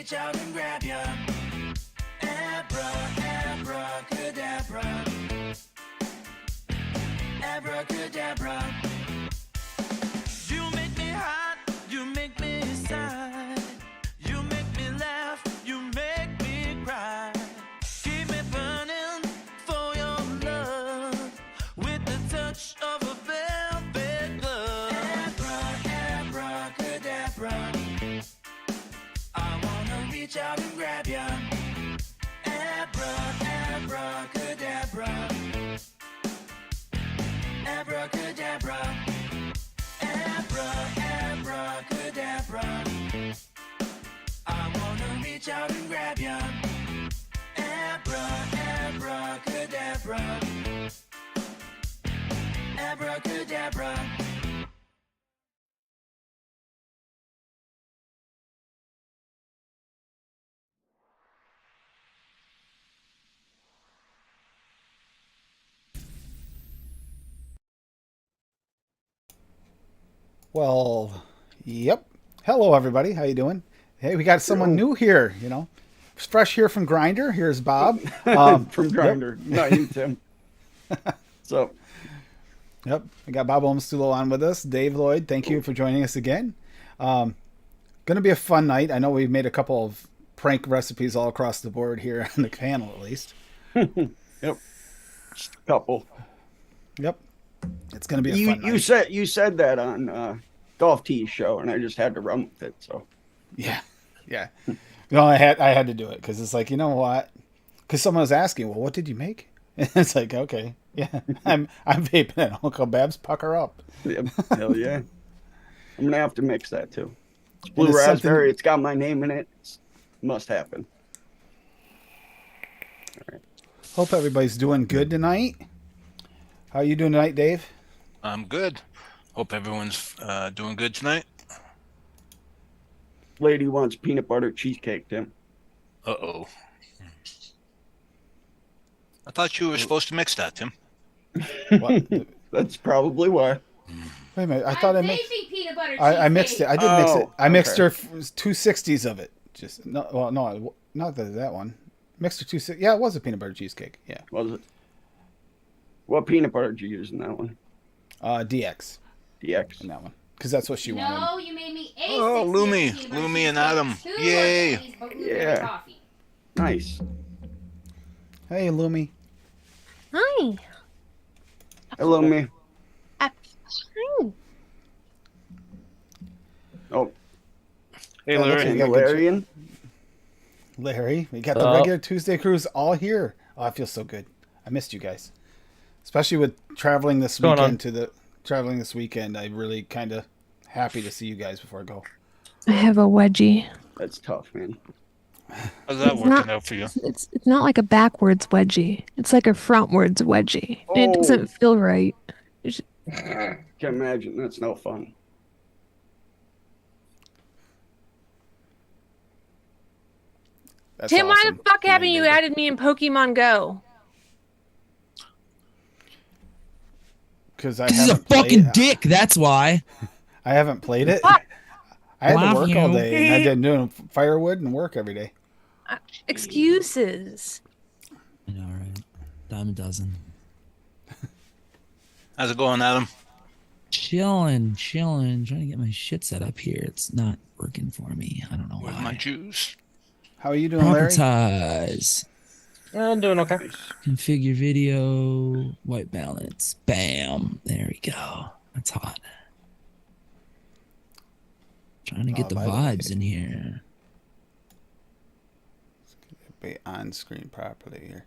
reach out and grab ya. Abracadabra. Abracadabra. You make me hot, you make me sigh. You make me laugh, you make me cry. Keep me burning for your love with the touch of a velvet glove. Abracadabra. I wanna reach out and grab ya. Abracadabra. Abracadabra. Abracadabra. I wanna reach out and grab ya. Abracadabra. Abracadabra. Well, yep. Hello, everybody. How you doing? Hey, we got someone new here. You know, fresh here from Grinder. Here's Bob from Grinder. Yep. Not you, Tim. So, yep, we got Bob Olmstulo on with us. Dave Lloyd, thank you for joining us again. Going to be a fun night. I know we've made a couple of prank recipes all across the board here on the panel, at least. Yep, just a couple. Yep. It's going to be a fun night. You said that on Golf Tee show, and I just had to run with it. So yeah. No, I had to do it because it's like, you know what? Because someone was asking, well, what did you make? And it's like, okay, yeah, I'm vaping it. Uncle Babs, pucker up. Yeah, hell yeah. I'm gonna have to mix that too. It's blue raspberry. It's got my name in it. It must happen. All right. Hope everybody's doing good tonight. How are you doing tonight, Dave? I'm good. Hope everyone's doing good tonight. Lady wants peanut butter cheesecake, Tim. Uh-oh. I thought you were supposed to mix that, Tim. What? That's probably why. Wait a minute. I thought I mixed peanut butter I mixed it. I did mix it. I mixed her 260s of it. Just no, well, no, not that one. Mixed her 260. Yeah, it was a peanut butter cheesecake. Yeah. Was it? What peanut butter did you use in that one? DX. DX. In that one. Because that's what she wanted. No, you made me A60. Oh, Lumi and Adam. Yay. Yeah. Nice. Hey, Lumi. Hi. Hello, me. Hi. Oh. Hey, Larry. Larry, we got the regular Tuesday crews all here. Oh, I feel so good. I missed you guys, especially with traveling this weekend. I'm really kind of happy to see you guys before I go. I have a wedgie. That's tough, man. How's that working out for you? It's not like a backwards wedgie. It's like a frontwards wedgie. Oh. It doesn't feel right. Can't imagine. That's no fun. That's Tim, why awesome. the fuck haven't you added me in Pokemon Go? Because he's a fucking dick. That's why. I haven't played it. Fuck. I had to work all day, and I've been doing firewood and work every day. Excuses. I know, right? Dime a dozen. How's it going, Adam? Chilling. Trying to get my shit set up here. It's not working for me. I don't know Where's why. my juice? How are you doing, Larry? Propertize. I'm doing okay. Configure video. White balance. Bam. There we go. That's hot. Trying to get the vibes in here. Be on screen properly here.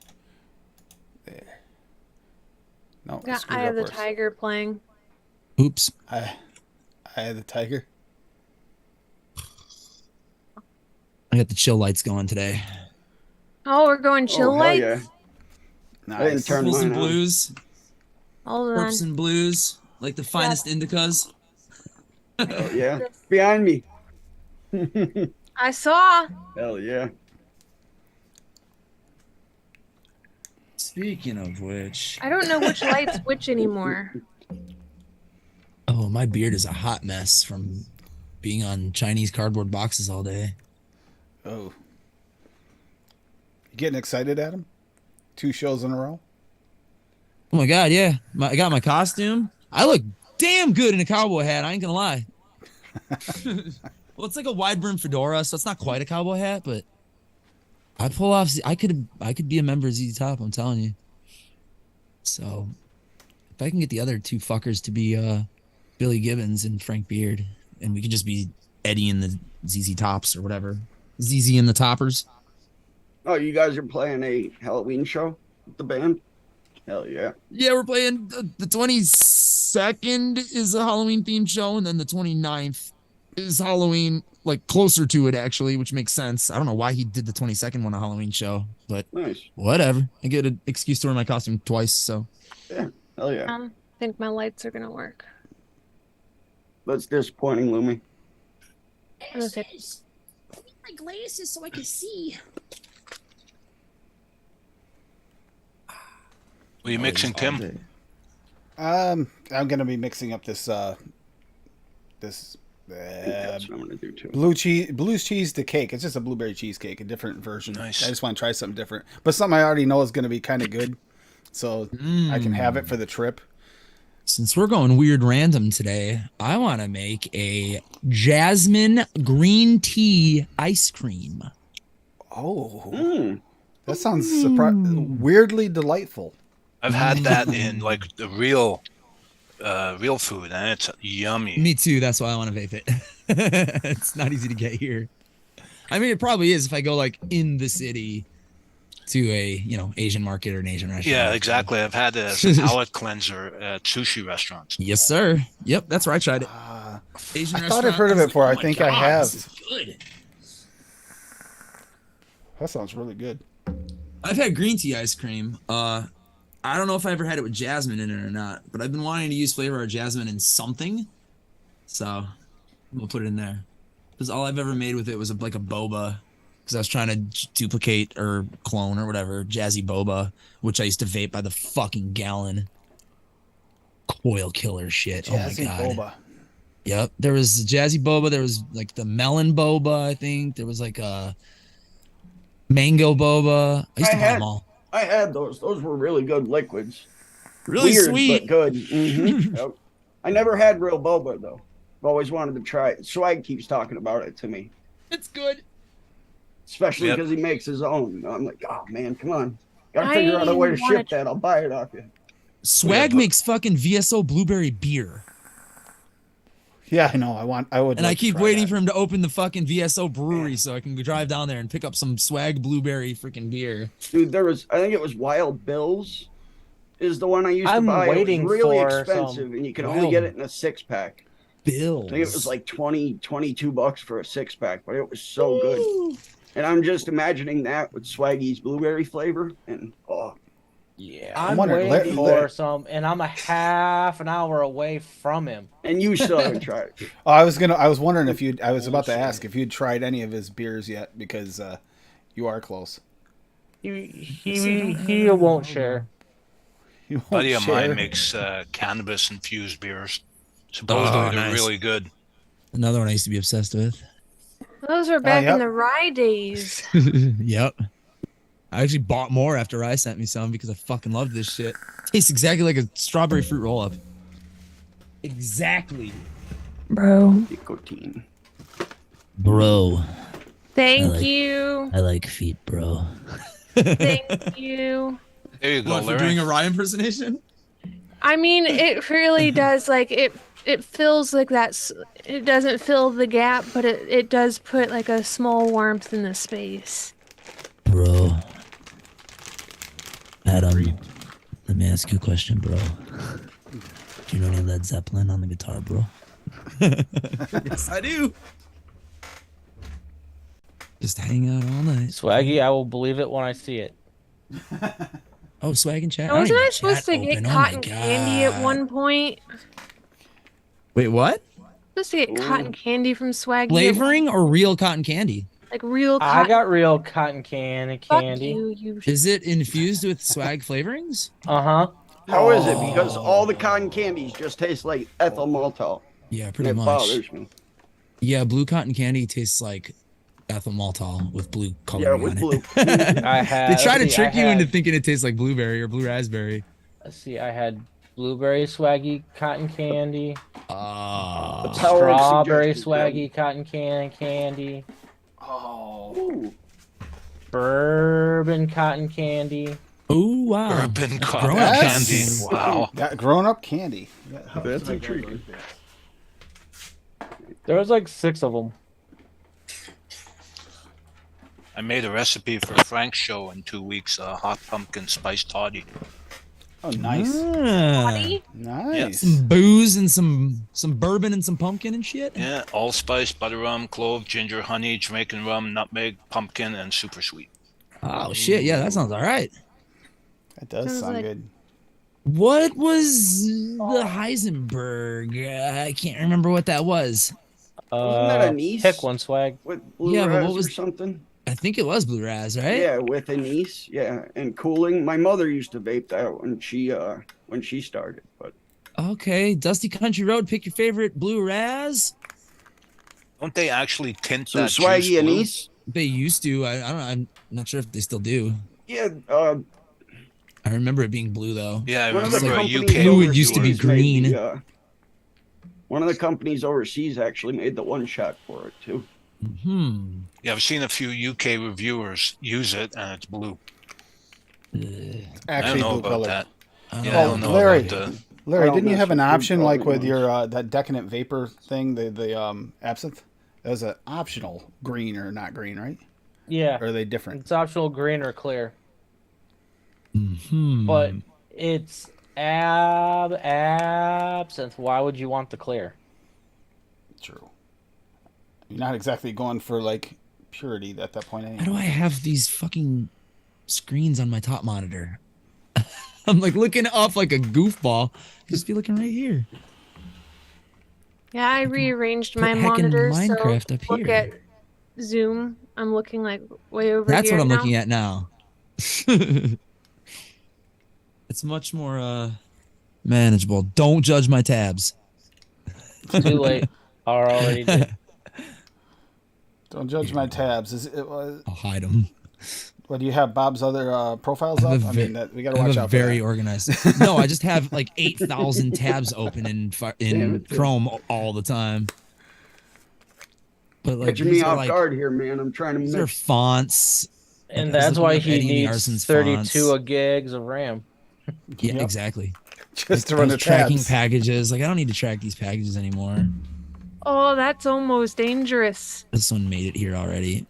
There. No, Yeah, I have the tiger playing. Oops. I had the tiger. I got the chill lights going today. Oh, we're going chill lights? Yeah. Nice. Purples and blues. Hold on. Purples and blues. Like the finest indicas. Oh, yeah. Behind me. I saw. Hell yeah. Speaking of which. I don't know which light's which anymore. Oh, my beard is a hot mess from being on Chinese cardboard boxes all day. Oh. You getting excited, Adam? 2 shows in a row? Oh my god, yeah. I got my costume. I look damn good in a cowboy hat. I ain't gonna lie. Well, it's like a wide brim fedora, so it's not quite a cowboy hat, but I pull off. I could be a member of ZZ Top. I'm telling you. So if I can get the other 2 fuckers to be Billy Gibbons and Frank Beard, and we can just be Eddie and the ZZ Tops or whatever, ZZ and the Toppers. Oh, you guys are playing a Halloween show with the band? Hell yeah. Yeah, we're playing the 22nd is a Halloween themed show, and then the 29th is Halloween, like closer to it actually, which makes sense. I don't know why he did the 22nd one a Halloween show, but Nice. whatever. I get an excuse to wear my costume twice, so. Yeah. Hell yeah. I think my lights are gonna work. That's disappointing, Lumi. Okay. I need my glasses so I can see. Were you mixing, Tim? I'm gonna be mixing up this That's what I'm gonna do too. blues cheese to cake. It's just a blueberry cheesecake, a different version. Nice. I just want to try something different, but something I already know is gonna be kind of good, so I can have it for the trip. Since we're going weird random today, I want to make a jasmine green tea ice cream. Oh, that sounds weirdly delightful. I've had that in like the real food, and it's yummy. Me too. That's why I want to vape it. It's not easy to get here. I mean, it probably is if I go like in the city to a Asian market or an Asian restaurant. Yeah, exactly. I've had a palate cleanser at sushi restaurants. Yes, sir. Yep, that's where I tried it. Asian I thought I've heard of it before. I think I have. This is good. That sounds really good. I've had green tea ice cream. I don't know if I ever had it with jasmine in it or not, but I've been wanting to use flavor of jasmine in something, so we'll put it in there. Because all I've ever made with it was like a boba, because I was trying to duplicate or clone or whatever Jazzy Boba, which I used to vape by the fucking gallon. Coil killer shit. Jazzy Oh my god. boba. Yep. There was Jazzy Boba. There was like the melon boba. I think there was like a mango boba. I used to buy them all. I had those. Those were really good liquids. Really Weird, sweet. but good. Yep. I never had real boba though. I've always wanted to try it. Swag keeps talking about it to me, It's good. especially Yep. because he makes his own. I'm like, oh man, come on, gotta figure out a way to wanna ship that. I'll buy it off you. Swag Yeah, makes fucking VSO blueberry beer. Yeah, I know. I would. And I like to keep try waiting that. for him to open the fucking VSO brewery so I can drive down there and pick up some Swag blueberry freaking beer. Dude, I think it was Wild Bill's, is the one I used I'm to buy. waiting it was really for expensive, some and you can Wild only get it in a 6-pack. Bills. I think it was like $22 for a 6-pack, but it was so good. And I'm just imagining that with Swaggy's blueberry flavor, and Yeah, I'm I'm wondering, waiting for Larry- some, and I'm a half an hour away from him. and you still haven't tried it. Oh, I was wondering if I was about to ask if you'd tried any of his beers yet, because you are close. He won't share. You won't Buddy of share. mine makes cannabis infused beers. Supposedly they're nice. really good. Another one I used to be obsessed with. Those were back yep. in the rye days. Yep. I actually bought more after Rye sent me some because I fucking love this shit. Tastes exactly like a strawberry fruit roll up. Exactly. Bro. Nicotine. Bro. Thank you. I like feet, bro. Thank you. There you go, What, for Larry. doing a Rye impersonation? I mean, it really does, like, it feels like it doesn't fill the gap, but it does put like a small warmth in the space. Bro. Adam, let me ask you a question, bro. Do you know any Led Zeppelin on the guitar, bro? Yes, I do. Just hang out all night. Swaggy, I will believe it when I see it. Oh, swag and chat. Now, wasn't I don't even supposed to chat get open. Oh my cotton candy at God. one point? Wait, what? Supposed to get cotton candy from Swaggy. Flavoring or real cotton candy? Like real I cotton. got real cotton candy. Fuck you. Is it infused with swag flavorings? Uh-huh. How is it? Because all the cotton candies just taste like ethyl maltol. Yeah, And pretty it much. bothers me. Yeah, blue cotton candy tastes like Ethyl maltol with blue Yeah, coloring with on blue. it. I had. They try to let's see, I trick you into had- thinking it tastes like blueberry or blue raspberry. Let's see. I had blueberry swaggy cotton candy, Oh, That's how I strawberry suggested, swaggy cotton candy, Oh, Ooh. bourbon cotton candy. oh wow! Urban That's cotton grown-up candy. That's- Wow. got grown-up candy. That's intriguing. There was like 6 of them. I made a recipe for Frank's show in 2 weeks. Hot pumpkin spice toddy. Oh, nice, Ah, Buddy? nice. some booze and some bourbon and some pumpkin and shit. Yeah, allspice, butter rum, clove, ginger, honey, Jamaican rum, nutmeg, pumpkin, and super sweet. Oh shit! Yeah, that sounds all right. That does Sounds sound like- good. What was the Heisenberg? I can't remember what that was. Wasn't that anise? Pick one, swag. With blue Yeah, but raz what was- or something. I think it was Blue Raz, right? Yeah, with anise. Yeah, and cooling. My mother used to vape that when she started. But Okay, Dusty Country Road. Pick your favorite Blue Raz. Don't they actually tint so that swaggy juice blue? anise. They used to. I don't. I'm not sure if they still do. Yeah, I remember it being blue though. Yeah, I one of the remember a companies UK. Blue, it used to be overseas made green. one of the companies overseas actually made the one shot for it too. Hmm. Yeah, I've seen a few UK reviewers use it, and it's blue. I Actually, don't know blue about color. that. I don't Yeah, know. I don't know Larry. about the. Larry, I don't didn't you mess have an with blue option like color with much. your that decadent vapor thing, the absinthe? That was an optional green or not green, right? Yeah. Or are they different? It's optional green or clear. Hmm. But it's absinthe. Why would you want the clear? True. You're not exactly going for like purity at that point anyway. How do I have these fucking screens on my top monitor? I'm like looking up like a goofball. Just be looking right here. Yeah, I rearranged put my heckin' monitor Minecraft so up look here. at Zoom. I'm looking like way over That's here what I'm now. looking at now. It's much more manageable. Don't judge my tabs. It's too late. Are already did. Don't judge my tabs. Is it was? I'll hide them. What do you have? Bob's other profiles I up? have a I ve- mean, that we got to I watch have a out for very that. organized. No, I just have like 8,000 tabs open in Damn it. Chrome all the time. But like Catching me these are off like guard here, man. I'm trying to these are mix. fonts. And I was that's looking why up he Eddie needs Nyarson's 32 fonts. gigs of RAM. Yeah, Yep. exactly. Just to Those run the tracking tabs. packages. Like I don't need to track these packages anymore. Oh, that's almost dangerous. This one made it here already.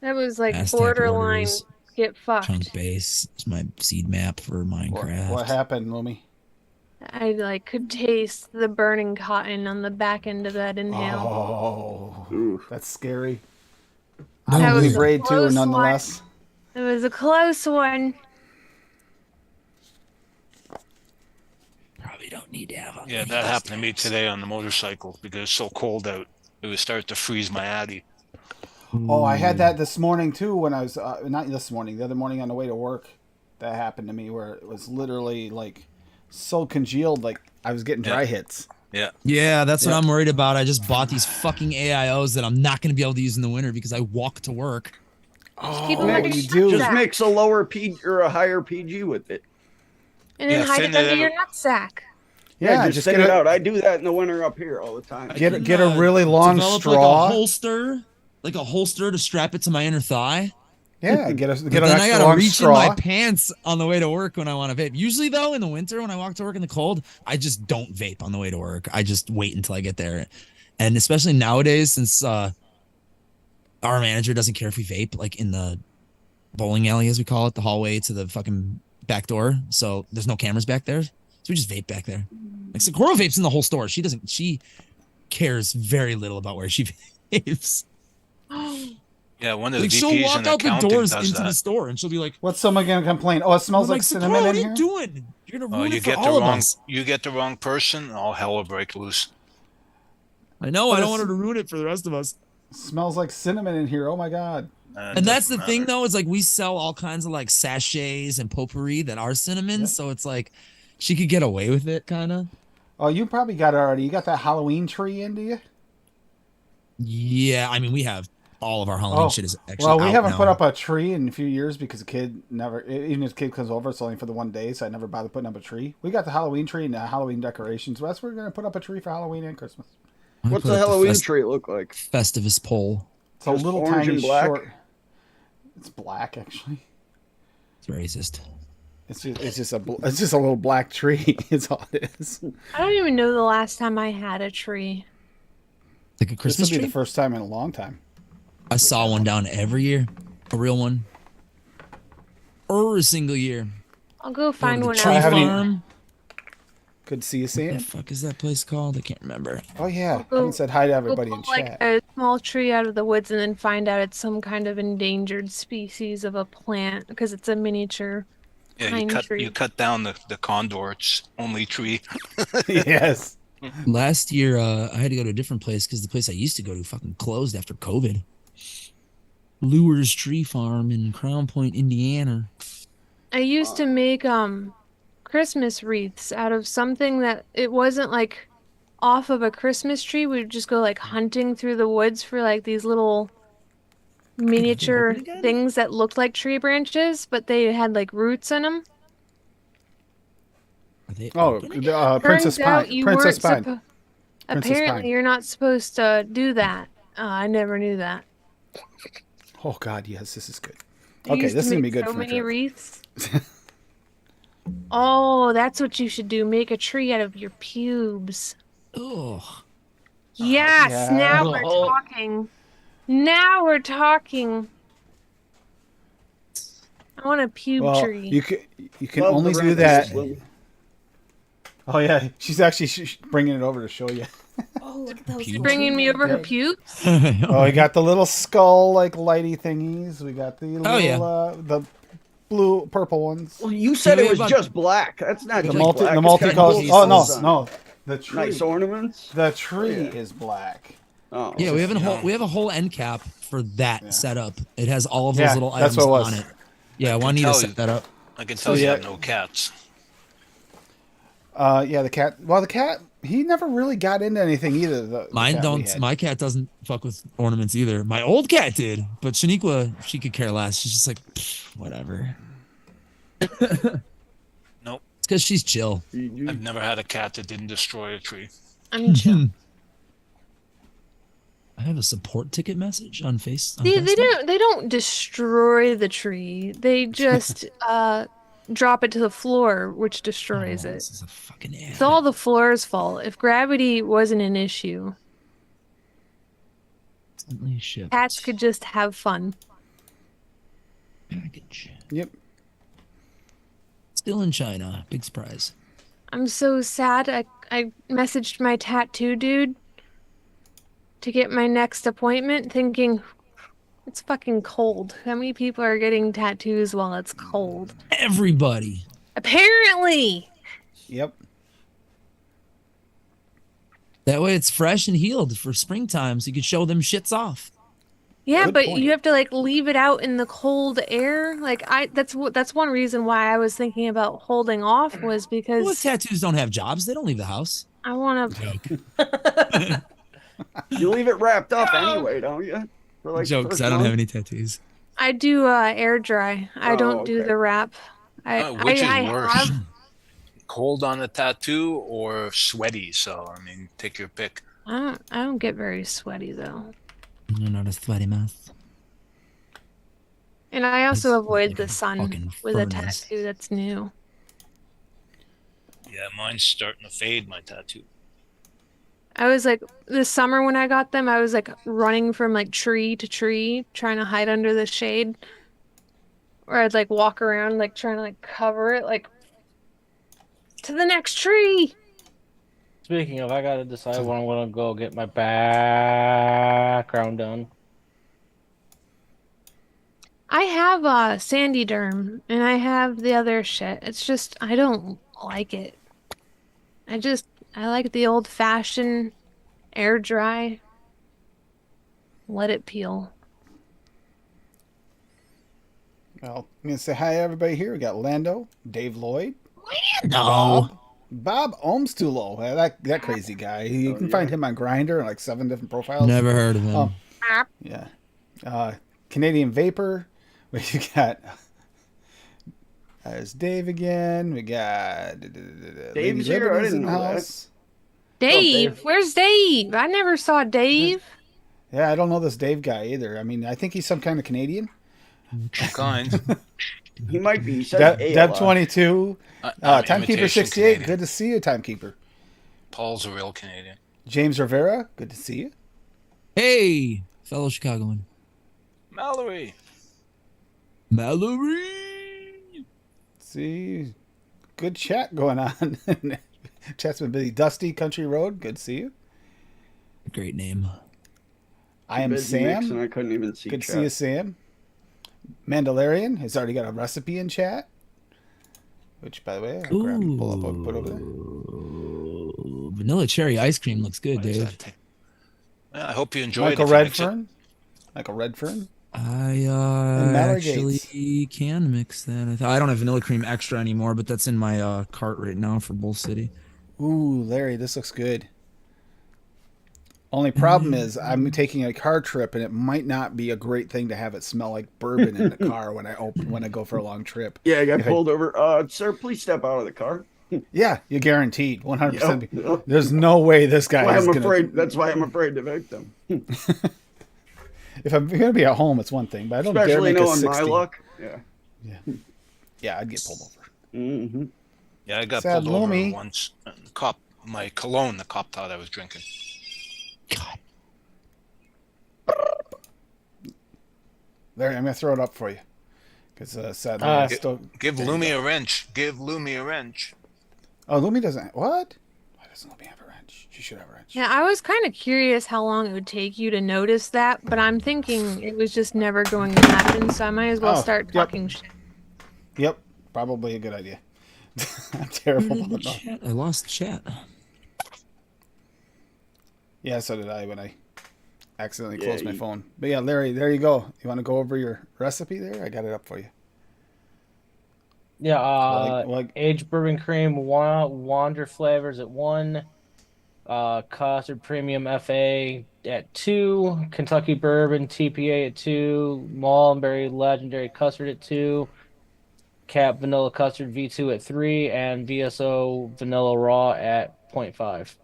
That was like Aztec borderline orders, get fucked. chunk base. It's my seed map for Minecraft. What happened, Lumi? I like could taste the burning cotton on the back end of that inhale. Oh, Ooh. that's scary. No, I That was was a braid too, close nonetheless. It was a close one. Probably don't need to have. Yeah, that happened to me today on the motorcycle because it's so cold out. It was starting to freeze my addy. Oh, I had that this morning too when I was not this morning, the other morning on the way to work. That happened to me where it was literally like so congealed, like I was getting dry hits. Yeah. Yeah, that's what I'm worried about. I just bought these fucking AIOs that I'm not going to be able to use in the winter because I walk to work. Keep them Oh, under you your do. Just nutsack. mix a lower PG or a higher PG with it. And then Yeah, hide thin it it under your out. nutsack. Yeah, just get thin it a out. I do that in the winter up here all the time. get can, a really long develop straw. like a holster to strap it to my inner thigh. Yeah, get But an then I extra gotta long reach straw. in my pants on the way to work when I want to vape. Usually, though, in the winter when I walk to work in the cold, I just don't vape on the way to work. I just wait until I get there, and especially nowadays, since our manager doesn't care if we vape, like in the bowling alley, as we call it, the hallway to the fucking back door. So there's no cameras back there, so we just vape back there. Like Sakura vapes in the whole store. She doesn't. She cares very little about where she vapes. Yeah, one of the Like she'll VPs walk in out the accounting doors does into that. the store and she'll be like, What's someone gonna complain? Oh, it smells I'm like like, cinnamon Sakura, in what are here. you doing? You're gonna Oh, ruin you it for get the all of wrong. us. You get the wrong person. All hell will break loose. I know. But I don't it's- want her to ruin it for the rest of us. Smells like cinnamon in here. Oh my god. And that's the thing, though, is like we sell all kinds of like sachets and potpourri that are cinnamon, so it's like she could get away with it, kind of. Oh, you probably got it already. You got that Halloween tree in, do you? Yeah, I mean, we have all of our Halloween Oh, shit is actually well, we out haven't now. put up a tree in a few years because the kid never, even if the kid comes over, it's only for the one day, so I never bothered putting up a tree. We got the Halloween tree and the Halloween decorations. That's where we're going to put up a tree for Halloween and Christmas. I What's put the up the Halloween tree look like? Festivus pole. It's a Just little orange tiny and black? short. It's black, actually. It's racist. It's just a little black tree. It's all it is. I don't even know the last time I had a tree. Like a This Christmas will be tree. the first time in a long time. I saw one down every year, a real one, every single year. I'll go Go to find the one tree I out. haven't even- farm. Good to see you, What the Sam. fuck is that place called? I can't remember. Oh yeah, I'll go- I haven't said hi to Go everybody pull in like chat. a small tree out of the woods and then find out it's some kind of endangered species of a plant because it's a miniature Yeah, pine tree. you cut down the condor. It's only tree. Yes. Last year, I had to go to a different place because the place I used to go to fucking closed after COVID. Lures Tree Farm in Crown Point, Indiana. I used to make Christmas wreaths out of something that it wasn't like off of a Christmas tree. We'd just go like hunting through the woods for like these little miniature open again? things that looked like tree branches, but they had like roots in them. Are they Oh, open again? Princess Turns out Pine. you Princess weren't Pine. Princess apparently Pine. you're not supposed to do that. I never knew that. Oh God, yes, this is good. I Okay, used this to is gonna be make good so for my many trip. wreaths. Oh, that's what you should do. Make a tree out of your pubes. Oh, Yes, yeah. now we're Oh. talking. Now we're talking. I want a pube Well, tree. you can Love only the do randomness, that. Lily. Oh yeah, she's actually bringing it over to show you. Oh, look at those. She's little Bringing me over her Yep. pubes. Oh, we got the little skull like lighty thingies. We got the little yeah. the blue purple ones. Well, you said Yeah, it was but- just black. That's not The just multi black. the It's got multicolored. gold Oh no, colors on it. no, the tree. Nice ornaments. The tree Yeah. is black. Oh, yeah, we have a you whole know. we have a whole end cap for that setup. It has all of those Yeah, little that's items what it was. on it. Yeah, I can Juanita tell set you. that up. I can tell you yeah. have no cats. Yeah, the cat. Well, the cat. He never really got into anything either. The Mine cat we don't. had. My cat doesn't fuck with ornaments either. My old cat did, but Shaniqua, she could care less. She's just like, "Pfft, whatever. Nope. It's because she's chill. I've never had a cat that didn't destroy a tree. I'm chill. I have a support ticket message on Face. on See, they Facebook. don't destroy the tree. They just drop it to the floor, which destroys Oh, it. this is a fucking ad. It's all the floor's fault. If gravity wasn't an issue, Instantly shipped. cats could just have fun. Package. Yep. Still in China. Big surprise. I'm so sad. I messaged my tattoo dude to get my next appointment, thinking it's fucking cold. How many people are getting tattoos while it's cold? Everybody. Apparently. Yep. That way it's fresh and healed for springtime, so you can show them shits off. Yeah, Good but point. you have to like leave it out in the cold air. Like that's one reason why I was thinking about holding off was Well, because tattoos don't have jobs. They don't leave the house. I want to. You leave it wrapped up anyway, don't you? For like the Jokes. first I don't have month? any tattoos. I do air dry. I Oh, don't do okay. the wrap. Which I is worse? have. Cold on a tattoo or sweaty? So I mean, take your pick. I don't get very sweaty though. You're not a sweaty mouth. And I also It's avoid like the a sun fucking with a furnace. tattoo that's new. Yeah, mine's starting to fade. My tattoo. I was like this summer when I got them, I was like running from like tree to tree, trying to hide under the shade. Or I'd like walk around like trying to like cover it like to the next tree. Speaking of, I gotta decide when I'm gonna go get my background done. I have sandy derm and I have the other shit. It's just I don't like it. I like the old fashioned air dry. Let it peel. Well, I'm gonna say hi to everybody here. We got Lando, Dave Lloyd, No. Bob, Bob Ohmstulo, that crazy guy. You can find him on Grindr, like 7 different profiles. Never heard of him. Yeah. Canadian Vapor. We got. There's Dave again. We got. Dave's here? I didn't know that. Dave, Dave. where's Dave? I never saw Dave. Yeah, I don't know this Dave guy either. I mean, I think he's some kind of Canadian. Kind. He might be. He says A a lot. Deb22. Timekeeper Imitation 68. Canadian. Good to see you, Timekeeper. Paul's a real Canadian. James Rivera. Good to see you. Hey, fellow Chicagoan. Mallory. Mallory. See, good chat going on. Chat's been busy. Dusty Country Road. Good to see you. Great name. I am Busy mix, and Sam. I couldn't even see Good to chat. see you, Sam. Mandalorian has already got a recipe in chat. Which, by the way, I'll grab and pull up and put over there. Ooh, vanilla cherry ice cream looks good, What is Dave. that thing? Well, I hope you enjoyed Michael it. If you mix it. Redfern. Michael Redfern. I Mallory actually Gates. can mix that. I don't have vanilla cream extra anymore, but that's in my cart right now for Bull City. Ooh, Larry, this looks good. Only problem is I'm taking a car trip, and it might not be a great thing to have it smell like bourbon in the car when I go for a long trip. Yeah, I got pulled over. Sir, please step out of the car. Yeah, you're guaranteed 100%. Yep. There's no way this guy Why is I'm gonna. afraid. That's why I'm afraid to victim. If I'm gonna be at home, it's one thing, but I don't dare Especially make a knowing 60. my luck. Yeah. Yeah, I'd get pulled over. Mm-hmm. Yeah, I got Sad pulled over Loomy. once. My cologne, the cop thought I was drinking. God. Larry, I'm gonna throw it up for you because sadly, Give Lumi a wrench. Give Lumi a wrench. Oh, Lumi doesn't. What? Why doesn't Lumi have a wrench? She should have a wrench. Yeah, I was kind of curious how long it would take you to notice that, but I'm thinking it was just never going to happen, so I might as well Oh, start yep. talking shit. Yep, probably a good idea. I'm terrible. Where did the chat? I lost the chat. Yeah, so did I when I accidentally Yeah, closed my phone. But yeah, Larry, there you go. You want to go over your recipe there? I got it up for you. Yeah, Like- aged bourbon cream, Wander flavors at 1, custard premium FA at 2, Kentucky bourbon TPA at 2, Mulberry legendary custard at 2, Cap vanilla custard V2 at 3, and VSO vanilla raw at 0.5.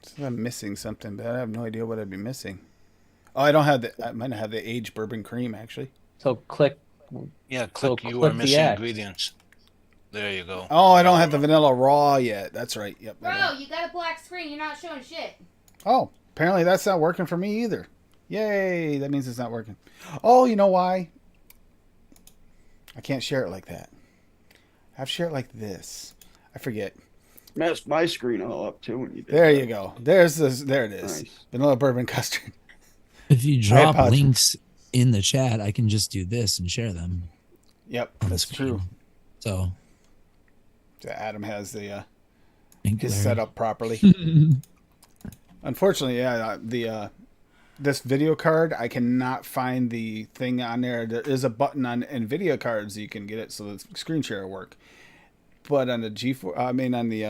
So I'm missing something, but I have no idea what I'd be missing. Oh, I don't have the. I might not have the aged bourbon cream actually. So click. Yeah, So click. You click are the missing X. ingredients. There you go. Oh, I don't have the vanilla raw yet. That's right. Yep. I Bro, don't. you got a black screen. You're not showing shit. Oh, apparently that's not working for me either. Yay! That means it's not working. Oh, you know why? I can't share it like that. I have to share it like this. I forget. Messed my screen all up too when you did. There that. you go. There's this. There it is. Nice. Vanilla bourbon custard. If you drop apologize. links in the chat, I can just do this and share them. Yep, on the that's screen. true. So, So Adam has the thank you, his Larry. setup properly. Unfortunately, yeah, this video card, I cannot find the thing on there. There is a button on NVIDIA cards you can get it so the screen share will work. But on the G4, I mean on the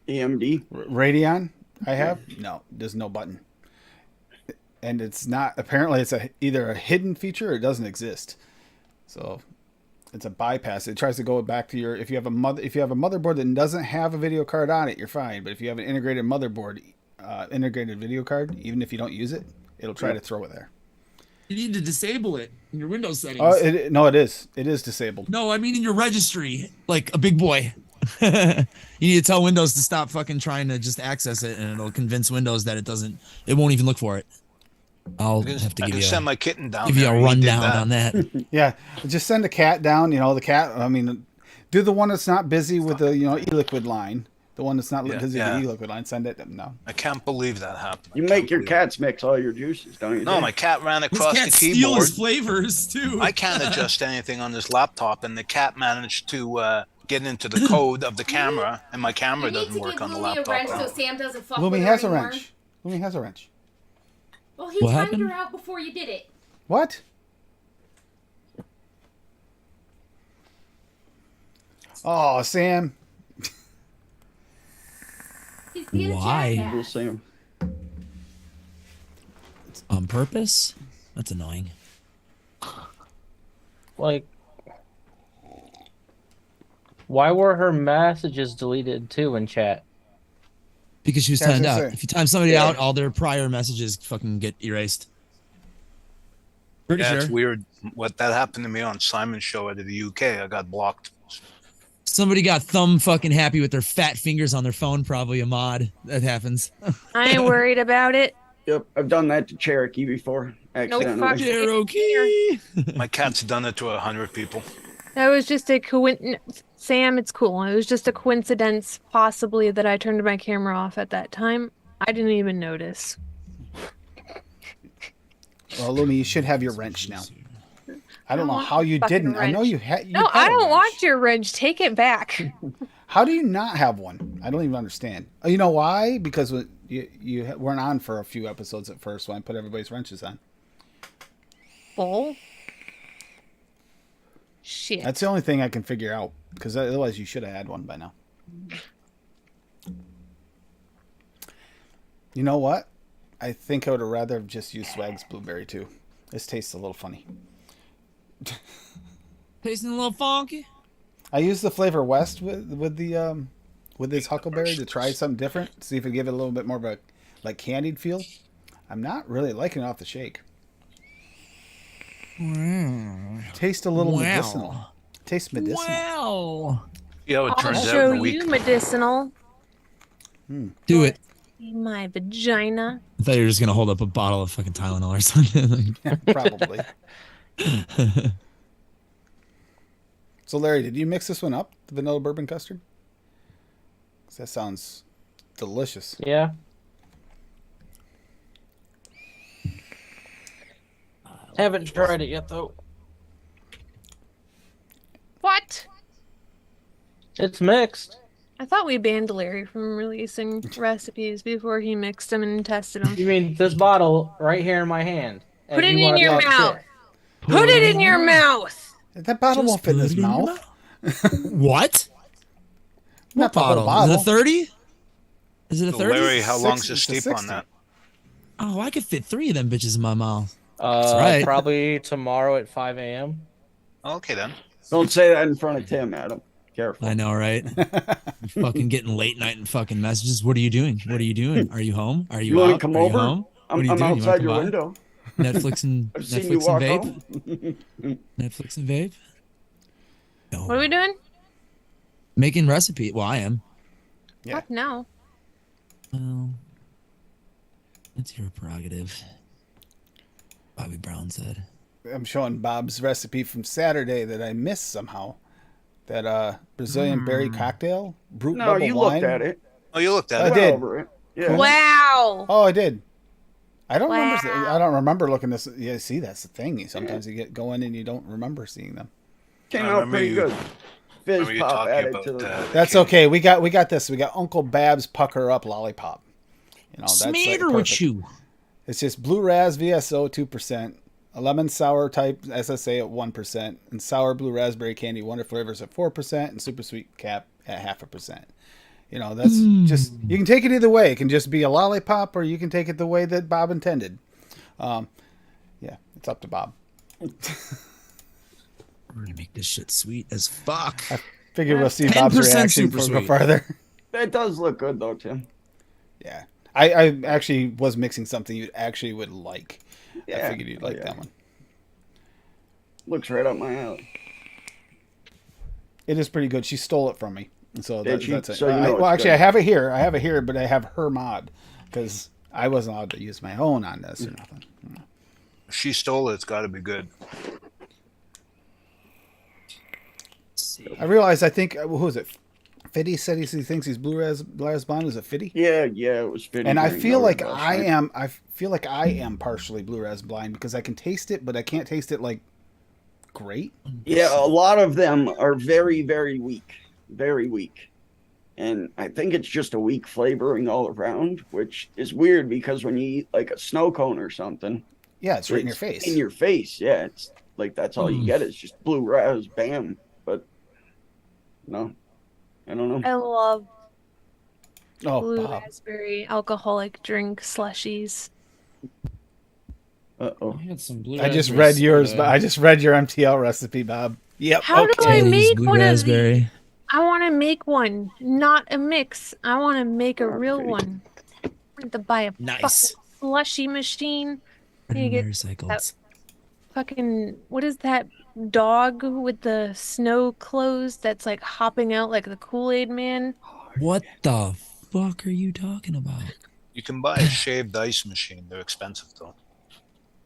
AMD. Radeon, I have no. There's no button, and it's not. Apparently, it's either a hidden feature or it doesn't exist. So it's a bypass. It tries to go back to your if you have a motherboard that doesn't have a video card on it, you're fine. But if you have an integrated motherboard, integrated video card, even if you don't use it, it'll try to throw it there. You need to disable it in your Windows settings. Oh, no, it is. It is disabled. No, I mean in your registry, like a big boy. You need to tell Windows to stop fucking trying to just access it, and it'll convince Windows that it won't even look for it. I'll have to I give can you send my kitten down. give you there. a He did rundown that. on that. Yeah, just send a cat down. You know, the cat. I mean, do the one that's not busy with the e-liquid line. The one that's not busy with the e-liquid line. Send it. No. I can't believe that happened. You make your cats mix all your juices, don't you? No, Dave? my cat ran His across cat the steal keyboard. his flavors too. I can't adjust anything on this laptop, and the cat managed to get into the code of the camera, and my camera You need doesn't to work give on the Lumi a wrench laptop. so Sam doesn't fuck with Lumi her has a anymore. wrench. Lumi has a wrench. Well, he What timed happened? her out before you did it. What? Oh, Sam. He's being Why? a We'll jackass. see. On purpose? That's annoying. Like, why were her messages deleted too in chat? Because she was Yeah, I was timed gonna out. say. If you time somebody Yeah. out, all their prior messages fucking get erased. Pretty Yeah, it's sure. weird. What that happened to me on Simon's show out of the UK. I got blocked. Somebody got thumb fucking happy with their fat fingers on their phone, probably a mod. That happens. I ain't worried about it. Yep, I've done that to Cherokee before. No Accidentally. fucking here. Cherokee. My cat's done it to 100 people. That was just a coincidence. Sam, it's cool. It was just a coincidence, possibly, that I turned my camera off at that time. I didn't even notice. Well, Lumi, you should have your wrench now. I don't know want how you fucking didn't. I know wrench. you had. No, I don't want your wrench. Take it back. How do you not have one? I don't even understand. Oh, you know why? Because you weren't on for a few episodes at first when I put everybody's wrenches on. Bull. Shit. That's the only thing I can figure out. Because otherwise, you should have had one by now. You know what? I think I would have rather have just used Swag's blueberry too. This tastes a little funny. Tasting a little funky. I used the flavor West with this huckleberry to try something different, see if it give it a little bit more of a like candied feel. I'm not really liking it off the shake. Taste a little Wow. medicinal. Tastes medicinal. Wow. See how it I'll turns out show in a week. you medicinal. Do it. My vagina. I thought you were just gonna hold up a bottle of fucking Tylenol or something. Probably. So, Larry, did you mix this one up, the vanilla bourbon custard? 'Cause that sounds delicious. Yeah. Haven't tried it yet though. What? It's mixed. I thought we banned Larry from releasing recipes before he mixed them and tested them. You mean this bottle right here in my hand? Put and it you in wanna your talk mouth. shit. Put it in your mouth. That bottle Just won't fit in put his it in your mouth. What? Not What the whole bottle? Is it a bottle. 30? Is it a So 30? Larry, how long's the It's a steep 60. on that? Oh, I could fit 3 of them bitches in my mouth. right. Probably tomorrow at 5 a.m. Okay then. Don't say that in front of Tim, Adam. Careful. I know, right? You're fucking getting late night and fucking messages. What are you doing? What are you doing? Are you home? Are you, You want to out? come Are you over? home? What are I'm you doing? You wanna outside come your by? window. Netflix and I've seen you Netflix walk and vape. home. Netflix and vape. No. What are we doing? Making recipe. Well, I am. Yeah. Fuck no. Well, it's your prerogative. Bobby Brown said. I'm showing Bob's recipe from Saturday that I missed somehow. That Brazilian berry cocktail, brute No, bubble you wine. looked at it. Oh, you looked at I it. Went did. over it. Yeah. Wow. Oh, I did. I don't remember. Wow. I don't remember looking this. Yeah, see, that's the thing. Sometimes you get going and you don't remember seeing them. Came I out remember pretty you- good. Fizz Remember you pop talking added about to the. That's King. okay. We got this. We got Uncle Bab's Pucker Up Lollipop. You know, that's like Smatter with perfect. you. It's just blue ras VSO 2%, a lemon sour type SSA at 1%, and sour blue raspberry candy wonder flavors at 4%, and super sweet cap at 0.5%. You know, that's just, you can take it either way. It can just be a lollipop, or you can take it the way that Bob intended. Yeah, it's up to Bob. We're gonna make this shit sweet as fuck. Figure we'll see Bob's 10% reaction super for go sweet. farther. It does look good though, Tim. Yeah. I actually was mixing something you actually would like. I Yeah. figured you'd Oh, like yeah. that one. Looks right up my alley. It is pretty good. She stole it from me. And so Did she? that's it. So you know well, it's actually, good. I have it here. I have it here, but I have her mod because I wasn't allowed to use my own on this or nothing. If she stole it, it's got to be good. I realized, I think, who was it? Fiddy said he thinks he's blue raspberry. Is it Fiddy? Yeah, it was fitting. And I during feel the like last I night. am. I feel like I am partially blue raspberry blind because I can taste it, but I can't taste it like great. Yeah, a lot of them are very, very weak. Very weak. And I think it's just a weak flavoring all around, which is weird because when you eat like a snow cone or something, Yeah, it's right in your face. In your face, yeah. It's like that's all you get is just blue ras, bam. But No, I don't know. I love Oh, blue Bob. raspberry alcoholic drink slushies. Uh-oh. I had some blue I just raspberry read yours, soda. but I just read your MTL recipe, Bob. Yep. How do I Okay. Teddy's make blue one of these? raspberry. I want to make one, not a mix. I want to make a real Okay. one. I want to buy a fucking Nice. slushy machine. Red You get motorcycles. fucking, what is that dog with the snow clothes that's like hopping out like the Kool-Aid man? What the fuck are you talking about? You can buy a shaved ice machine. They're expensive though.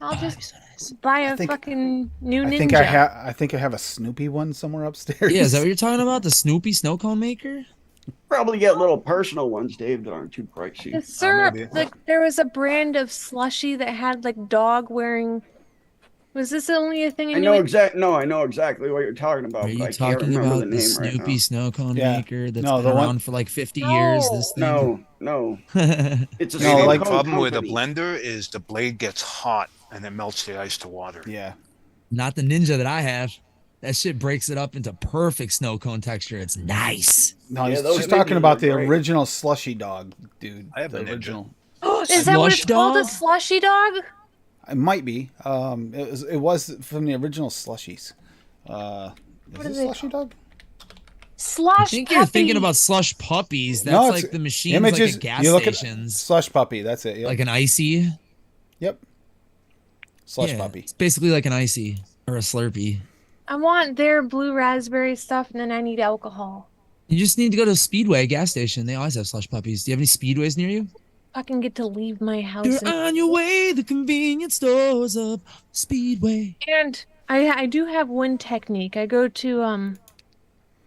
I'll Oh, that'd just be so nice. buy I a think- fucking new I ninja. think I have a Snoopy one somewhere upstairs. Yeah, is that what you're talking about? The Snoopy snow cone maker? Probably get little personal ones, Dave, that aren't too pricey. The syrup, maybe. like there was a brand of slushy that had like dog wearing. Was this the only thing in I New know England? I know exactly what you're talking about, Are but you I can't talking remember the about the name right Snoopy now. snow cone Yeah. maker that's No, been the one- around for like 50 years? This thing? No. Not It's a No, snow like- the cone problem with a company. blender is the blade gets hot and it melts the ice to water. Yeah. the ninja that I have. That shit breaks it up into perfect snow cone texture. It's nice. No, Yeah, he's those just talking ninjas about are the great. original slushy dog, dude. I have the a ninja. original. Is that what it's Slush called? A dog? slushy dog? It might be. It was from the original slushies. What Is is it it slushy dog? Slush I think you're thinking puppy. about slush puppies. That's No, it's like the machines images. like at gas You look at stations. slush puppy. That's it. Yep. Like an icy. Yep. Slush Yeah, puppy. it's basically like an icy or a Slurpee. I want their blue raspberry stuff, and then I need alcohol. You just need to go to a Speedway gas station. They always have slush puppies. Do you have any Speedways near you? Fucking get to leave my house. You're on your way. The convenience stores of Speedway. And I do have one technique. I go to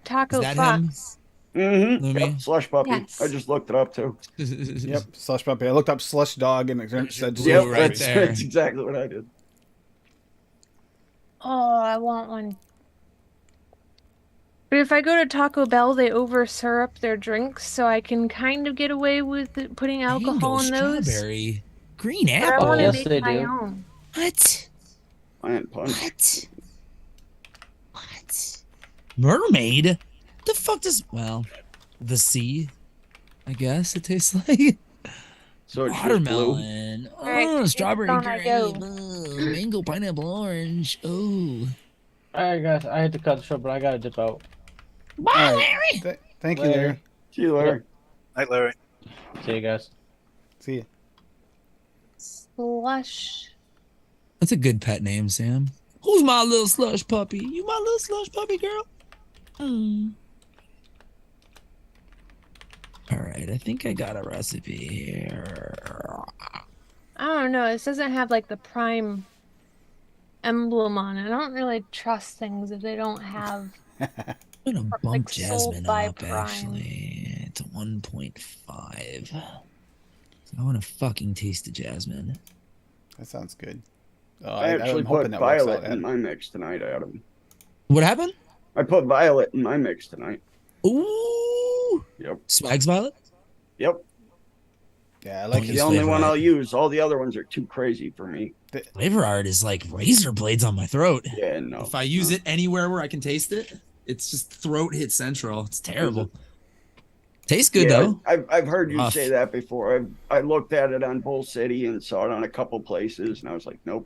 Taco Is that him? Fox. Mm-hmm. Lumi? Yep, slush puppy. Yes. I just looked it up too. Yep. Slush puppy. I looked up slush dog and it said blue Yep, right that's, there. that's exactly what I did. Oh, I want one. But if I go to Taco Bell, they over syrup their drinks, so I can kind of get away with putting alcohol Mango in those. strawberry. Green But I apple. want to Yes, make they my do. own. What? Lion punch. What? Mermaid? The fuck does... Well, the sea, I guess it tastes like. So it's just blue. Watermelon. Alright, Oh, strawberry down I grape. go. Oh, mango, pineapple, orange. Oh. Alright, guys, I had to cut the show, but I gotta dip out. Bye, All right. Larry. Thank you, Later. Larry. See you later. Night, Larry. See you guys. See you. Slush. That's a good pet name, Sam. Who's my little slush puppy? You my little slush puppy, girl? All right, I think I got a recipe here. I don't know. This doesn't have like the prime emblem on it. I don't really trust things if they don't have. I'm gonna bump Like, sold Jasmine by up Prime. actually to 1.5. I want to fucking taste the Jasmine. That sounds good. I actually I'm put hoping that works Violet out. in my mix tonight, Adam. What happened? I put Violet in my mix tonight. Ooh, Yep. Swags Violet. Yep. Yeah, I Don't like The use his only flavor one art. I'll use. All the other ones are too crazy for me. Flavor art is like razor blades on my throat. Yeah, no. If I use it anywhere where I can taste it, it's just throat hit central. It's terrible. Tastes good Yeah, though. I've heard you Rough. say that before. I looked at it on Bull City and saw it on a couple places, and I was like, nope.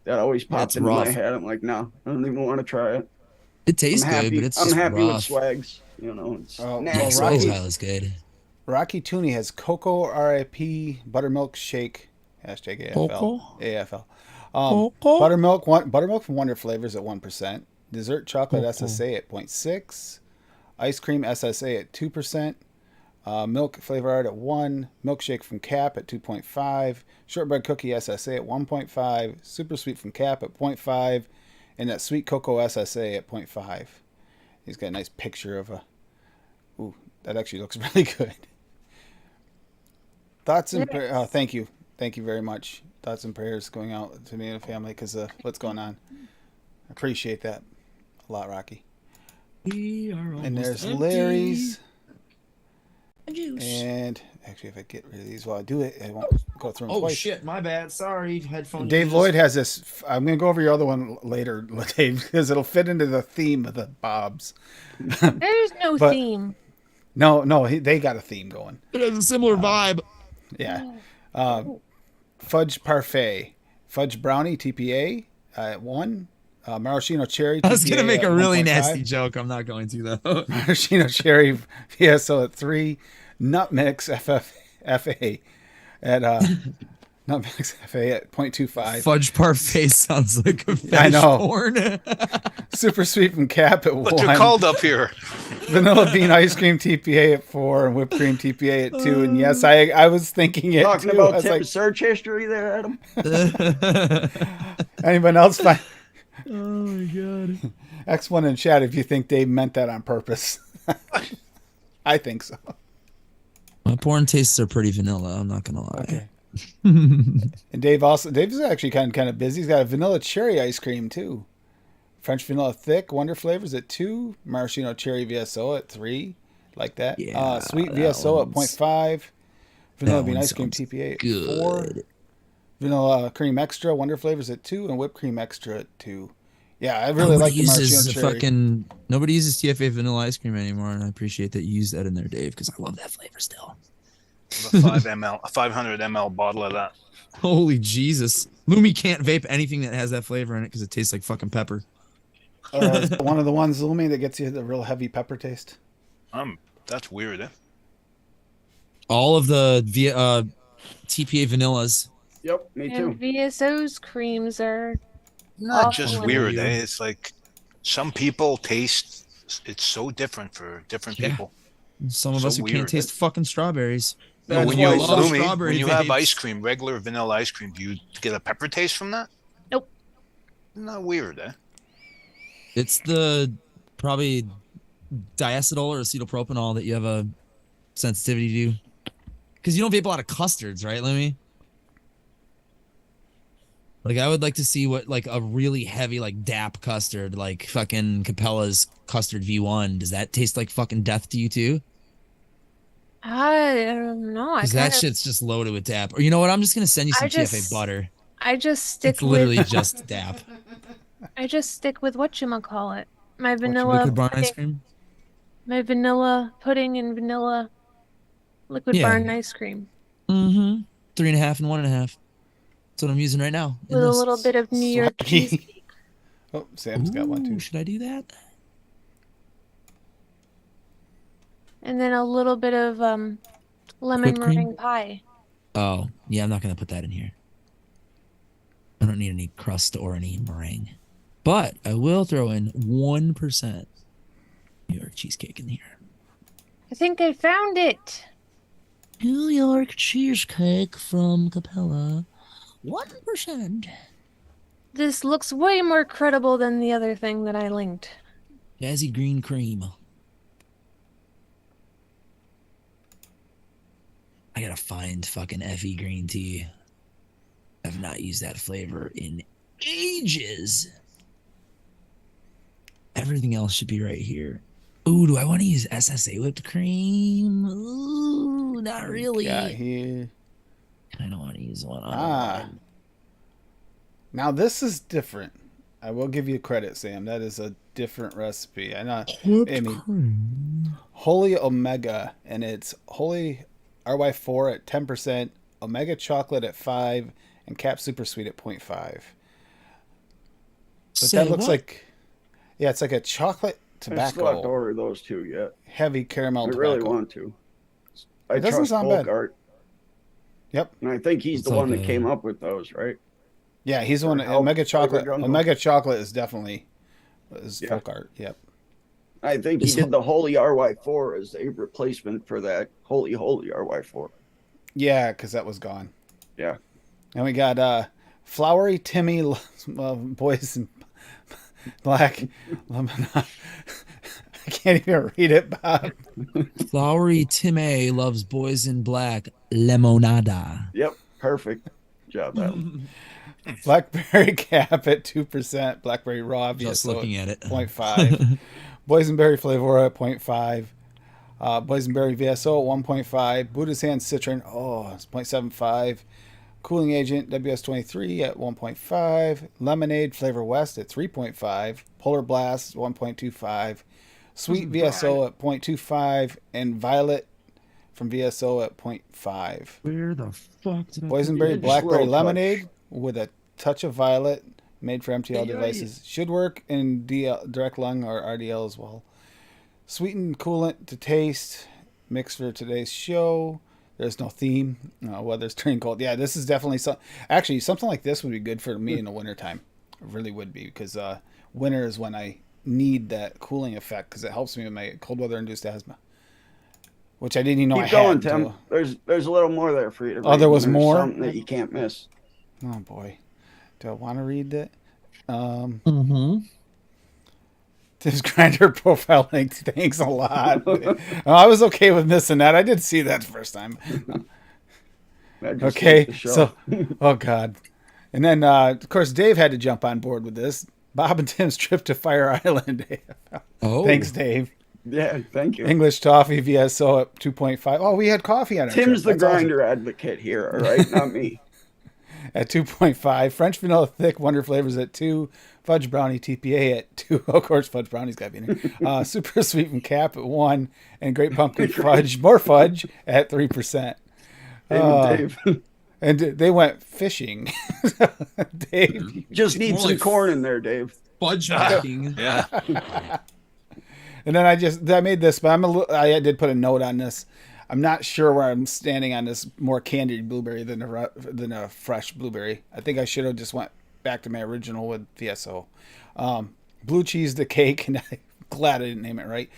That always popped That's into my rough. head. I'm like, no, I don't even want to try it. It tastes I'm happy. good, but it's I'm just happy with rough. Swags. You know, it's Oh, well, Yeah, natural. Swags Rocky- Violet's good. Rocky Tooney has Cocoa RIP Buttermilk Shake hashtag AFL Cocoa? AFL. Cocoa? Buttermilk from Wonder Flavors at 1%. Dessert chocolate Cocoa. SSA at 0.6. Ice cream SSA at 2%. Milk flavor art at 1. Milkshake from Cap at 2.5. Shortbread cookie SSA at 1.5. Super sweet from Cap at 0.5. And that sweet cocoa SSA at 0.5. He's got a nice picture of a. Ooh, that actually looks really good. Thoughts and prayers. Thank you very much. Thoughts and prayers going out to me and the family because of what's going on. I appreciate that a lot, Rocky. We are And there's almost empty. Larry's. juice. And actually, if I get rid of these while I do it, I won't go through them Oh twice. shit, my bad. Sorry, headphone. Dave users. Lloyd has this. I'm going to go over your other one later, Dave, because it'll fit into the theme of the Bobs. There's no But- theme. No, they got a theme going. It has a similar vibe. Yeah. Fudge Parfait. Fudge Brownie, TPA at 1. Maraschino Cherry, TPA I was gonna make at a really 1.5. nasty joke. I'm not going to though. Maraschino Cherry VSO at 3. Nut Mix FA at Nut Mix FA at 0.25. Fudge parfait sounds like a fetish I know. porn. Super Sweet from Cap at 1. But you're called up here. Vanilla Bean Ice Cream TPA at 4 and Whipped Cream TPA at 2. And yes, I was thinking it Talking too. I about was Tim's like, search history there, Adam. anyone else find Oh my god. X1 in chat if you think Dave meant that on purpose. I think so. My porn tastes are pretty vanilla. I'm not gonna lie. Okay. And Dave's actually kind of busy. He's got a vanilla cherry ice cream too. French vanilla thick wonder flavors at 2. Maraschino cherry VSO at 3. Like that. Yeah, Sweet that VSO at one's- 0.5. Vanilla that bean one ice cream sounds TPA at good. 4. Vanilla cream extra wonder flavors at 2 and whipped cream extra at 2. Yeah, I really like the maraschino cherry. Nobody uses TFA vanilla ice cream anymore, and I appreciate that you use that in there, Dave, because I love that flavor still. A 500 ml bottle of that. Holy Jesus. Lumi can't vape anything that has that flavor in it because it tastes like fucking pepper. Is it one of the ones, Lumi, that gets you the real heavy pepper taste. That's weird. Eh? All of the TPA vanillas. Yep, me too. And VSO's creams are Not awful just and weird. weird. It's like some people taste. It's so different for different Yeah. people. Some of So us who weird. can't taste fucking strawberries. But That's when why you some love Lumi, strawberry when you have vapes. ice cream, regular vanilla ice cream, do you get a pepper taste from that? Nope. Not weird, eh? It's the probably diacetyl or acetylpropanol that you have a sensitivity to. Because you don't vape a lot of custards, right, Lemmy? Like, I would like to see what, like, a really heavy, like, DAP custard, like fucking Capella's custard V1. Does that taste like fucking death to you, too? I don't know. Because that shit's just loaded with DAP. Or you know what? I'm just going to send you some I TFA just butter. I just stick It's literally with just DAP. I just stick with whatchamacallit. My vanilla Liquid barn ice pudding, cream? my vanilla pudding and vanilla liquid Yeah. barn ice cream Mm-hmm. 3.5 and 1.5. That's what I'm using right now. in with a this. little bit of New York Slacky. cheesecake. Oh, Sam's got one Ooh, too. should I do that? And then a little bit of lemon Whipped cream? meringue pie. Oh, yeah, I'm not going to put that in here. I don't need any crust or any meringue. But I will throw in 1% New York cheesecake in here. I think I found it. New York cheesecake from Capella. 1%. This looks way more credible than the other thing that I linked. Jazzy green cream. I gotta find fucking Effie green tea. I've not used that flavor in ages. Everything else should be right here. Ooh, do I want to use SSA whipped cream? Ooh, not really. Got here. I don't want to use one. Ah. Now this is different. I will give you credit, Sam. That is a different recipe. I know. Holy Omega, and it's Holy RY4 at 10%, Omega Chocolate at 5, and Cap Super Sweet at 0.5. But that looks like, yeah, it's like a chocolate I still have to tobacco, order those two yet. heavy caramel I tobacco. really want to. I It doesn't trust sound bad. Bogart, Yep. and I think he's It's the like one that a- came up with those, right? Yeah, he's the one. Or help Omega Chocolate. flavor jungle. Omega Chocolate is definitely is Yeah. folk art. Yep. I think he This did the Holy RY4 as a replacement for that Holy RY4. Yeah, because that was gone. Yeah. And we got Flowery Timmy Boys in Black. I can't even read it, Bob. Flowery Timmy loves boys in black lemonada. Yep, perfect job, Adam. Blackberry Cap at 2%. Blackberry Raw Just VSO looking at it. 0.5. Boysenberry Flavor at 0.5. Boysenberry VSO at 1.5. Buddha's Hand Citron, it's 0.75. Cooling Agent WS23 at 1.5. Lemonade Flavor West at 3.5. Polar Blast 1.25. Sweet VSO at 0.25. And Violet from VSO at 0.5. Where the fuck did I Boysenberry Just Blackberry a little Lemonade with a touch of violet, made for MTL devices. Should work in direct lung or RDL as well. Sweetened coolant to taste. Mix for today's show. There's no theme. Weather's turning cold. Yeah, this is definitely actually something like this would be good for me in the wintertime. It really would be, because winter is when I need that cooling effect, because it helps me with my cold weather induced asthma, which I didn't even know I Keep going, had. Tim. There's a little more there for you to read. Oh, there was There's more? something that you can't miss. Oh boy, do I want to read it? This grinder profile link. Thanks a lot. I was okay with missing that. I did see that the first time. That just Okay, goes to show. so oh god, and then of course Dave had to jump on board with this. Bob and Tim's trip to Fire Island. Oh, Thanks, Dave. Yeah, thank you. English Toffee VSO at 2.5. Oh, we had coffee on our Tim's the trip. That's awesome. grinder advocate here, all right? Not me. At 2.5. French Vanilla Thick Wonder Flavors at 2. Fudge Brownie TPA at 2. Of course, Fudge Brownie's got to be in there. Super Sweet and Cap at 1. And Great Pumpkin Fudge, more fudge, at 3%. Dave. And they went fishing. Dave. Just need More some like corn in there, Dave. fudge making. Yeah. And then I made this, but I did put a note on this. I'm not sure where I'm standing on this more candied blueberry than a fresh blueberry. I think I should have just went back to my original with VSO. Blue cheese the cake, and I'm glad I didn't name it right.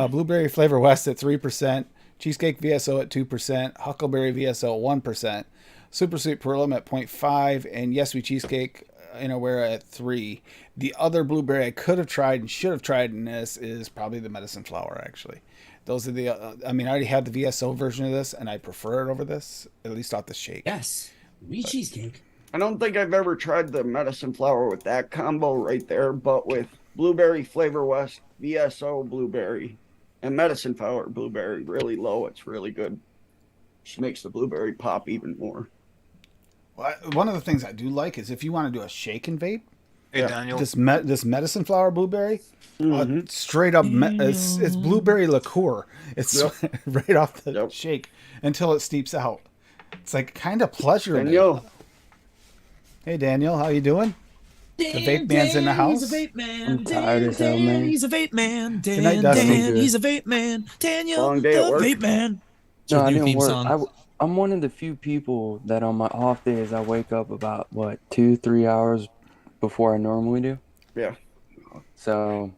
Blueberry Flavor West at 3%. Cheesecake VSO at 2%. Huckleberry VSO at 1%. Super Sweet Perlum at 0.5. And Yes We Cheesecake Innerwear at 3. The other blueberry I could have tried and should have tried in this is probably the medicine flower, actually. Those are the, I already had the VSO version of this, and I prefer it over this, at least off the shake. Yes, wheat cheesecake. I don't think I've ever tried the medicine flower with that combo right there, but with blueberry Flavor West, VSO blueberry, and medicine flower blueberry really low, it's really good. Just makes the blueberry pop even more. Well, one of the things I do like is if you want to do a shake and vape, Hey, Daniel. this medicine flower blueberry, straight up, it's blueberry liqueur. It's right off the shake until it steeps out. It's like kind of pleasuring. Daniel. Hey Daniel, how you doing? The vape man's in the house. He's a vape man. I'm tired as hell, man. He's a vape man. Good night, Dusty. Dan, he's a vape man. Daniel, Long day at the work. vape man. No, I New didn't theme work. song. I'm one of the few people that on my off days I wake up about 2-3 hours before I normally do. Yeah. So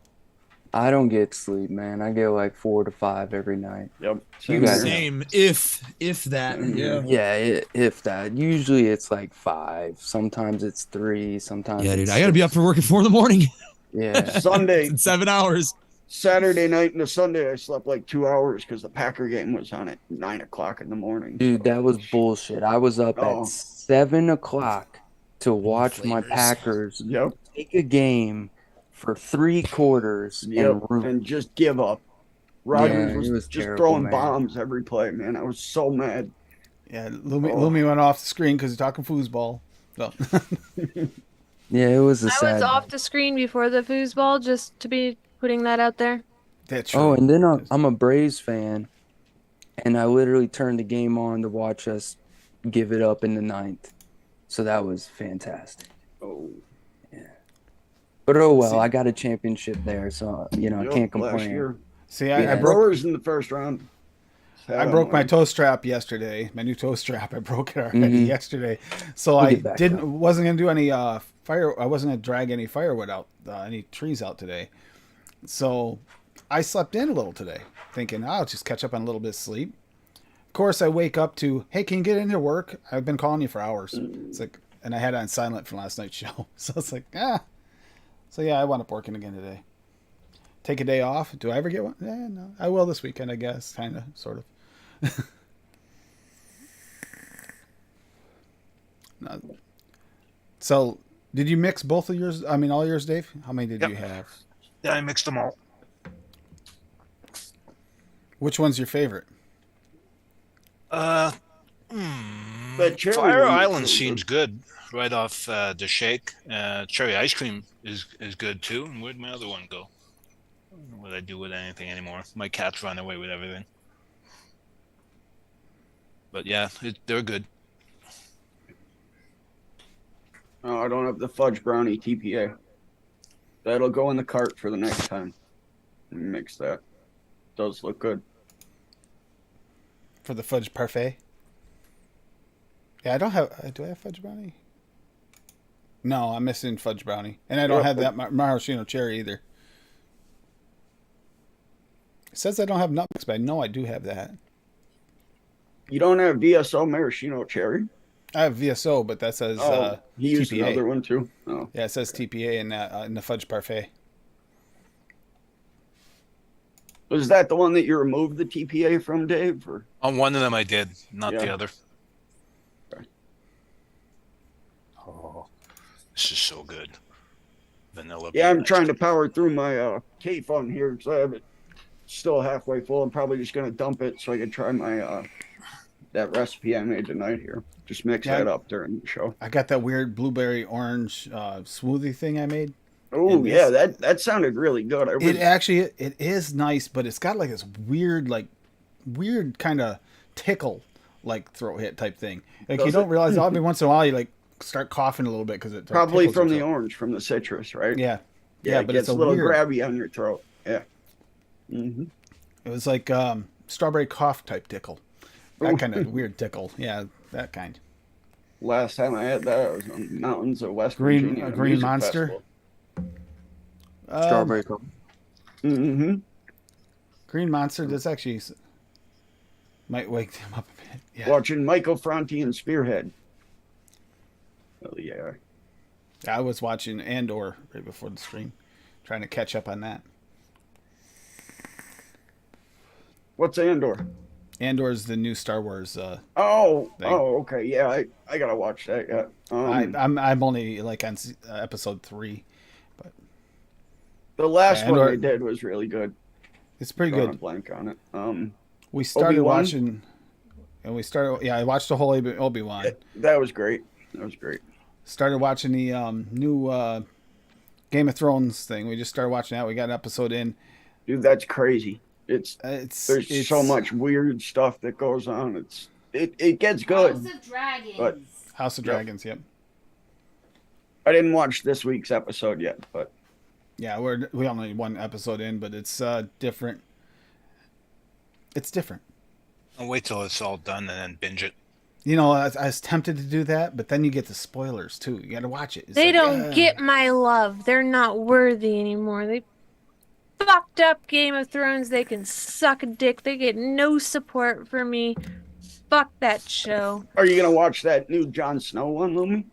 I don't get sleep, man. I get like 4 to 5 every night. Yep. You guys- Same, if that. Yeah. Yeah, if that. Usually it's like 5. Sometimes it's 3. Sometimes. Yeah, dude. it's I gotta be up for work at 4 in the morning. Yeah. Sunday, In 7 hours. Saturday night into Sunday, I slept like 2 hours because the Packer game was on at 9 o'clock in the morning. Dude, that was bullshit. I was up Oh. at 7 o'clock to watch my Flavors. Packers Yep. take a game for 3 quarters Yep. and root. And just give up. Rodgers Yeah, was, it was just terrible, throwing man. bombs every play, man. I was so mad. Yeah, Lumi went off the screen because he's talking foosball. So. Yeah, it was a I sad was off night. the screen before the foosball, just to be putting that out there. That's true. Oh, and then I'm a Braves fan, and I literally turned the game on to watch us give it up in the 9th. So that was fantastic. Oh, But oh well, I got a championship there, so I yep, can't last complain. year. See, Yeah. I broke Brewers in the first round. I broke my toe strap yesterday. My new toe strap. I broke it already Mhm. yesterday. So We'll I get back up. wasn't gonna do any fire. I wasn't gonna drag any firewood out, any trees out today. So I slept in a little today, thinking I'll just catch up on a little bit of sleep. Of course, I wake up to, hey, can you get into work? I've been calling you for hours. It's like, and I had it on silent from last night's show. So it's like, So yeah, I wound up working again today. Take a day off. Do I ever get one? No. I will this weekend, I guess. Kind of, sort of. No. So, did you mix both of yours? I mean, all yours, Dave? How many did Yep. you have? Yeah, I mixed them all. Which one's your favorite? Uh, That cherry Fire one was Island really seems good right off the shake. Cherry ice cream is good too. And where'd my other one go? I don't know what I do with anything anymore. My cats run away with everything. But yeah, they're good. Oh, I don't have the fudge brownie TPA. That'll go in the cart for the next time. Mix that. Does look good. For the fudge parfait? Yeah, I don't have. Do I have fudge brownie? No, I'm missing fudge brownie, and I don't have that maraschino cherry either. It says I don't have nutmegs, but I know I do have that. You don't have VSO maraschino cherry? I have VSO, but that says he used TPA. another one too. Oh, Yeah, it says TPA in the fudge parfait. was that the one that you removed the TPA from, Dave? Or On one of them I did, not Yeah. the other. Okay. Oh, this is so good. Vanilla. yeah, bean I'm ice trying to cream. power through my K fund here because I have it still halfway full. I'm probably just gonna dump it so I can try my that recipe I made tonight here. Just mix Yeah. that up during the show. I got that weird blueberry orange smoothie thing I made. Oh And yeah, this- that sounded really good. It is nice, but it's got like this weird kind of tickle like throat hit type thing. Like you Does don't it? realize every once in a while you like start coughing a little bit because it Probably tickles from your the throat. orange, from the citrus, right? Yeah, Yeah, it but gets it's a little weird. grabby on your throat. Yeah. Mm-hmm. It was like strawberry cough type tickle. That Ooh. kind of weird tickle. Yeah, that kind. Last time I had that, I was on the mountains of West Green- Virginia. a green monster? Strawberry coffee. Mm-hmm. Green Monster. This actually might wake them up a bit. Yeah. Watching Michael Franti and Spearhead. Oh yeah. I was watching Andor right before the stream, trying to catch up on that. What's Andor? Andor is the new Star Wars. Oh, Thing. okay. Yeah, I gotta watch that. Yeah. I'm only like on episode 3. The last Yeah, one Andor- they did was really good. It's pretty Drawing a good. blank on it. We started Obi-Wan? watching, and we started. Yeah, I watched the whole Obi-Wan. That was great. That was great. Started watching the new Game of Thrones thing. We just started watching that. We got an episode in. Dude, that's crazy. There's It's so much weird stuff that goes on. It gets good. House of Dragons. But- House of Yep. Dragons. Yep. I didn't watch this week's episode yet, but Yeah, we only one episode in, but it's different. It's different. I'll wait till it's all done and then binge it. You know, I was tempted to do that, but then you get the spoilers too. You got to watch it. It's They like, don't get my love. They're not worthy anymore. They fucked up Game of Thrones. They can suck a dick. They get no support from me. Fuck that show. are you gonna watch that new Jon Snow one, Lumi?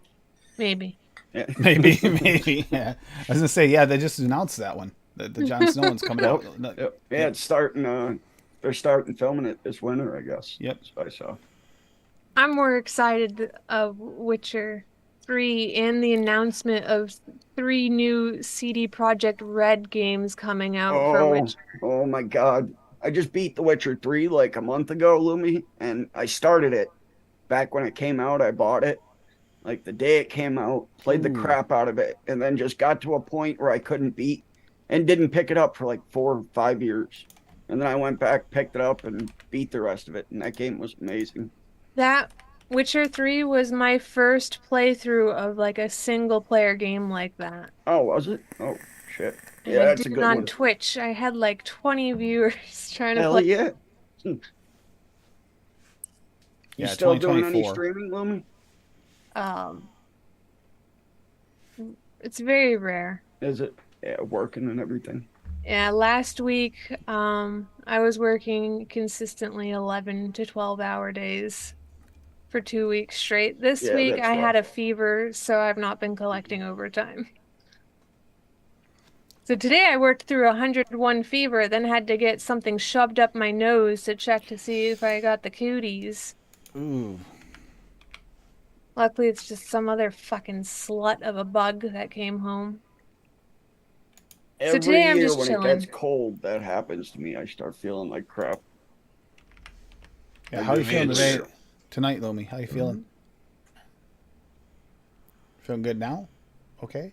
Maybe. Yeah. maybe. Yeah, I was gonna say, yeah, they just announced that one. The Jon Snow one's coming out. Yep. Yeah, it's starting. They're starting filming it this winter, I guess. Yep. That's what I saw. I'm more excited of Witcher 3 and the announcement of 3 new CD Projekt Red games coming out for Witcher. Oh my God! I just beat The Witcher 3 like a month ago, Lumi, and I started it back when it came out. I bought it like the day it came out, played the crap out of it, and then just got to a point where I couldn't beat and didn't pick it up for like 4 or 5 years. And then I went back, picked it up, and beat the rest of it. And that game was amazing. That Witcher 3 was my first playthrough of like a single player game like that. Oh, was it? Oh, shit. And Yeah, I that's a did good it on one. Twitch. I had like 20 viewers trying to Hell play. yeah. You Yeah, still doing any 2024. streaming, Lumi? It's very rare. Is it? Yeah, working and everything. Yeah, last week, I was working consistently 11 to 12-hour days for 2 weeks straight. This Yeah, week that's I had a rough. fever, so I've not been collecting overtime. So today I worked through 101 fever, then had to get something shoved up my nose to check to see if I got the cooties. Ooh. Luckily, it's just some other fucking slut of a bug that came home. So Every today I'm year just when chilling. it gets cold, that happens to me. I start feeling like crap. Yeah, how are you feeling today? Later. Tonight, Lomi, how you feeling? Feeling good now? Okay.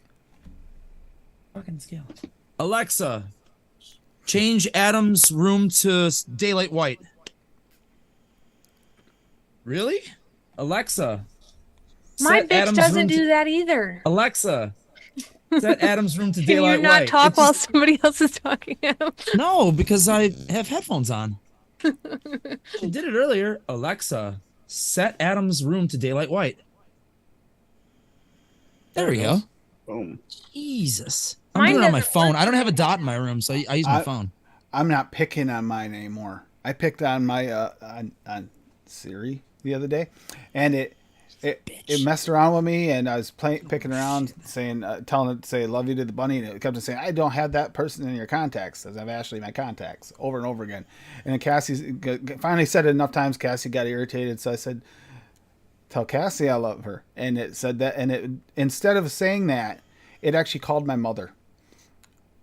Fucking scale. Alexa, change Adam's room to daylight white. Really? Alexa, My set bitch Adam's doesn't room do to, that either. Alexa, set Adam's room to Can you daylight not white. talk It while just- somebody else is talking? Adam? No, because I have headphones on. She did it earlier. Alexa, set Adam's room to daylight white. There we go. Boom. Jesus. I'm Mine doing it on my doesn't phone. work I don't the have a way dot in my room, so I use my phone. I'm not picking on mine anymore. I picked on my on Siri the other day, and it messed around with me, and I was picking around, saying, telling it to say "love you" to the bunny, and it kept on saying, "I don't have that person in your contacts," as I've Ashley in my contacts over and over again. And then Cassie finally said it enough times. Cassie got irritated, so I said, "Tell Cassie I love her," and it said that, and it instead of saying that, it actually called my mother.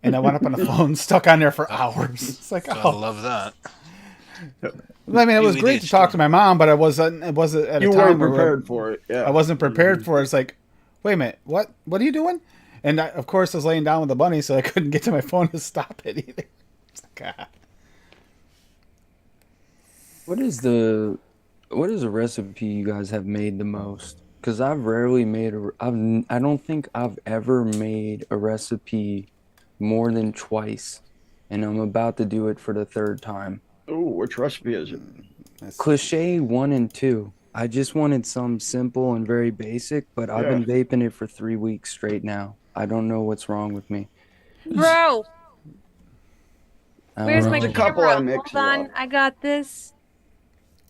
And I went up on the phone, stuck on there for hours. It's like, Gotta oh. love that. I mean, it was You great to talk to my mom, but it wasn't at a You time weren't where prepared for it. Yeah. I wasn't prepared for it. It's like, wait a minute, what are you doing? And I, of course, I was laying down with the bunny, so I couldn't get to my phone to stop it either. It's like, ah. What is a recipe you guys have made the most? Because I've rarely made I don't think I've ever made a recipe more than twice, and I'm about to do it for the third time. Ooh, which recipe is it? Cliche 1 and 2. I just wanted some simple and very basic, but I've been vaping it for 3 weeks straight now. I don't know what's wrong with me. Bro, where's my There's a couple I camera? mix Hold a on, lot. I got this.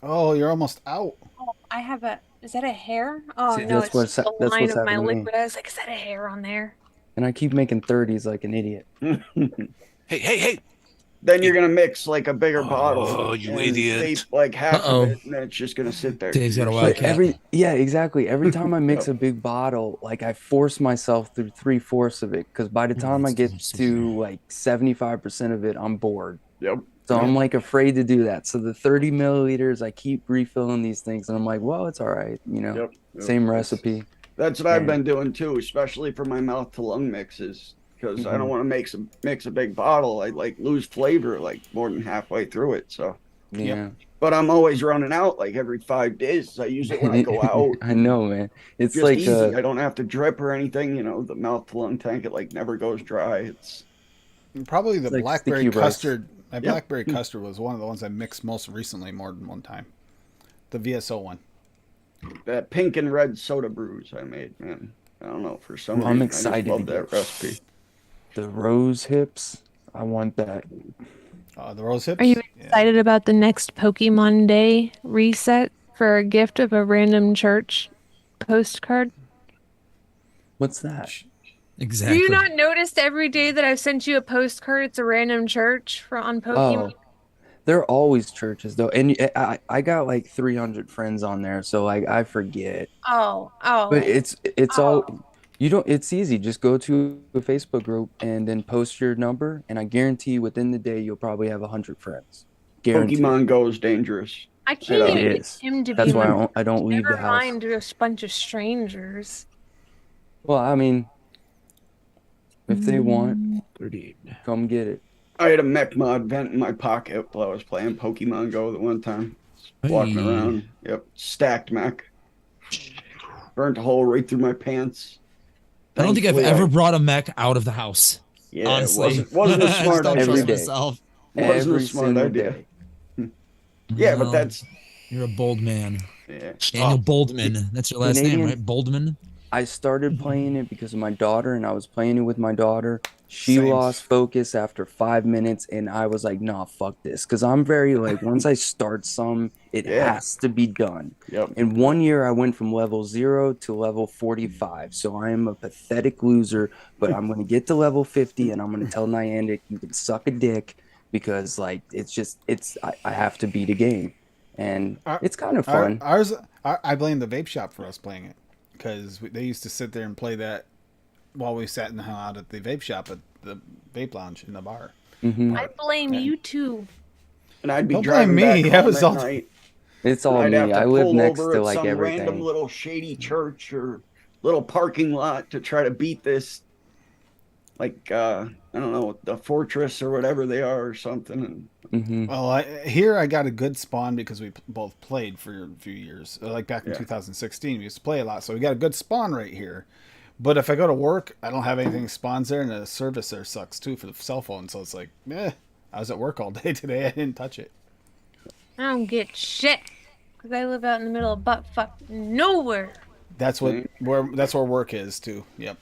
Oh, you're almost out. Oh, I have a. Is that a hair? Oh See, no, that's it's what's just a that's line what's of my happening to me. liquid. I was like, is that a hair on there? And I keep making 30s like an idiot. Hey! Then you're gonna mix like a bigger bottle. Oh, you and idiot. vape like half Uh-oh. of it, and then it's just gonna sit there. Dave's got a But wildcat. exactly. Every time I mix a big bottle, like I force myself through 3/4 of it, because by the time I get to like 75% of it, I'm bored. Yep. So I'm like afraid to do that. So the 30 milliliters, I keep refilling these things, and I'm like, well, it's all right, Yep. Same recipe. That's what I've Yeah. been doing too, especially for my mouth to lung mixes, because I Mhm. don't want to mix a big bottle. I like lose flavor like more than halfway through it. So, Yeah. but I'm always running out like every 5 days. I use it when I go out. I know, man. It's Just like easy. I don't have to drip or anything. You know, the mouth to lung tank, it like never goes dry. It's Probably the like blackberry sticky rice. custard. My blackberry custard was one of the ones I mixed most recently, more than one time. The VSO one. that pink and red soda brews I made, man. I don't know, for some Well, I'm reason I excited just love to that recipe. the rose hips. I want that. The rose hips. Are you Yeah. excited about the next Pokemon Day reset for a gift of a random church postcard? What's that? Exactly. Do you not notice every day that I've sent you a postcard, it's a random church on Pokemon? Oh, they're always churches though, and I got like 300 friends on there, so like I forget. Oh. But it's all you don't. It's easy. Just go to a Facebook group and then post your number, and I guarantee within the day you'll probably have 100 friends. Guarantee. Pokemon Go is dangerous. I can't It even get is. him to That's be why my. I don't leave the Never house. mind just a bunch of strangers. Well, I mean, if they want, come get it. I had a mech mod vent in my pocket while I was playing Pokemon Go the one time. Walking Hey. around. Yep. Stacked mech. Burnt a hole right through my pants. I don't think I've Thankfully, ever brought a mech out of the house. Yeah, honestly. it wasn't a I just smart don't idea. Every trust day. myself. Wasn't a Every smart single idea. day. Yeah, Well, but that's You're a bold man. yeah. Daniel Boldman. That's your last Canadian- name, right? Boldman? I started playing it because of my daughter, and I was playing it with my daughter. She Same. lost focus after 5 minutes, and I was like, nah, fuck this. Because I'm very, like, once I start some, it Yeah. has to be done. Yep. In 1 year, I went from level 0 to level 45. So I am a pathetic loser, but I'm going to get to level 50, and I'm going to tell Niantic, you can suck a dick, because, like, I have to beat a game. And it's kind of fun. I blame the vape shop for us playing it, because they used to sit there and play that while we sat and hung out at the vape shop at the vape lounge in the bar. Mhm. I blame you two. And I'd be Don't driving blame back me. home I was at all- night. It's all I'd have me. to I live pull next over to at like some random everything. little shady church or little parking lot to try to beat this, like I don't know, the fortress or whatever they are or something. Hmm. Well, here I got a good spawn because we both played for a few years. Like back in Yeah. 2016, we used to play a lot, so we got a good spawn right here. But if I go to work, I don't have anything spawns there, and the service there sucks too for the cell phone. So it's like, I was at work all day today. I didn't touch it. I don't get shit because I live out in the middle of butt fuck nowhere. That's where work is too. Yep.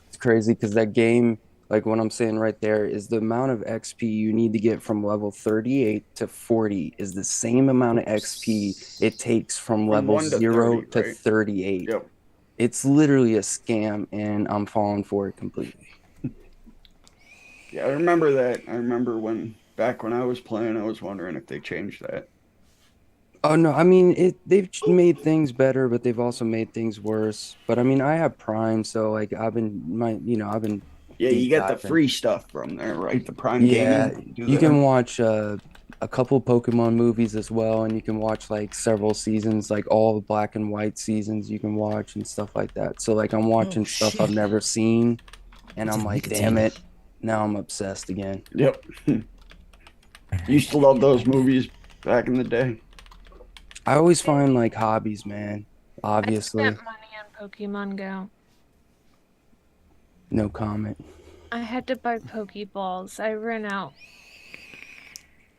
It's crazy because that game, like what I'm saying right there, is the amount of XP you need to get from level 38 to 40 is the same amount of XP it takes from level 1 to 0 30, to right? 38. Yep. It's literally a scam, and I'm falling for it completely. Yeah, I remember that. I remember back when I was playing, I was wondering if they changed that. Oh no, I mean they've made things better, but they've also made things worse. But I mean I have Prime, so like I've been Yeah, you deep get the diving. free stuff from there, right? The Prime Yeah, Gaming. Do you that. can watch a couple Pokemon movies as well, and you can watch like several seasons, like all the black and white seasons you can watch and stuff like that. So like I'm watching stuff I've shit. never seen, and It's I'm a like, nicotine. damn it, now I'm obsessed again. Yep. Used to love those movies back in the day. I always find like hobbies, man. I Obviously, spent money on Pokemon Go. no comment. I had to buy Pokeballs. I ran out.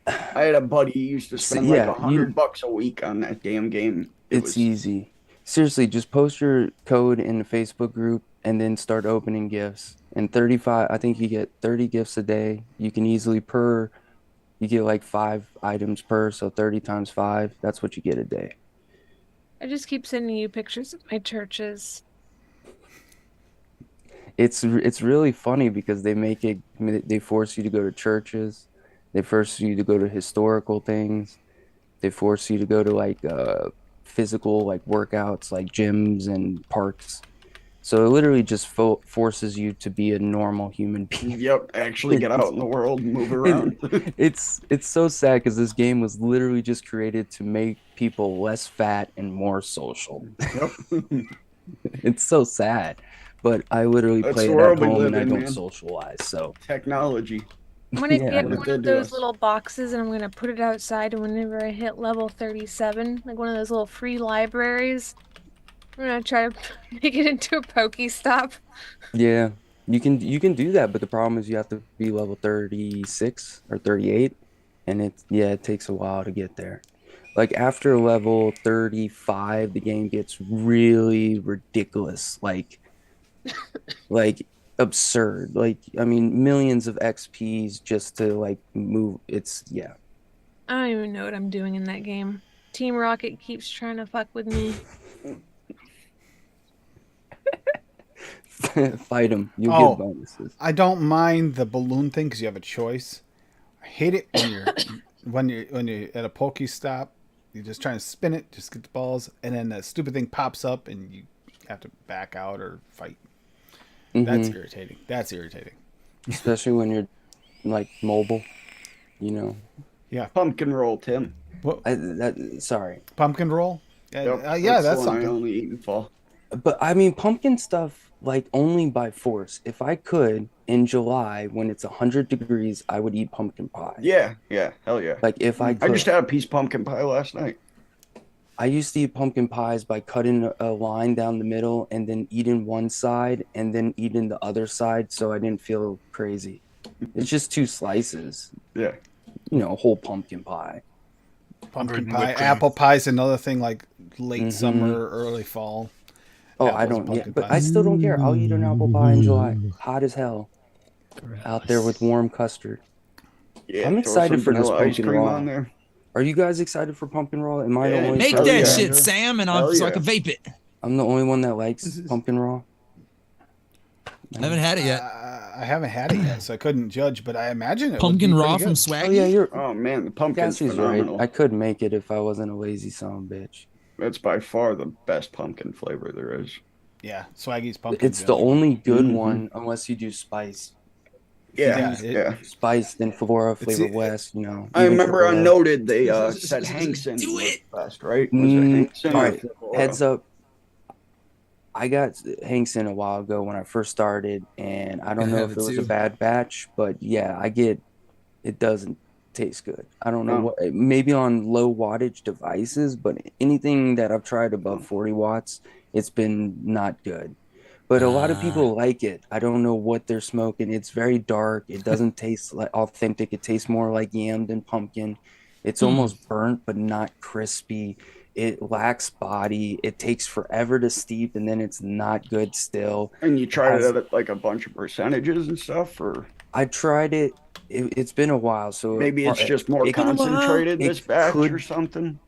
I had a buddy who used to So, spend like yeah, $100 a week on that damn game. it's easy. Seriously, just post your code in the Facebook group and then start opening gifts. And 35, I think you get 30 gifts a day. You can easily you get like 5 items per, so 30 times 5, that's what you get a day. I just keep sending you pictures of my churches. It's really funny because they force you to go to churches. They force you to go to historical things. They force you to go to like physical like workouts like gyms and parks. So it literally just forces you to be a normal human being. Yep, actually get out in the world and move around. It's so sad because this game was literally just created to make people less fat and more social. Yep. It's so sad, but I literally That's play the it at world we home live and I in, don't man. socialize. So Technology. I'm gonna yeah, get What it one did of to those us. little boxes and I'm gonna put it outside. And whenever I hit level 37, like one of those little free libraries, I'm gonna try to make it into a Pokestop. yeah, you can do that, but the problem is you have to be level 36 or 38, and it takes a while to get there. Like after level 35, the game gets really ridiculous, like absurd. Like I mean, millions of XPs just to like move. Yeah. I don't even know what I'm doing in that game. Team Rocket keeps trying to fuck with me. Fight them. You'll Oh. get bonuses. I don't mind the balloon thing because you have a choice. I hate it when you're at a Pokestop. You're just trying to spin it, just get the balls, and then the stupid thing pops up, and you have to back out or fight. That's Mhm. irritating. That's irritating. Especially when you're like mobile, you know. Yeah. Pumpkin roll, Tim. What, Sorry. pumpkin roll? Yep, Yeah, the that's one I something. only eat in fall. But I mean, pumpkin stuff, like only by force. If I could, in July, when it's 100 degrees, I would eat pumpkin pie. Yeah, hell yeah. Like if I I could. just had a piece of pumpkin pie last night. I used to eat pumpkin pies by cutting a line down the middle and then eating one side and then eating the other side so I didn't feel crazy. It's just 2 slices, Yeah. a whole pumpkin pie. Pumpkin Whipped pie. cream. Apple pie is another thing like late Mhm. summer, early fall. Oh, Apples I and don't, yeah, pumpkin but pie. I still don't care. I'll eat an apple pie in July, hot as hell, out there with warm custard. Yeah. I'm throw excited some for this vanilla ice pumpkin cream raw. on there. Are you guys excited for pumpkin raw? Am I the Yeah, only Make Hell that yeah. shit, Sam, and Hell so I yeah. can vape it. I'm the only one that likes pumpkin raw? I haven't had it yet. I haven't had it yet, so I couldn't judge, but I imagine it Pumpkin would be raw pretty from good. Swaggy. Oh yeah, you're Oh man, the pumpkin's Cassie's right. phenomenal. I could make it if I wasn't a lazy son of a bitch. That's by far the best pumpkin flavor there is. Yeah, Swaggy's pumpkin. It's the only good Mhm. one unless you do spice. Yeah, Yeah, yeah. Spiced and Flora, It's- Flavor West, you know. I even remember on Flora. Noted they said Hankson Do was it! best, right? Was it Hankson All or right, Flora? heads up. I got Hankson a while ago when I first started, and I don't I know have if it it was too. a bad batch, but yeah, I get it doesn't taste good. I don't know No. what, maybe on low wattage devices, but anything that I've tried above 40 watts, it's been not good. But a lot of people like it. I don't know what they're smoking. It's very dark. It doesn't taste like authentic. It tastes more like yam than pumpkin. It's almost burnt, but not crispy. It lacks body. It takes forever to steep, and then it's not good still. And you It tried has, it at like a bunch of percentages and stuff, or I tried it. It's been a while, so maybe it's just more it, concentrated this it batch could or something.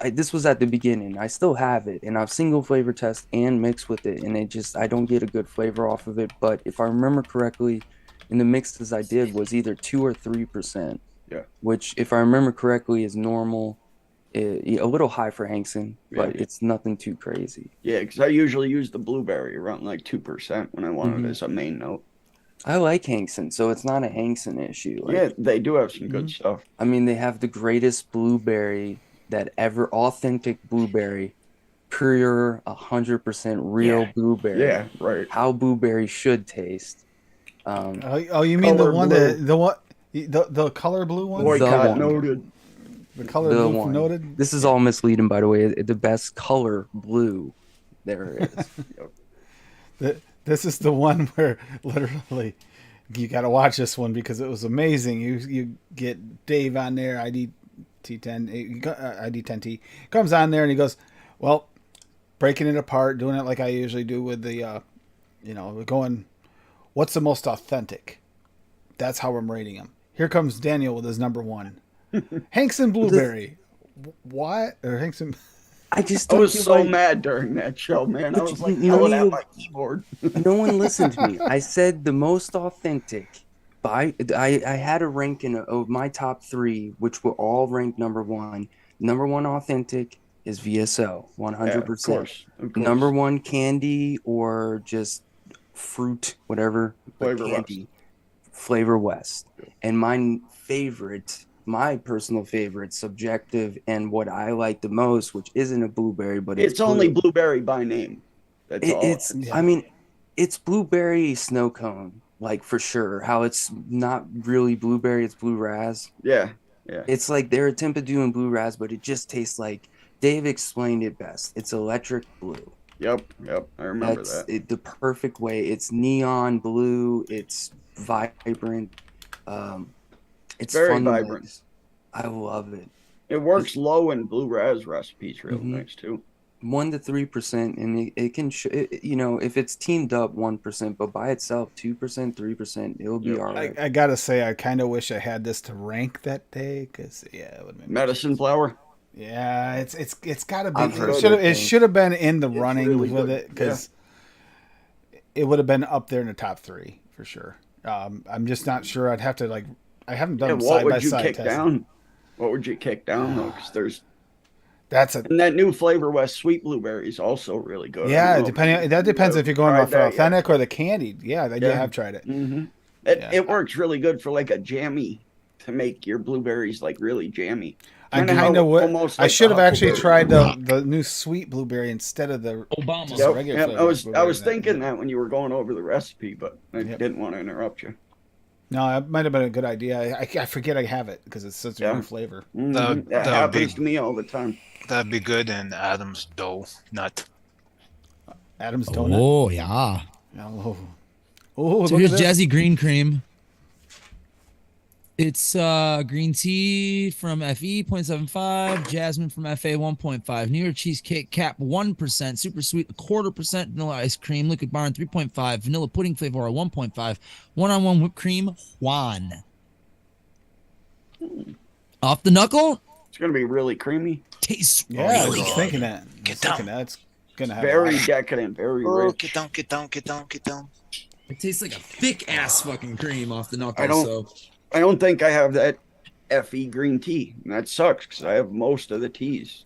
this was at the beginning. I still have it, and I've single flavor test and mixed with it, and I don't get a good flavor off of it. But if I remember correctly, in the mixes I did was either 2 or 3%. Yeah. Which, if I remember correctly, is normal. A little high for Hankson, but Yeah. it's nothing too crazy. Yeah, because I usually use the blueberry around like 2% when I want it Mhm. as a main note. I like Hankson, so it's not a Hankson issue. Like, Yeah, they do have some good stuff. I mean, they have the greatest blueberry that ever, authentic blueberry, pure 100% real Yeah. blueberry. Yeah, right. How blueberry should taste. Oh, you mean the Color one blue. the color blue one? Boycott one. noted. The color The blue one. noted. This is all misleading, by the way. The best color blue there is. This is the one where literally you got to watch this one because it was amazing. You get Dave on there, ID10T comes on there and he goes, well, breaking it apart, doing it like I usually do with the, going, what's the most authentic? That's how I'm rating him. Here comes Daniel with his number one, Hankson Blueberry. What? Or Hankson? I just I don't was feel so like- mad during that show, man. I But was like you don't yelling at need my keyboard. No one listened to me. I said the most authentic. I had a ranking of my top 3, which were all ranked number 1. Number 1 authentic is VSO, 100%. Yeah, of course. Number 1 candy or just fruit, whatever. But Flavor candy, Flavor West. And my personal favorite, subjective, and what I like the most, which isn't a blueberry, but It's only blue. blueberry by name. That's all. It's I mean, it's blueberry snow cone, like for sure. How it's not really blueberry, it's blue raz. Yeah. It's like their attempt at doing blue raz, but it just tastes like Dave explained it best. It's electric blue. Yep. I remember That's that. the perfect way. It's neon blue. It's vibrant. It's Very fun to vibrant. mix. I love it. It works low in blue raz recipes real nice too. 1 to 3%, and it can, if it's teamed up 1%, but by itself 2%, 3%, it'll be all right. I gotta say, I kind of wish I had this to rank that day because it would have been Medicine flower. Yeah, it's got to be. I've heard It should have been in the running really with good. it because it would have been up there in the top 3 for sure. I'm just not sure. I'd have to I haven't done What side by would you side kick testing. down? What would you kick down though? Because That's and that new Flavor West sweet blueberry is also really good. that depends if you're going tried off that authentic or the candied. Yeah, I have tried it. Mm-hmm. Yeah. It works really good for like a jammy to make your blueberries like really jammy. I kind of would. almost I like should the have actually huckleberry. tried the new sweet blueberry instead of the Obama. just Yep, regular yep. flavor I was blueberry. thinking that when you were going over the recipe, but I didn't want to interrupt you. No, that might have been a good idea. I forget I have it because it's such a new flavor. Mhm. That That would happens be- to me all the time. That'd be good in Adam's dough nut. Adam's donut. Oh yeah. Oh, So look here's at this. Jazzy Green Cream. It's green tea from FE 0.75, jasmine from FA 1.5, New York cheesecake cap 1%, super sweet 1/4% vanilla ice cream, liquid barn 3.5, vanilla pudding flavor 1.5, one-on-one whipped cream Juan. Off the knuckle, It's gonna be really creamy, tastes Yeah, I really was good. thinking that. I Get was thinking down. that's gonna have very a lot. decadent, very Oh, rich. get down, get down, get down, get down. It tastes like a thick ass fucking cream off the knuckle. I don't- So I don't think I have that FE green tea, and that sucks because I have most of the teas.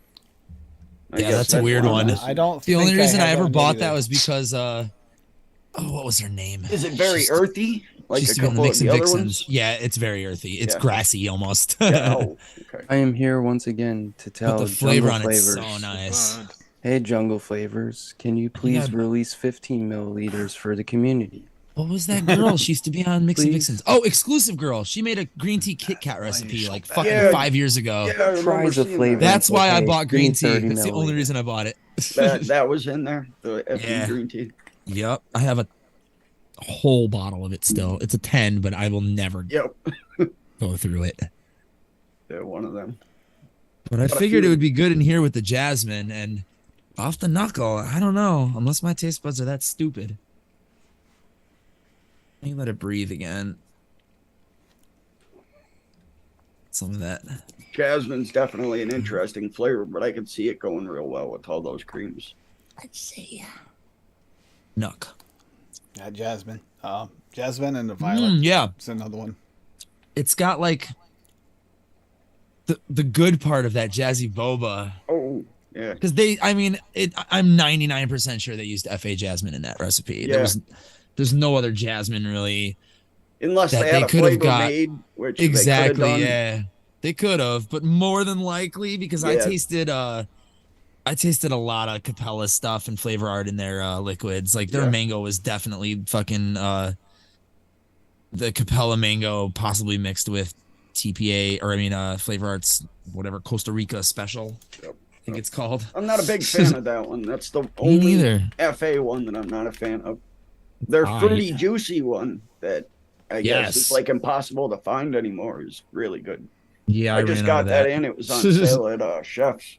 I Yeah, guess that's a weird why one. I'm I don't. the only think reason I have ever that bought either. that was because what was her name? Is it very She's- earthy? like Used a to be on the couple of Mix the and other Vixens. ones? Yeah, it's very earthy. It's Yeah. grassy almost. Yeah. Oh, okay. I am here once again to But tell the flavor Jungle on it's so Flavors. nice. Good. Hey, Jungle Flavors, can you please got- release 15 milliliters for the community? What was that girl? She used to be on Mix and Please. Vixens. Oh, exclusive girl. She made a green tea Kit Kat recipe so like bad. fucking Yeah. 5 years ago. Yeah, I remember Tries a seeing flavor. that. That's why I Hey, bought give me green tea. 30 That's the only milliliters. reason I bought it. That was in there. The FD Yeah. green tea. Yep. I have a whole bottle of it still. It's a 10, but I will never Yep. go through it. Yeah, one of them. But I Got a figured it few. would be good in here with the jasmine and off the knuckle. I don't know. Unless my taste buds are that stupid. Let me let it breathe again. Some of that. Jasmine's definitely an interesting flavor, but I can see it going real well with all those creams. Let's see. Nuck. Yeah, Jasmine. Jasmine and the Violet. Yeah. It's another one. It's got like the good part of that jazzy boba. Oh, yeah. Because I'm 99% sure they used FA jasmine in that recipe. Yeah. There's no other jasmine really. Unless That they had they a could have flavor got- made, which Exactly, they could have done. yeah. They could have, but more than likely because I Yeah. tasted a lot of Capella stuff and flavor art in their liquids. Like their Yeah. mango was definitely fucking the Capella mango possibly mixed with TPA or flavor arts whatever Costa Rica special. Yep. I think it's called. I'm not a big fan of that one. That's the Me only neither. FA one that I'm not a fan of. Their Ah, fruity, juicy one that I guess Yes. is like impossible to find anymore is really good. Yeah, I just ran out got of that in. It was on sale at Chef's.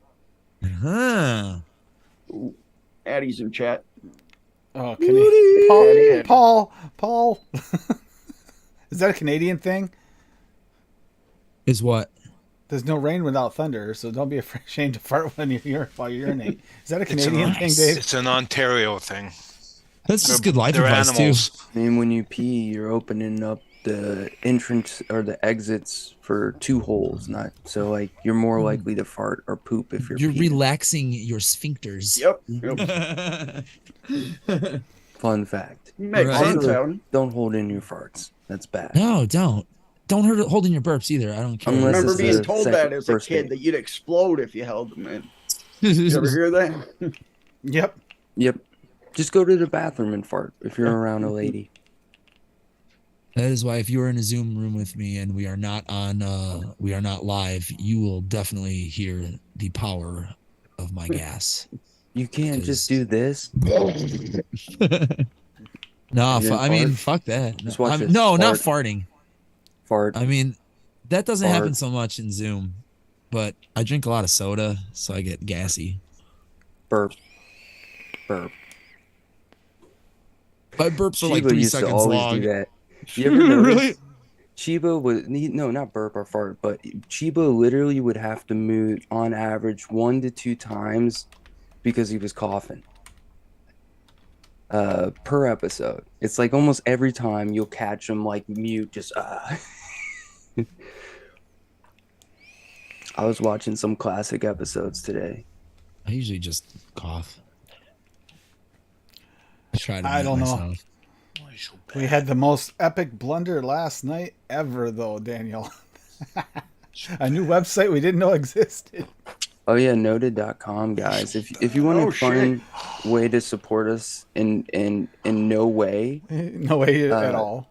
Huh. Ooh, Addie's in chat. Oh, Paul, Addie. Paul. Is that a Canadian thing? Is what? There's no rain without thunder, so don't be ashamed to fart when while you urinate. Is that a Canadian thing, Dave? It's an Ontario thing. That's just good life They're advice animals. too. I mean, when you pee, you're opening up the entrance or the exits for two holes, not so like you're more likely to fart or poop if you're You're peeing. relaxing your sphincters. Yep. Fun fact. Makes Right. sense, Adam. Don't hold in your farts. That's bad. No, don't. Don't hold in your burps either. I don't care. Unless Remember it's being the told second- that as a first kid date. that you'd explode if you held them in. You ever hear that? Yep. Yep. Just go to the bathroom and fart if you're around a lady. That is why if you are in a Zoom room with me and we are not live, you will definitely hear the power of my gas. You can't just do this. No, And then I mean, fart? fuck that. Just watch this No, not fart. farting. Fart. I mean, that doesn't happen Fart. so much in Zoom, but I drink a lot of soda, so I get gassy. Burp. Burp. My burps are like Chiba 3 used to seconds always long. do that. You ever notice? Really? Chiba would no, not burp or fart, but Chiba literally would have to mute on average 1 to 2 times because he was coughing. Per episode. It's like almost every time you'll catch him like mute, just I was watching some classic episodes today. I usually just cough. I try to I mute don't know. myself. Why so We bad? had the most epic blunder last night ever, though, Daniel. A new website we didn't know existed. Oh yeah, noted.com guys. If you want Oh, a fun way to support us in no way, No way at all.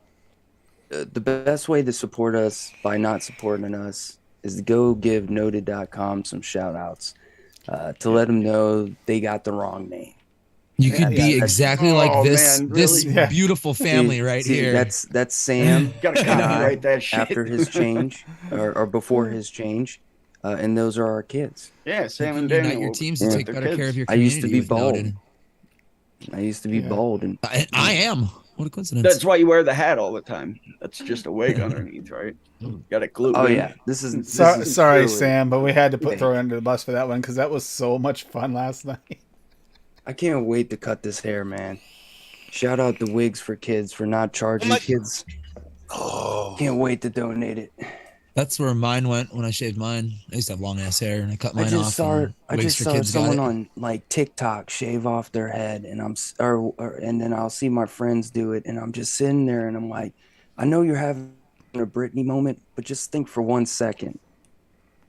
the best way to support us by not supporting us is to go give noted.com some shout outs to let them know they got the wrong name. You could Yeah, be that's- exactly like Oh, this man, this really? Yeah. beautiful family right See, here. That's Sam Gotta and I copyright that shit. after his change or before his change, and those are our kids. Yeah, Sam and Unite Daniel. your teams to Yeah. take They're better care of kids. your I community. used to be with bald. Noted. I used to be Yeah. bald, and I am. What a coincidence. That's why you wear the hat all the time. That's just a wig underneath, right? Got it glued oh in. yeah, this is Sorry, clearly- Sam, but we had to Thank throw you under the bus for that one because that was so much fun last night. I can't wait to cut this hair, man. Shout out the Wigs for Kids for not charging my- kids. Oh, Can't wait to donate it. That's where mine went when I shaved mine. I used to have long ass hair and I cut I mine just off. saw and I Wigs just for saw Kids got someone it. on like TikTok shave off their head, and and then I'll see my friends do it, and I'm just sitting there, and I'm like, I know you're having a Britney moment, but just think for 1 second.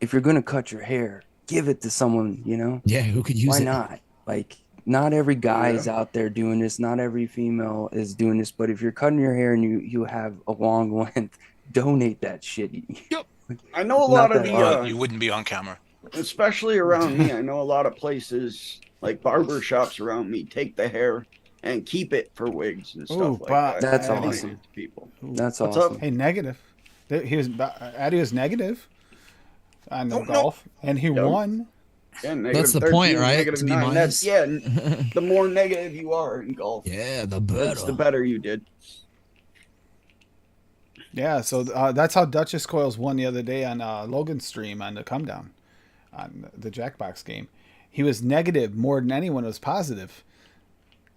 If you're gonna cut your hair, give it to someone, you know? Yeah, who could use Why it? not? Like, not every guy Yeah. is out there doing this. Not every female is doing this. But if you're cutting your hair and you have a long length, donate that shit. I know a It's lot not of that the, hard. You wouldn't be on camera. especially around me, I know a lot of places like barber shops around me take the hair and keep it for wigs and stuff Ooh, like but that. That's and donate awesome. it to people. That's What's awesome. up? Hey, negative. He was Addy was negative on the Oh, no. golf, and he Yep. won. Yeah, That's the 13, point, right? negative To be 9. minus. That's the more negative you are in golf, Yeah, the that's the better. better you did. Yeah, so that's how Duchess Coils won the other day on Logan's stream on the come down on the Jackbox game. He was negative more than anyone was positive.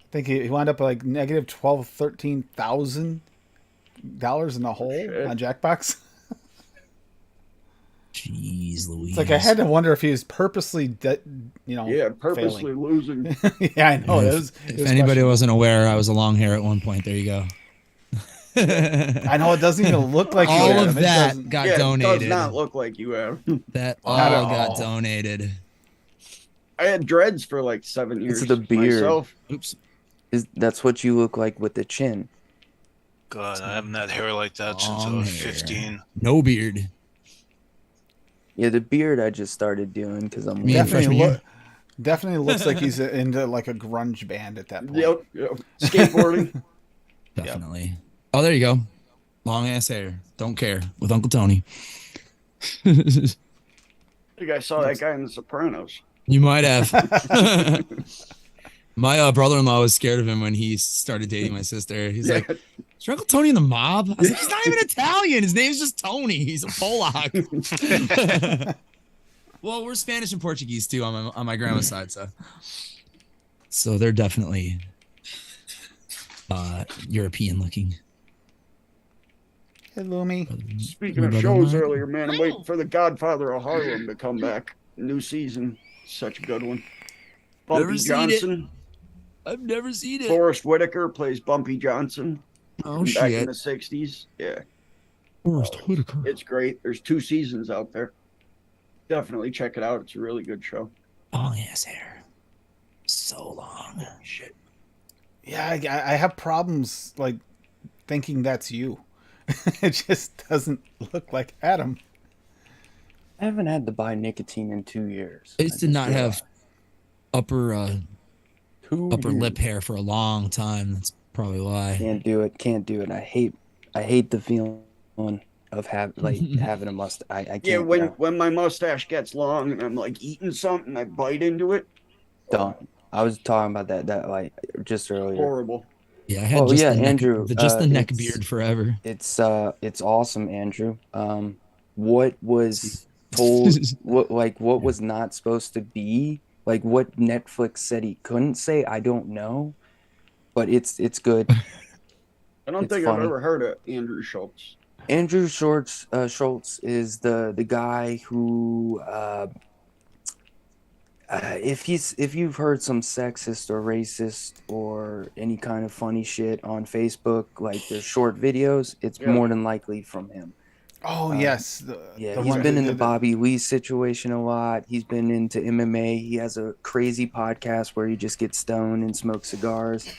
I think he wound up like negative $12,000-$13,000 in a hole shit. on Jackbox. Jeez Louise. It's like I had to wonder if he was purposely, Yeah, purposely failing. losing. Yeah, I know. If, It was if anybody questionable. wasn't aware, I was a long hair at one point. There you go. I know it doesn't even look like you All had of him. It that doesn't. got Yeah, it does donated. not look like you have. That Not at all got all. donated. I had dreads for like 7 years. It's the beard. myself. Oops. That's what you look like with the chin. God, I haven't had hair like that since I Long was hair. 15. No beard. Yeah, the beard I just started doing because I'm Me and lazy. freshman year. Definitely looks like he's into like a grunge band at that point. Yep. Skateboarding. Definitely. Oh, there you go. Long ass hair. Don't care. With Uncle Tony. I think I saw that guy in The Sopranos. You might have. My brother-in-law was scared of him when he started dating my sister. He's like, "Is your Uncle Tony in the mob?" I was like, "He's not even Italian. His name's just Tony. He's a Polak." Well, we're Spanish and Portuguese too on my grandma's side, so they're definitely European looking. Hey, Lumi. Speaking of shows earlier, man, I'm waiting for The Godfather of Harlem to come back. New season. Such a good one. Never Bumpy seen it. Johnson. I've never seen it. Forrest Whitaker plays Bumpy Johnson. Oh Back in shit. the 60s. Yeah. Forrest Whitaker. It's great. There's 2 seasons out there. Definitely check it out. It's a really good show. Long ass hair. So long. Shit. Yeah, I have problems like thinking that's you. It just doesn't look like Adam. I haven't had to buy nicotine in 2 years. I used to not have upper 2 upper years. lip hair for a long time. That's probably why. Can't do it. Can't do it. I hate the feeling of having a mustache. I can't. Yeah, when my mustache gets long and I'm like eating something, I bite into it. done. I was talking about that like just earlier. Horrible. Yeah, I had Oh, just yeah, the neck, Andrew, just the neck it's- beard forever. It's awesome, Andrew. What was told? what was not supposed to be? Like what Netflix said he couldn't say? I don't know, but it's good. I don't It's think I've funny. ever heard of Andrew Schultz. Andrew Schultz is the guy who if you've heard some sexist or racist or any kind of funny shit on Facebook, like there's short videos, it's Yeah. more than likely from him. Oh yes, Yeah, the he's one been who in the did it. Bobby Lee situation a lot. He's been into MMA. He has a crazy podcast where he just gets stoned and smokes cigars.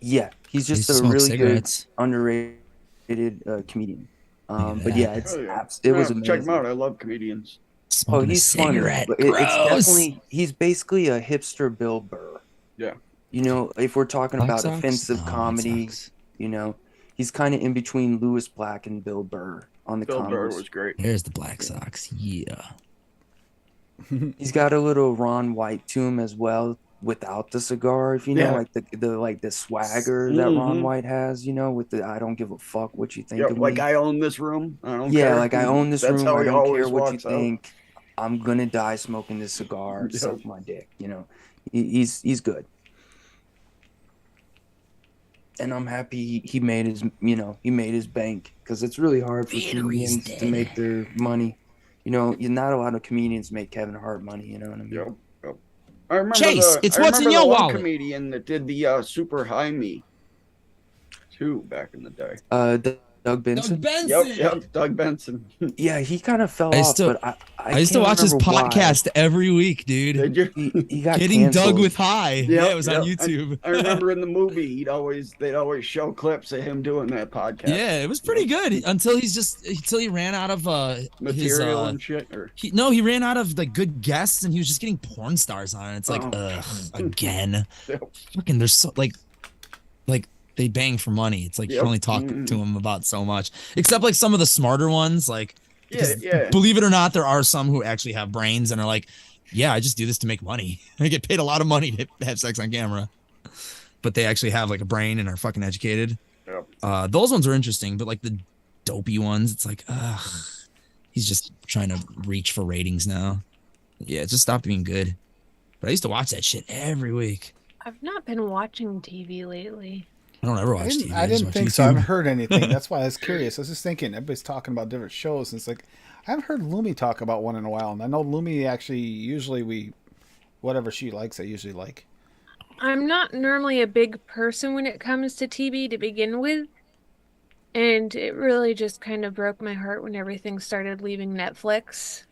Yeah, he's He just a smokes really cigarettes. good underrated comedian. at But that. yeah, it's Oh, yeah. it was Yeah, amazing. check him out. I love comedians. Smoking a He's funny. cigarette. But Gross. it's definitely he's basically a hipster Bill Burr. Yeah. You know, if we're talking Black about Sox? offensive No, White comedy, Sox. you know, he's kind of in between Louis Black and Bill Burr on the Bill Burr combos. was great. There's the Black Sox. Yeah. He's got a little Ron White to him as well, without the cigar. If you know, Yeah. like the swagger that Ron Mhm. White has, you know, with the I don't give a fuck what you think Yeah, of like me. I own this room. I don't Yeah, care. like I own this That's room. how I he don't care always what you walks out. think. I'm gonna die smoking this cigar. Yeah. Suck my dick. You know, he's good. And I'm happy he made his bank, because it's really hard for comedians to make their money. You know, not a lot of comedians make Kevin Hart money. You know what I mean? Yep. I remember Chase, it's I what's remember in your the one wallet. comedian that did the super high me. too back in the day. Doug Benson. Doug Benson. Yep, Doug Benson. Yeah, he kind of fell I off, used to- but I used to can't watch his remember why. podcast every week, dude. Did you? He got Getting canceled. Doug with High. Yep, Yeah, it was on yep. YouTube. I remember in the movie, they'd always show clips of him doing that podcast. Yeah, it was pretty good until he ran out of Material his and shit. Or he ran out of like good guests and he was just getting porn stars on it. It's like, ugh, again. Fucking there's so like they bang for money. It's like you Yep. can only talk to them about so much. Except like some of the smarter ones, like yeah. believe it or not, there are some who actually have brains and are like, yeah, I just do this to make money. I get paid a lot of money to have sex on camera. But they actually have like a brain and are fucking educated. Yep. Those ones are interesting, but like the dopey ones, it's like, ugh, he's just trying to reach for ratings now. Yeah, it just stopped being good. But I used to watch that shit every week. I've not been watching TV lately. I don't ever watch TV. I just didn't watch think so. I YouTube. haven't heard anything. That's why I was curious. I was just thinking, everybody's talking about different shows, and it's like, I haven't heard Lumi talk about one in a while. And I know Lumi actually, usually whatever she likes, I usually like. I'm not normally a big person when it comes to TV to begin with. And it really just kind of broke my heart when everything started leaving Netflix.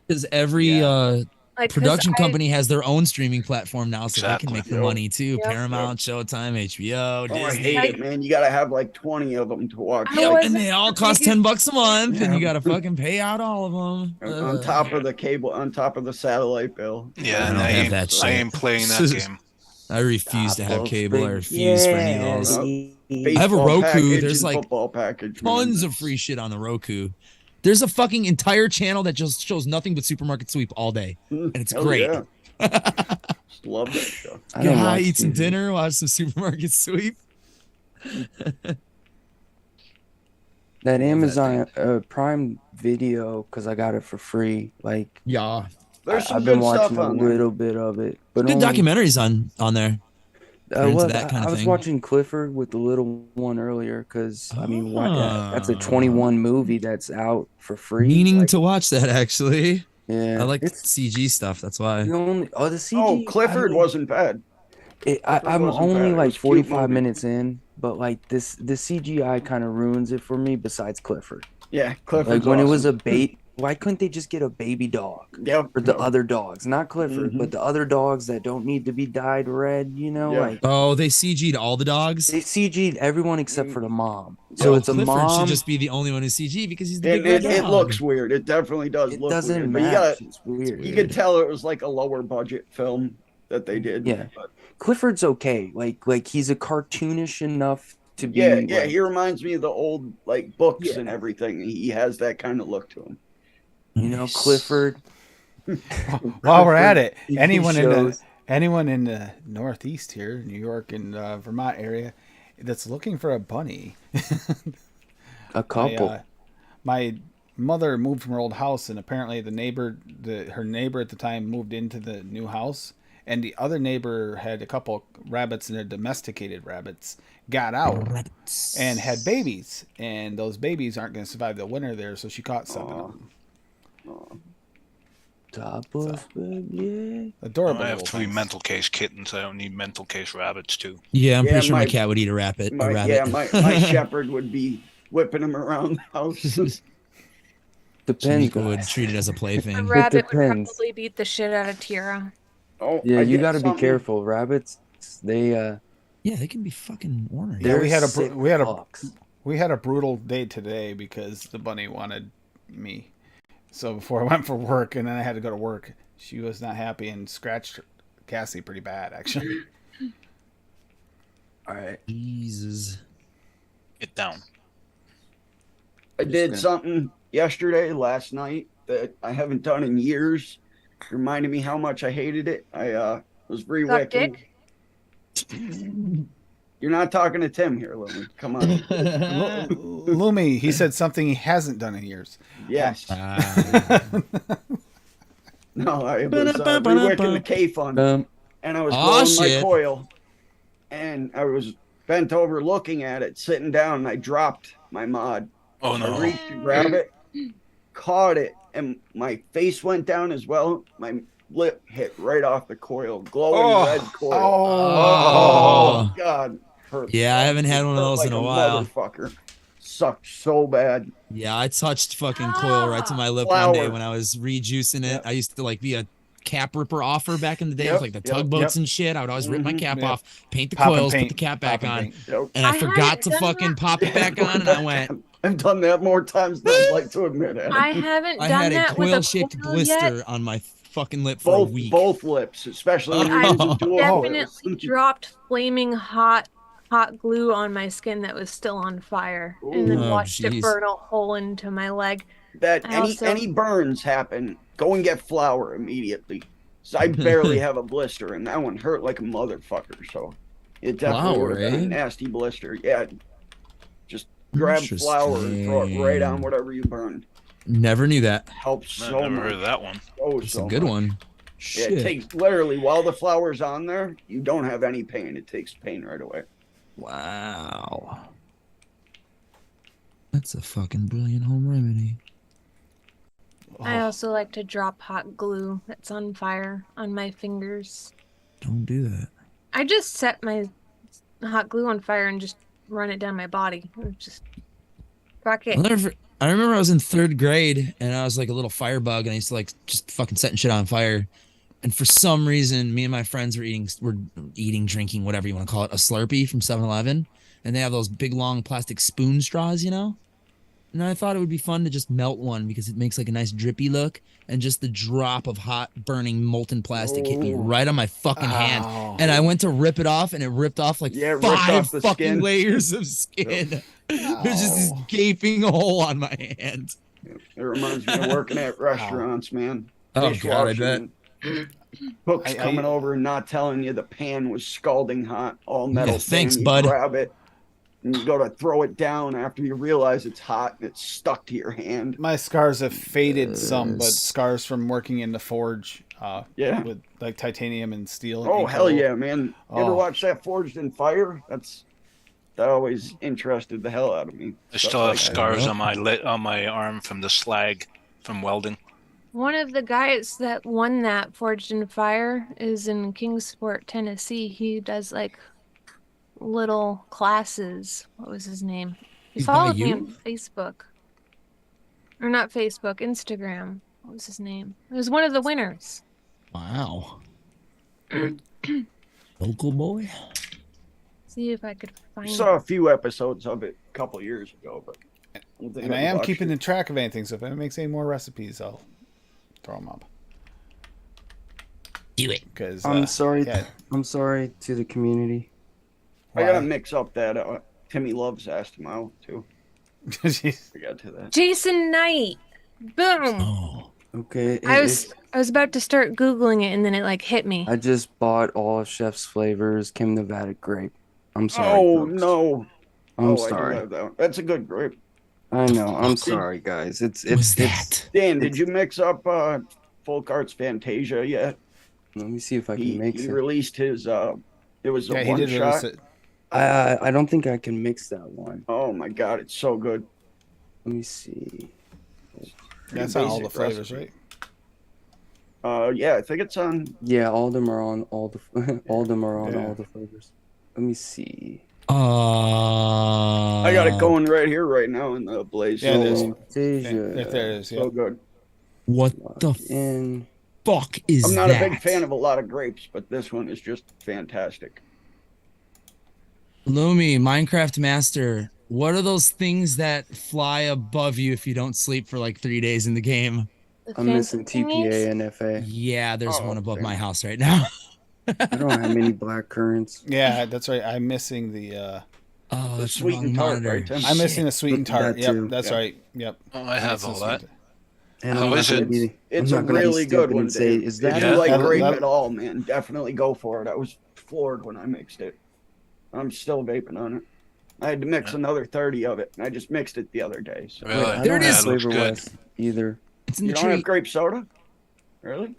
Because every Like, 'cause production company has their own streaming platform now, so they Exactly. can make the Yep. money too. Yep. Paramount, Showtime, HBO, Oh, I Disney. hate it, man. You gotta have like 20 of them to watch. I Yeah, wasn't and they all the cost biggest- $10 a month, and Yeah. you gotta fucking pay out all of them. On top of the cable, on top of the satellite bill. Yeah, I and don't I have ain't, that shit. I ain't playing that game. I refuse to have Apples, cable. I big- refuse for any of those. Yeah. I have a Baseball Roku. package There's, and like, football package. man. Tons of free shit on the Roku. There's a fucking entire channel that just shows nothing but Supermarket Sweep all day, and it's Hell great. yeah. Just love that show. I Get don't high, watch eat some TV. dinner, watch some Supermarket Sweep. That Amazon thing. Prime Video, because I got it for free. Like, Yeah, There's some I've been good stuff watching a on there. little bit of it, but good only, documentaries on there. They're into that kind I of was thing. watching Clifford with the little one earlier because I mean, that's a Ah. 21 movie that's out for free. Meaning like, to watch that actually. yeah, I like it's CG stuff. That's why. the only the CG. Oh, Clifford I, wasn't bad. I'm wasn't only bad. It like was a cute 45 movie. minutes in, but like the CGI kind of ruins it for me. Besides Clifford, Yeah, Clifford. like when it was a bait, why couldn't they just get a baby dog? Yep. Or the other dogs, not Clifford, Mhm. but the other dogs that don't need to be dyed red, you know, Yeah. like Oh, they CG'd all the dogs. they CG'd everyone except for the mom. So Oh, it's a Clifford mom. should just be the only one who's CG because he's the And big red it dog. looks weird. It definitely does It look doesn't weird. But match. It's weird. you could tell it was like a lower budget film that they did. Yeah. But Clifford's okay. Like he's a cartoonish enough to be. yeah, like, he reminds me of the old like books Yeah. and everything. He has that kind of look to him. you know, Clifford. While we're at it, TV anyone in the Northeast here, New York and Vermont area, that's looking for a bunny. A couple. My mother moved from her old house, and apparently her neighbor at the time moved into the new house, and the other neighbor had a couple rabbits, and their domesticated rabbits got out and had babies, and those babies aren't going to survive the winter there, so she caught 7 of them. Top of yeah. Adorable. I have little 3 things. mental case kittens. I don't need mental case rabbits too. Yeah, I'm Yeah, pretty sure my my- cat would eat a rabbit. My shepherd would be whipping him around the house. Depends. Nico would guys. treat it as a A plaything. rabbit would depends. probably beat the shit out of Tira. Oh, Yeah, I you get got to be something- careful. Rabbits, they Yeah, they can be fucking ornery. Yeah, they're we had a sick we had a fucks. we had a brutal day today because the bunny wanted me. So before I went for work, and then I had to go to work, she was not happy and scratched Cassie pretty bad, actually. All right. Jesus. Get down. I did something last night that I haven't done in years. Reminded me how much I hated it. I was Suck re-wicking. dick? You're not talking to Tim here, Lily. Come on. Lumi, he said something he hasn't done in years. Yes. Ah. No, I was re-wicking the K fund, and I was Aw, blowing my shit. coil, and I was bent over looking at it, sitting down, and I dropped my mod. Oh I no. reached to grab it, caught it, and my face went down as well. My lip hit right off the coil, glowing Oh. red coil. Oh, God. hurt. Yeah, I haven't had It one of hurt those like in a a while. motherfucker. Sucked so bad. Yeah, I touched fucking coil right to my lip one day Flour. when I was rejuicing it. Yep. I used to like be a cap ripper offer back in the day Yep, with like the yep, tugboats yep. and shit. I would always rip my cap Yep. off, paint the Pop and coils, put paint. the cap back Pop and on, paint. Yep. and I I forgot haven't to done fucking that. pop it back on, and I went. I've done that more times than I'd like to admit. Adam. I haven't I done had a that with a coil-shaped coil yet. blister on my fucking lip for a both week. both lips, especially when you're Oh. using dual Definitely coils. dropped flaming hot glue on my skin that was still on fire, and then Oh, watched it jeez. burn a hole into my leg. That I also- any burns happen, go and get flour immediately. So I barely have a blister, and that one hurt like a motherfucker. So it definitely Flour, would have been a eh? nasty blister. Yeah, just grab flour and throw it right on whatever you burn. Never knew that. Helps I've so never much. heard of that one. Oh, It's so a good much. one. Yeah, Shit. it takes literally while the flour's on there, you don't have any pain. It takes pain right away. Wow. That's a fucking brilliant home remedy. I Oh, also like to drop hot glue that's on fire on my fingers. Don't do that. I just set my hot glue on fire and just run it down my body. Just fuck it. I remember I was in 3rd grade and I was like a little firebug and I used to like just fucking setting shit on fire. And for some reason, me and my friends were eating, drinking, whatever you want to call it, a Slurpee from 7-Eleven. And they have those big, long plastic spoon straws, you know? And I thought it would be fun to just melt one because it makes like a nice drippy look. And just the drop of hot, burning, molten plastic hit me Ooh. right on my fucking hand. Ow. And I went to rip it off and it ripped off like Yeah, it ripped 5 off the fucking skin. layers of skin. There's just this Ow. gaping hole on my hand. It reminds me of working at restaurants, man. Oh, God, I bet. Dishwashing. Cooks I- coming over and not telling you the pan was scalding hot, all metal. Yeah, thanks, pan. You bud. grab it and you go to throw it down after you realize it's hot and it's stuck to your hand. My scars have faded some, but scars from working in the forge, Yeah. with like titanium and steel. And Oh, ink hell all- yeah, man. You ever Oh. watch that Forged in Fire? That always interested the hell out of me. I Stuff still have like that. scars on my arm from the slag from welding. One of the guys that won that Forged in Fire is in Kingsport, Tennessee. He does like little classes. What was his name? He He's by followed me you? on Facebook. Or not Facebook, Instagram. What was his name? It was one of the winners. Wow. Local boy. See if I could I find saw it. a few episodes of it a couple years ago, but I don't think And I I've am watched keeping it. the track of anything, so if it makes any more recipes, I'll throw them up. Do it. Because I'm sorry. yeah. I'm sorry to the community. I gotta Why? mix up that Timmy Loves asked him out too. Jeez. I got to that. Jason Knight. Boom. Oh. Okay. I was about to start Googling it and then it like hit me. I just bought all Chef's Flavors Kim Nevada grape. I'm sorry. Oh folks. no! I'm Oh, I do sorry. have that one. That's a good grape. I know. I'm sorry, guys. It's What's it's. that? Dan, did you mix up Folk Arts Fantasia yet? Let me see if I can He mix it. released his. It was a Yeah, he one did shot. release it. I don't think I can mix that one. Oh my god, it's so good. Let me see. That's on all the basic flavors, recipe. right? Yeah, I think it's on. Yeah, all of them are on all the all of them are on Yeah. all the flavors. Let me see. I got it going right here, right now in the blaze. Yeah, it is. Fantasia. Right there it is. Yeah. So good. What the Lock in. fuck is I'm not that? a big fan of a lot of grapes, but this one is just fantastic. Lumi, Minecraft Master. What are those things that fly above you if you don't sleep for like 3 days in the game? The I'm missing fancy thingies? TPA and FA. Yeah, there's Oh, one above okay. my house right now. I don't have many black currants. Yeah, that's right. I'm missing the. Oh, The that's the sweet wrong and tart, monitor. right, Tim? I'm missing the sweet and tart. That Yep, too. that's Yeah. right. Yep. Oh, I have Missing all sweet that. and- And How I'm not is gonna it? be- It's I'm a not gonna be really good stupid one, and say, Dave. is If that you Yeah. like That'll- grape that'll- at all, man, definitely go for it. I was floored when I mixed it. I'm still vaping on it. I had to mix another 30 of it, and I just mixed it the other day. So. Really? I There don't it have is. Looks Flavor good. West either. It's in You the don't have tree. grape soda? Really?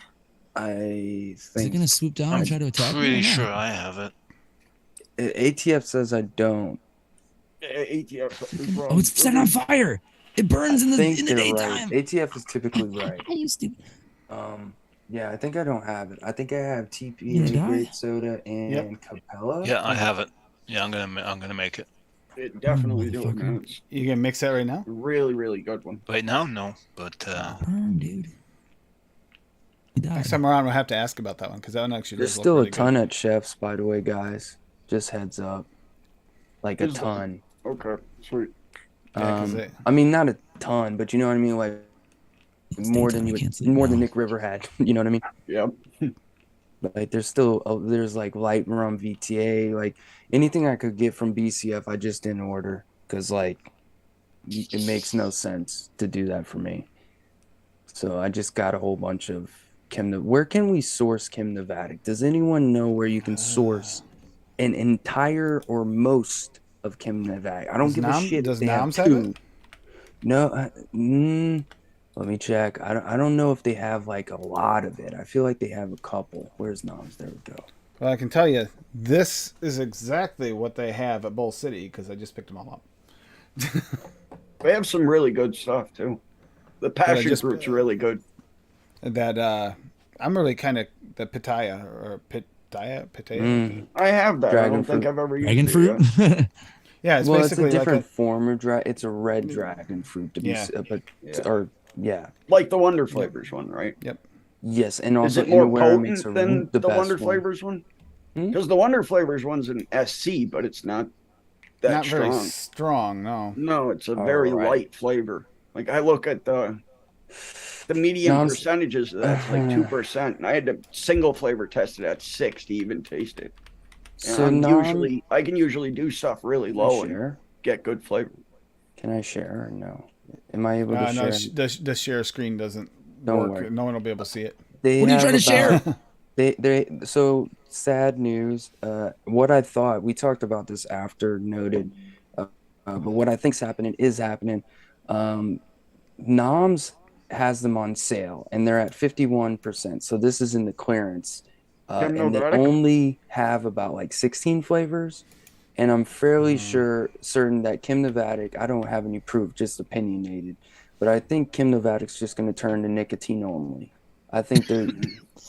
I Is it think gonna swoop down and try to attack me? Pretty or not? sure I have it. ATF says I don't. ATF. Oh, it's set on fire. It burns in I the think they're daytime. right. ATF is typically right. Hey, you stupid. Yeah, I think I don't have it. I think I have You gonna TPA die? grape soda and Yep. Capella. Yeah, I have it. Yeah, I'm gonna make it. Definitely do it, Motherfucker. man. It's You gonna mix that right now? a really, really good one. Right now, no, but Burn, dude. He died. Next time around, we'll have to ask about that one because that one actually There's does look still really a ton good. at Chef's, by the way, guys. Just heads up. Like a Is there? ton. Okay, sweet. Yeah, 'cause they- I mean, not a ton, but you know what I mean? Like more than daytime, you I can't would, sleep more than now. Nick River had. You know what I mean? Yep. Like there's still there's like light rum VTA, like anything I could get from BCF, I just didn't order because like it makes no sense to do that for me. So I just got a whole bunch of Where can we source Kim Nevadic? Does anyone know where you can source an entire or most of Kim Nevadic? I don't Does give a Nam- shit if does they have Nams have two. it? No, let me check. I don't know if they have like a lot of it. I feel like they have a couple. Where's Noms? There we go. Well, I can tell you, this is exactly what they have at Bull City because I just picked them all up. They have some really good stuff too. The passion just- fruit's really good. That I'm really kind of the pitaya or pitaya. I have that. I Dragon don't think fruit. I've ever used Dragon it fruit? yet. Yeah, it's Well, it's basically a different like form of It's a red dragon fruit to be, Yeah. but Yeah. or yeah, Like the Wonder Flavors one, right? yes, and Is also it more Inawera makes potent a, than the the best Wonder one. Flavors one? Hmm? Because the Wonder Flavors one's an SC, but it's not that not very strong. strong. No. No, it's a very Alright. light flavor. Like I look at the medium No, I'm- percentages of that's like 2%, and I had to single flavor test it at 6 to even taste it. And So Nam, I can usually do stuff really can I low and share? get good flavor. Can I share or no? Am I able to No, share? the share screen doesn't Don't work. worry. No one will be able to see it. They What are you have trying to share? about- So sad news. What I thought we talked about this after noted, but what I think's happening is happening. Noms has them on sale and they're at 51%. So this is in the clearance, Kim and they Nevadic? only have about like 16 flavors. And I'm fairly certain that Kim Nevadic, I don't have any proof, just opinionated, but I think Kim Nevadic's just going to turn to nicotine only. I think they're,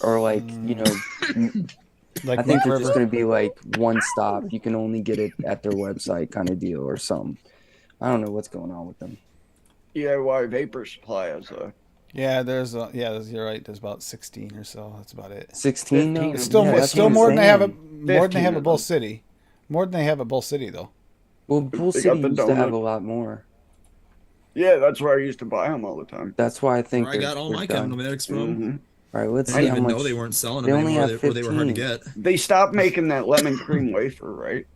or like, you know, Like I think Nick they're River. just going to be like one stop. You can only get it at their website kind of deal or something. I don't know what's going on with them. DIY vapor supply has a Yeah, you're right. There's about 16 or so. That's about it. 16? 15. It's still Yeah, that's still what I'm more than they have at saying. more than they 15 have of at Bull them. City. More than they have at Bull City though. Well, Bull They City got the used to have donut. a lot more. Yeah, that's where I used to buy them all the time. That's why I think Where I got all they're my done. Chemnomatics from. Mhm. All right, let's I see didn't how even much. know they weren't selling They them only anymore, have or they were hard to 15. get. They stopped making that lemon cream wafer, right?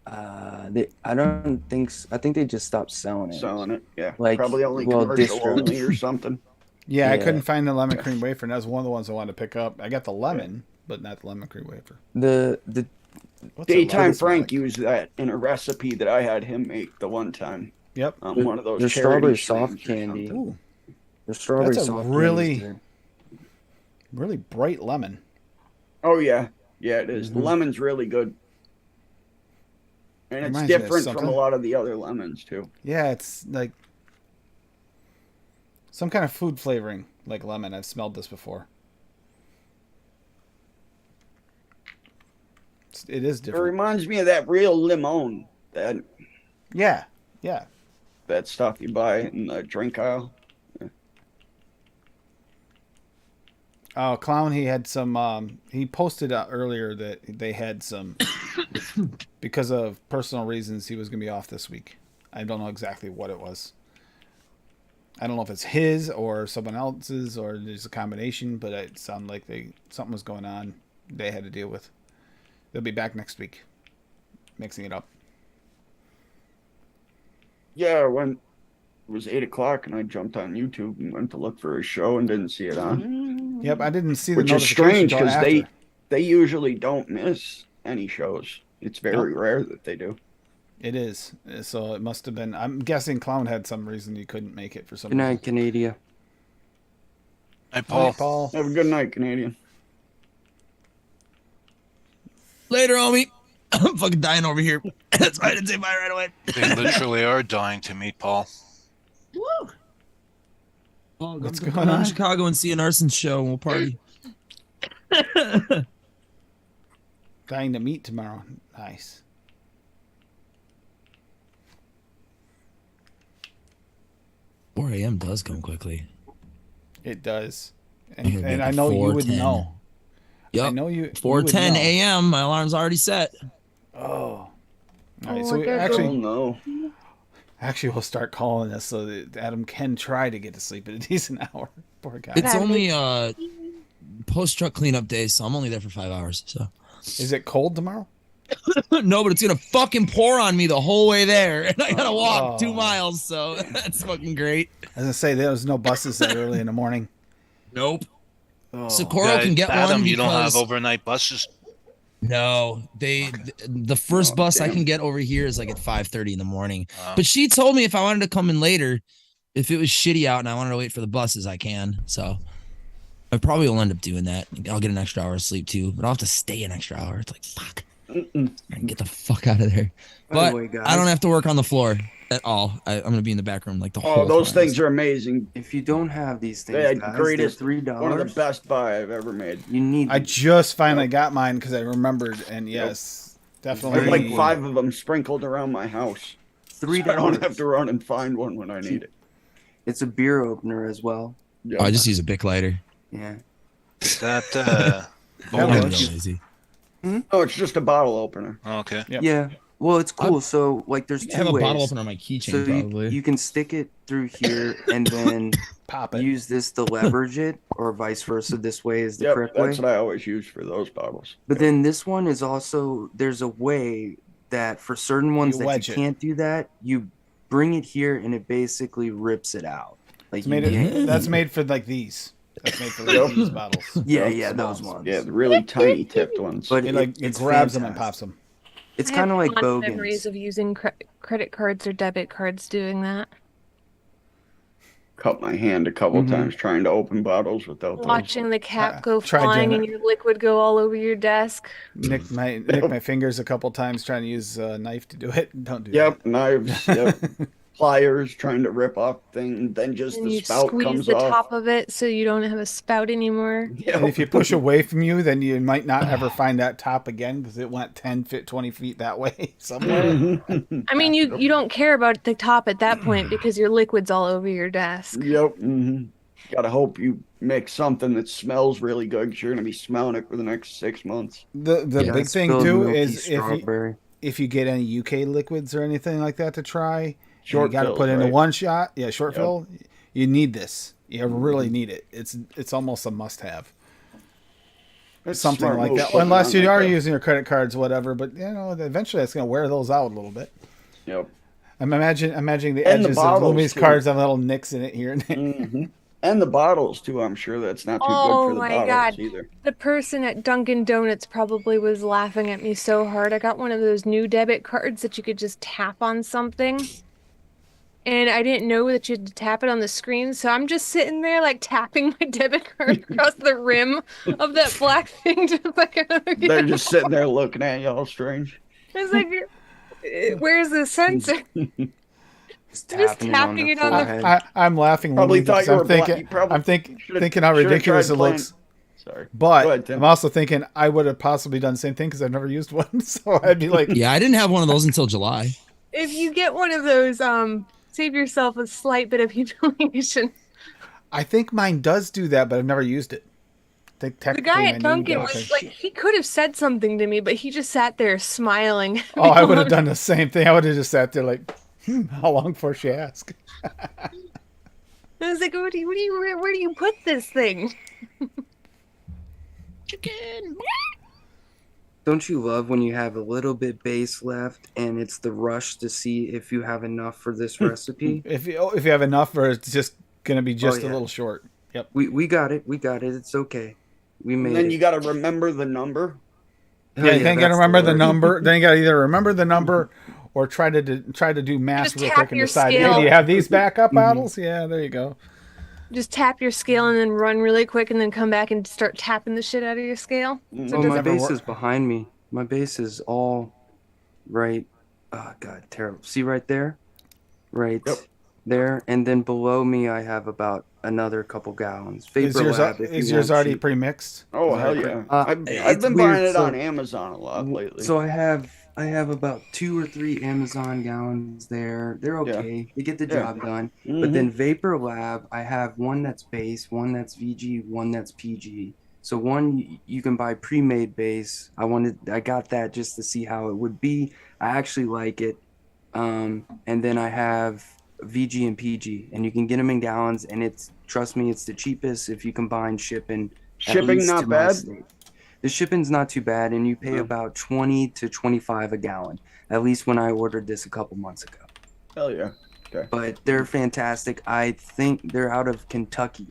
I don't think. I think they just stopped selling it. Selling it, yeah. Like, Probably only well, commercial distro. only or something. Yeah, I Yeah. couldn't find the lemon cream wafer, and that was one of the ones I wanted to pick up. I got the lemon, but not the lemon cream wafer. The What's the Daytime lemon smell Frank like? used that in a recipe that I had him make the one time Yep. on one of those the charity strawberry soft streams or candy. something. Ooh, The strawberry That's a soft really- candy is really bright lemon. Oh yeah, yeah, it is. The Mhm. lemon's really good, and it's Reminds me of different from a something. lot of the other lemons too. Yeah, it's like some kind of food flavoring, like lemon. I've smelled this before. It is It different. reminds me of that real limon, that Yeah. stuff you buy in the drink aisle. Oh, Clown, he had some, he posted earlier that they had some, because of personal reasons, he was going to be off this week. I don't know exactly what it was. I don't know if it's his or someone else's or there's a combination, but it sounded like something was going on they had to deal with. They'll be back next week, mixing it up. Yeah, when it was 8 o'clock, and I jumped on YouTube and went to look for a show and didn't see it on. Yep, I didn't see the Which is notification strange until because after. they usually don't miss any shows. It's very rare that they do. It is. So it must have been. I'm guessing Clown had some reason he couldn't make it for some Good reason. night, Canada. Hey, Hey, Paul. Paul. Have a good night, Canadian. Later, homie. I'm fucking dying over here. That's why I didn't say bye right away. They literally are dying to meet Paul. Woo! Oh, What's come going down on? to Chicago and see an arson show and we'll party. Dying to meet tomorrow. Nice. 4 a.m. does come quickly. It does, I'm gonna be and up I at know you would 4:10. know. I Yep. know you. 4:10 know. a.m. My alarm's already set. Oh. All right, Oh, so I we gotta Oh go. no. we'll start calling this so that Adam can try to get to sleep at a decent hour. Poor guy. It's That only makes- post truck cleanup day, so I'm only there for 5 hours. So Is it cold tomorrow? no, but it's gonna fucking pour on me the whole way there, and I gotta walk 2 Oh. miles. So that's fucking great. I was gonna say there was no buses that early in the morning. Nope. Oh. Socorro can get Adam, one you don't have because overnight buses. no, the first Oh, bus I damn. can get over here is like at 5:30 in the morning. Wow. But she told me if I wanted to come in later, if it was shitty out and I wanted to wait for the buses, I can. So I probably will end up doing that. I'll get an extra hour of sleep too, but I'll have to stay an extra hour. It's like fuck. I can get the fuck out of there. By But the way, guys, I don't have to work on the floor at all. I'm gonna be in the back room like the whole Oh, those time. things are amazing. if you don't have these things, They're guys, greatest. they're $3. One of the best buy I've ever made. You need. I these. just finally got mine because I remembered, and Yep. yes, I have definitely. like 5 of them sprinkled around my house. $3. So I don't have to run and find one when I need it. It's a beer opener as well. Yeah. Oh, I just use a Bic lighter. Yeah. Is that That I'm real works. lazy. Oh, it's just a bottle opener. okay? Yep. Yeah. Well, it's cool. So like, there's I have two a ways. bottle opener on my keychain So probably. you can stick it through here and then Pop it. use this to leverage it, or vice versa. This way is the Yep, correct way. that's what I always use for those bottles. But then this one is also, there's a way that for certain ones You that wedge you it. can't do that, you bring it here and it basically rips it out. Like It's you made yank it, that's made for like these. That's made for like Yep. these bottles. Yeah, Those yeah, those smalls. ones. Yeah, the really tiny tipped ones. But It like it it's grabs them and fantastic. pops them. It's I have kind of like fond memories Bogans. of using credit cards or debit cards doing that. Cut my hand a couple Mhm. times trying to open bottles without those. Watching the cap go Try flying Janet. and your liquid go all over your desk. Nick my fingers a couple times trying to use a knife to do it. Don't do Yep, knives. Yep, pliers trying to rip off thing. Then just And the you spout squeeze comes the off. top of it so you don't have a spout anymore. that. Yep. And if you push away from you, then you might not ever find that top again because it went 10 feet, 20 feet that way somewhere. I mean, you don't care about the top at that point because your liquid's all over your desk. Yep. Gotta hope you mix something that smells really good because you're gonna be smelling it for the next 6 months. The Yeah, big it's thing spilled too milky is strawberry. if you get any UK liquids or anything like that to try, Short you got to fills, put in a right? one shot. Yeah, short Yep. fill. You need this. You really need it. It's almost a must have. It's Something smart like move that. putting it Unless on you like are that. using your credit cards, whatever. But you know, eventually that's gonna wear those out a little bit. Yep. I'm imagining the And the edges of bottles, Lumi's too. cards have little nicks in it here and there. And the bottles too. I'm sure that's not too Oh good for the my bottles God. either. The person at Dunkin' Donuts probably was laughing at me so hard. I got one of those new debit cards that you could just tap on something. And I didn't know that you had to tap it on the screen, so I'm just sitting there like tapping my debit card across the rim of that black thing, just like They're just sitting there looking at you all strange. It's like, where's the sensor? Just Just tapping tapping it it on on the the- forehead. I'm laughing Probably Lumi, because thought you I'm were black. thinking You probably I'm thinking should've- how should've ridiculous tried it looks. Sorry. But Go ahead, Tim. I'm also thinking I would have possibly done the same thing because I've never used one. So I'd be like, Yeah, I didn't have one of those until July. If you get one of those, save yourself a slight bit of humiliation. I think mine does do that, but I've never used it. I think The technically guy my at new Dunkin' debit was card- like, he could have said something to me, but he just sat there smiling. Oh, I would have done the same thing. I would have just sat there like, how long before she asked? I was like, where do you put this thing? Don't you love when you have a little bit base left and it's the rush to see if you have enough for this recipe? If you have enough, or it's just gonna be just yeah. a little short. Yep. We got it. We got it. It's okay. We made And then it. you got to remember the number. Oh, Yeah, you then got to that's remember the word. number. Then you got to either remember the number or try to do math Just real tap quick and your decide. Hey, scale. do you have these backup bottles? Yeah, there you go. Just tap your scale and then run really quick and then come back and start tapping the shit out of your scale. So it Oh, doesn't- my never base work. is behind me. My base is all right. Oh, God, terrible. See right there? Right Yep. there. And then below me, I have about another couple gallons. Is Vapor yours, Lab, if is you yours want already to. pre-mixed? Oh Is hell that yeah! Uh, I've it's been weird, buying it so- on Amazon a lot lately. So I have I have about 2 or 3 Amazon gallons there. They're Yeah. okay. They get the Yeah. job done. Mhm. But then Vapor Lab, I have one that's base, one that's VG, one that's PG. So one you can buy pre-made base. I got that just to see how it would be. I actually like it. And then I have VG and PG, and you can get them in gallons, and trust me, it's the cheapest if you combine shipping. At Shipping least not to my bad? state. The shipping's not too bad, and you pay No. about 20 to 25 a gallon. At least when I ordered this a couple months ago. Hell yeah. Okay. But they're fantastic. I think they're out of Kentucky.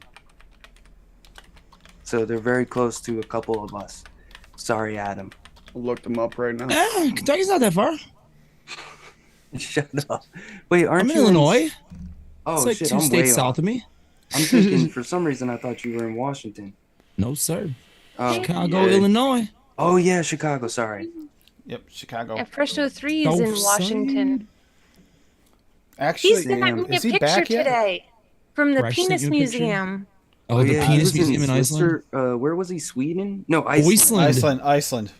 So they're very close to a couple of us. Sorry, Adam. I'll look them up right now. Kentucky's not that far. Shut up. Wait, aren't I'm in you Illinois. Oh, It's like shit, 2 I'm states way south off. of me. I'm thinking, for some reason, I thought you were in Washington. No, sir. Oh, Chicago, yeah. Illinois. Oh, yeah, Chicago. Sorry. Yep, Chicago. Yeah, Fresho 3 is No, in Washington. He Actually, sent damn. me a is he picture back yet? today from the Fresh sent Penis you a picture? Museum. Oh, the yeah, he penis was museum in Iceland. Where was he? Sweden? No, Iceland. Iceland. Iceland.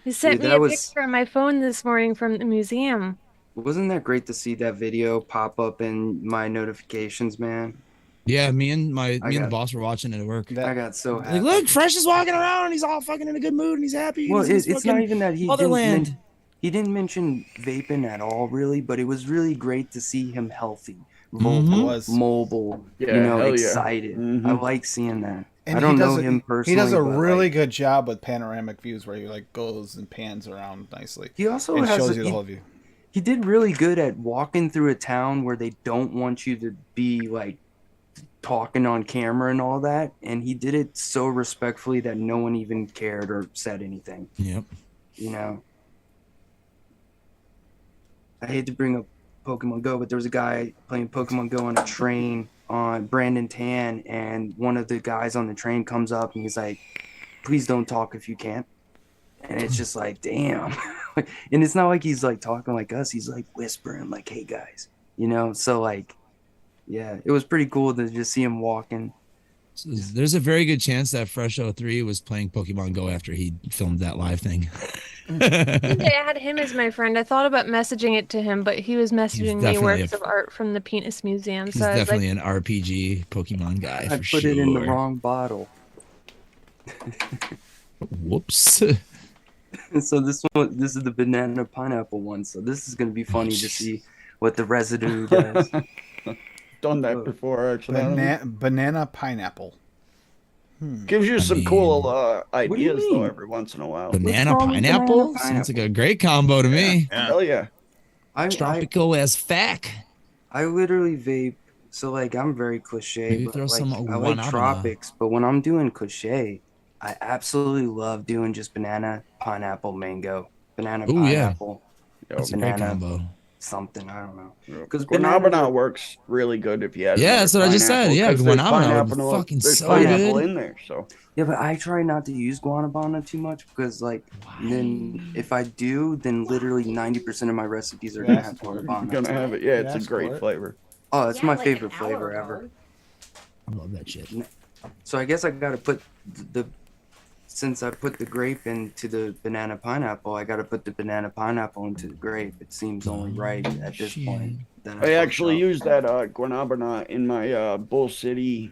He sent Dude, me that a was- picture on my phone this morning from the museum. Wasn't that great to see that video pop up in my notifications, man? Yeah, me and the got- boss were watching it at work. I got so happy. Like, look, Fresh is walking around and he's all fucking in a good mood and he's happy. Well, He's in his it's not fucking even that motherland. he didn't mention vaping at all, really, but it was really great to see him healthy, vocal, Was. mobile, Yeah, you know, hell yeah. excited. Mhm. I like seeing that. And I don't he know does him personally. He does a but, really like, good job with panoramic views where he like goes and pans around nicely. He also and has shows a- you the whole view. He did really good at walking through a town where they don't want you to be like talking on camera and all that, and he did it so respectfully that no one even cared or said anything. Yep. You know, I hate to bring up Pokemon Go, but there was a guy playing Pokemon Go on a train on Brandon Tan, and one of the guys on the train comes up and he's like, "Please don't talk if you can't." And it's just like, damn. And it's not like he's like talking like us. He's like whispering, like, "Hey guys," you know. So like, yeah, it was pretty cool to just see him walking. So there's a very good chance that Fresh 03 was playing Pokemon Go after he filmed that live thing. I think I had him as my friend. I thought about messaging it to him, but he was messaging me definitely works of art from the Penis Museum. He's So I was like, definitely an RPG Pokemon guy. I for put it in the sure. wrong bottle. Whoops. So this is the banana pineapple one. So this is gonna be funny to see what the residue does. Done that before, actually. Banana pineapple. Gives you some mean, cool do you ideas, though, mean? every once in a while. Banana wrong with pineapple? banana Sounds like a great combo to me. Yeah. Hell yeah. I Tropical as fuck. I literally vape. So like I'm very cliche, Maybe but throw like some I like Guanabana. tropics. But when I'm doing cliche, I absolutely love doing just banana, pineapple, mango, banana, Ooh, yeah. pineapple, That's a great banana, combo. something. I don't know. Because banana- Guanabana works really good if you add Yeah, that's what I just said. Yeah, Guanabana would be fucking there's so pineapple good. in there, so Yeah, but I try not to use guanabana too much because like then if I do, then literally 90% of my recipes are gonna have you're guanabana. gonna have it. Yeah, it's a That's great cool. flavor. Oh, it's Yeah, my like favorite an hour flavor ago. ever. I love that shit. So I guess I gotta put since I put the grape into the banana pineapple, I gotta put the banana pineapple into the grape. It seems only right at this Shit. point. That I fucked actually up. used that Guanabana in my Bull City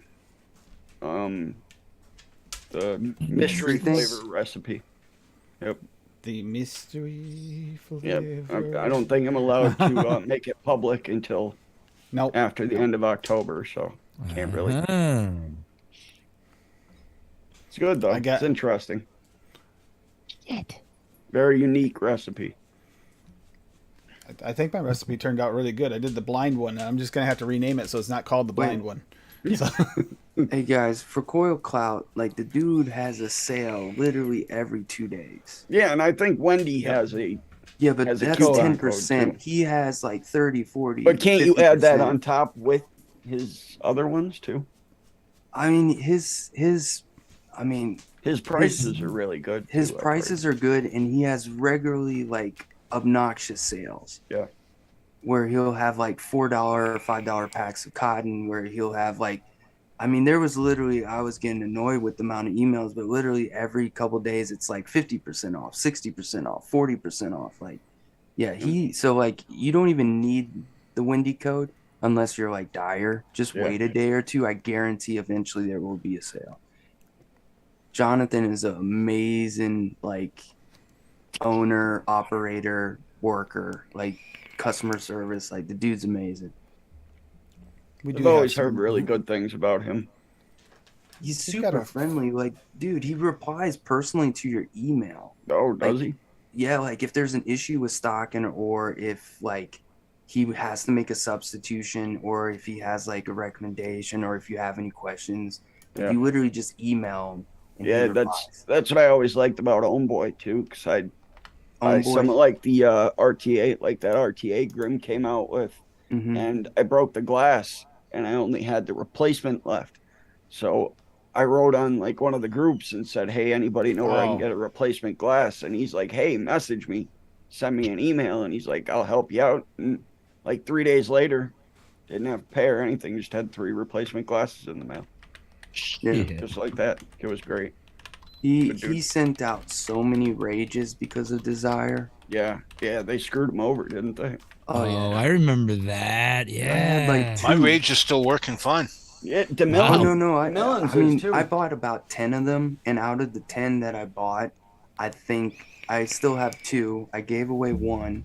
the mystery thing? flavor recipe. Yep. The mystery Yep. flavor. I don't think I'm allowed to make it public until Nope. after the end of October, so can't really. Ah. It's good though. I got- It's interesting. Very unique recipe. I think my recipe turned out really good. I did the blind one, and I'm just gonna have to rename it so it's not called the blind one. So, Hey guys, for Coil Clout, like the dude has a sale literally every 2 days. Yeah, and I think Wendy has a. Yeah, but Has a that's coupon code, 10%. too. He has like 30, 40. But can't you add that 50%. on top with his other ones too? I mean, his His prices are really good. his too, I've prices are good, and he has regularly like obnoxious sales. Yeah. Where he'll have like $4 or $5 packs of cotton, where he'll have like I mean, there was literally, I was getting annoyed with the amount of emails, but literally every couple days, it's like 50% off, 60% off, 40% off. Like, yeah, so like, you don't even need the Wendy code unless you're like dire. Just wait a day or two. I guarantee eventually there will be a sale. Jonathan is an amazing, like, owner, operator, worker, like, customer service. Like, the dude's amazing. I've always heard really good things about him. He's super friendly. Like, dude, he replies personally to your email. Oh, does he? Yeah, like if there's an issue with stocking, or if like he has to make a substitution, or if he has like a recommendation, or if you have any questions, like, you literally just email him. And yeah, that's what I always liked about Homeboy too, because I some like the RTA, like that RTA Grim came out with, and I broke the glass, and I only had the replacement left, so I wrote on like one of the groups and said, "Hey, anybody know where I can get a replacement glass?" And he's like, "Hey, message me, send me an email," and he's like, "I'll help you out." And like 3 days later, didn't have to pay or anything, just had 3 replacement glasses in the mail. Yeah, just like that. It was great. He sent out so many rages because of Desire. Yeah, they screwed him over, didn't they? Oh, I remember that. Yeah, I had like My rage is still working fine. Yeah, DeMillon. Oh, no, I mean, too. I bought about 10 of them, and out of the 10 that I bought, I think I still have 2. I gave away 1,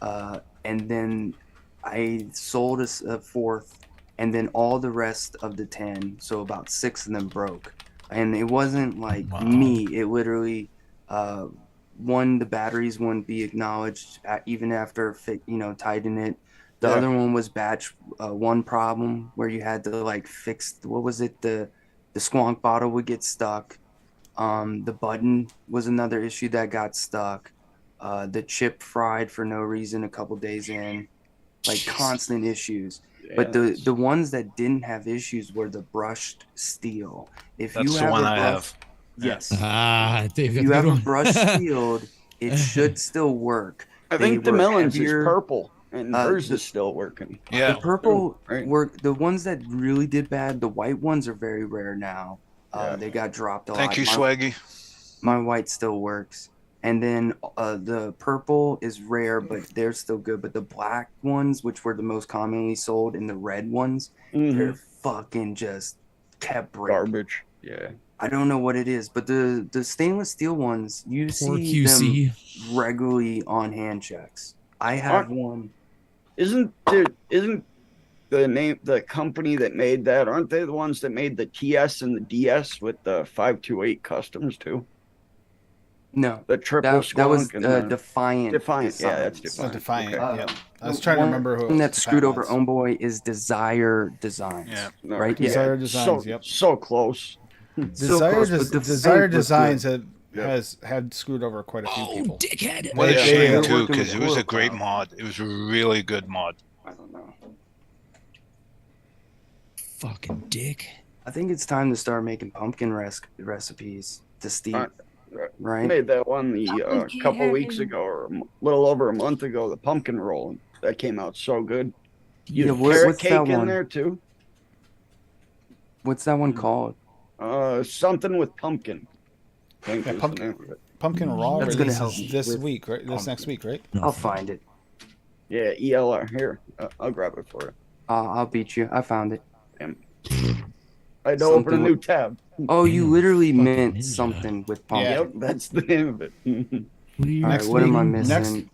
and then I sold a 4th, and then all the rest of the 10, so about 6 of them broke. And it wasn't like me. It literally, the batteries wouldn't be acknowledged even after, tightening it. The other one was batch 1 problem where you had to like fix, what was it? The squonk bottle would get stuck. The button was another issue that got stuck. The chip fried for no reason a couple days in, like constant issues. But the ones that didn't have issues were the brushed steel. If That's you the have one a I brush, have. yes. Dave, If you have a brushed steeled, it should still work. I think DeMillon's is purple, and hers is still working. Yeah. The purple work. The ones that really did bad, the white ones are very rare now. They got dropped a lot. Thank you, Swaggy. My white still works. And then the purple is rare, but they're still good. But the black ones, which were the most commonly sold, and the red ones, they're fucking just kept breaking. Garbage. Yeah. I don't know what it is, but the stainless steel ones, you see them regularly on hand checks. I have one. Isn't the company that made that, aren't they the ones that made the TS and the DS with the 528 customs too? No, the triple that was Defiant. Defiant. Yeah, that's Defiant. Defiant. Okay. Yeah, I was trying to remember who. That screwed over Homeboy is Desire Designs. Yeah, right. Desire Designs. So close. Desire Designs has had screwed over quite a few people. Dickhead! What a shame too, because it was a great mod. It was a really good mod. I don't know. Fucking dick. I think it's time to start making pumpkin recipes to steep. Right. I made that one a couple weeks ago, or a little over a month ago. The pumpkin roll that came out so good. Carrot cake in there too. What's that one called? Something with pumpkin. Pumpkin raw. That's gonna help this week, right? This next week, right? I'll find it. Yeah, ELR. Here, I'll grab it for you. I'll beat you. I found it. Damn. I had to open a new tab. Oh, you literally meant something with pumpkin. Yep, that's the name of it. All right, what am I missing?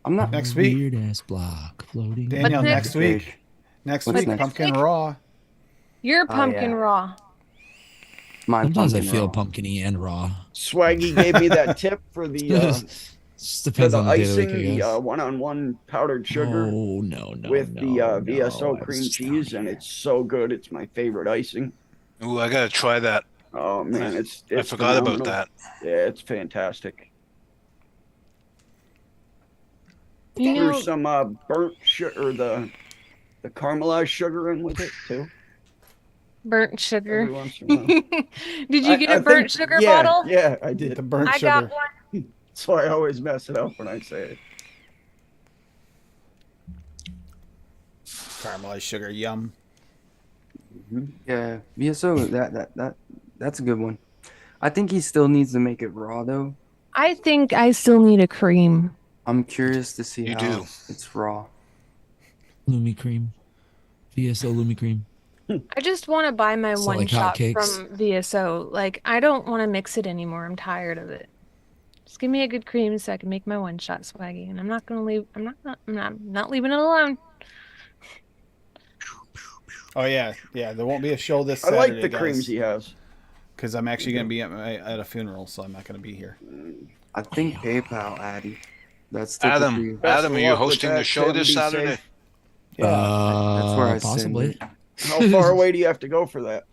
I'm not next week. Weird ass block floating. Daniel, next week. Next week, pumpkin raw. Your pumpkin raw. Sometimes I feel pumpkin-y and raw. Swaggy gave me that tip for the just depends on the icing, week, the one-on-one powdered sugar. Oh no, with the VSO cream cheese, and it's so good. It's my favorite icing. Ooh, I gotta try that. Oh man, it's I forgot about that. Yeah, it's fantastic. There's some burnt sugar, the caramelized sugar in with it too. Burnt sugar. Every once in a while. Did you get a burnt sugar bottle? Yeah, I did. The burnt sugar. I got one. So I always mess it up when I say it. Caramelized sugar, yum. Yeah, VSO. That's a good one. I think he still needs to make it raw though. I think I still need a cream. I'm curious to see You how do. it's raw. Lumi cream. VSO Lumi cream. I just want to buy my So one like shot hotcakes. from VSO. Like, I don't want to mix it anymore. I'm tired of it. Just give me a good cream so I can make my one shot swaggy. And I'm not gonna leave. I'm not leaving it alone. Oh yeah, yeah. There won't be a show this I like Saturday, the creams he has. because I'm actually going to be at a funeral, so I'm not going to be here. I think PayPal, Addy. That's Adam, typically Best Adam, of are you luck with hosting the that, show Tim. this Be Saturday? safe. Yeah, that's where I send Possibly. it. How far away do you have to go for that?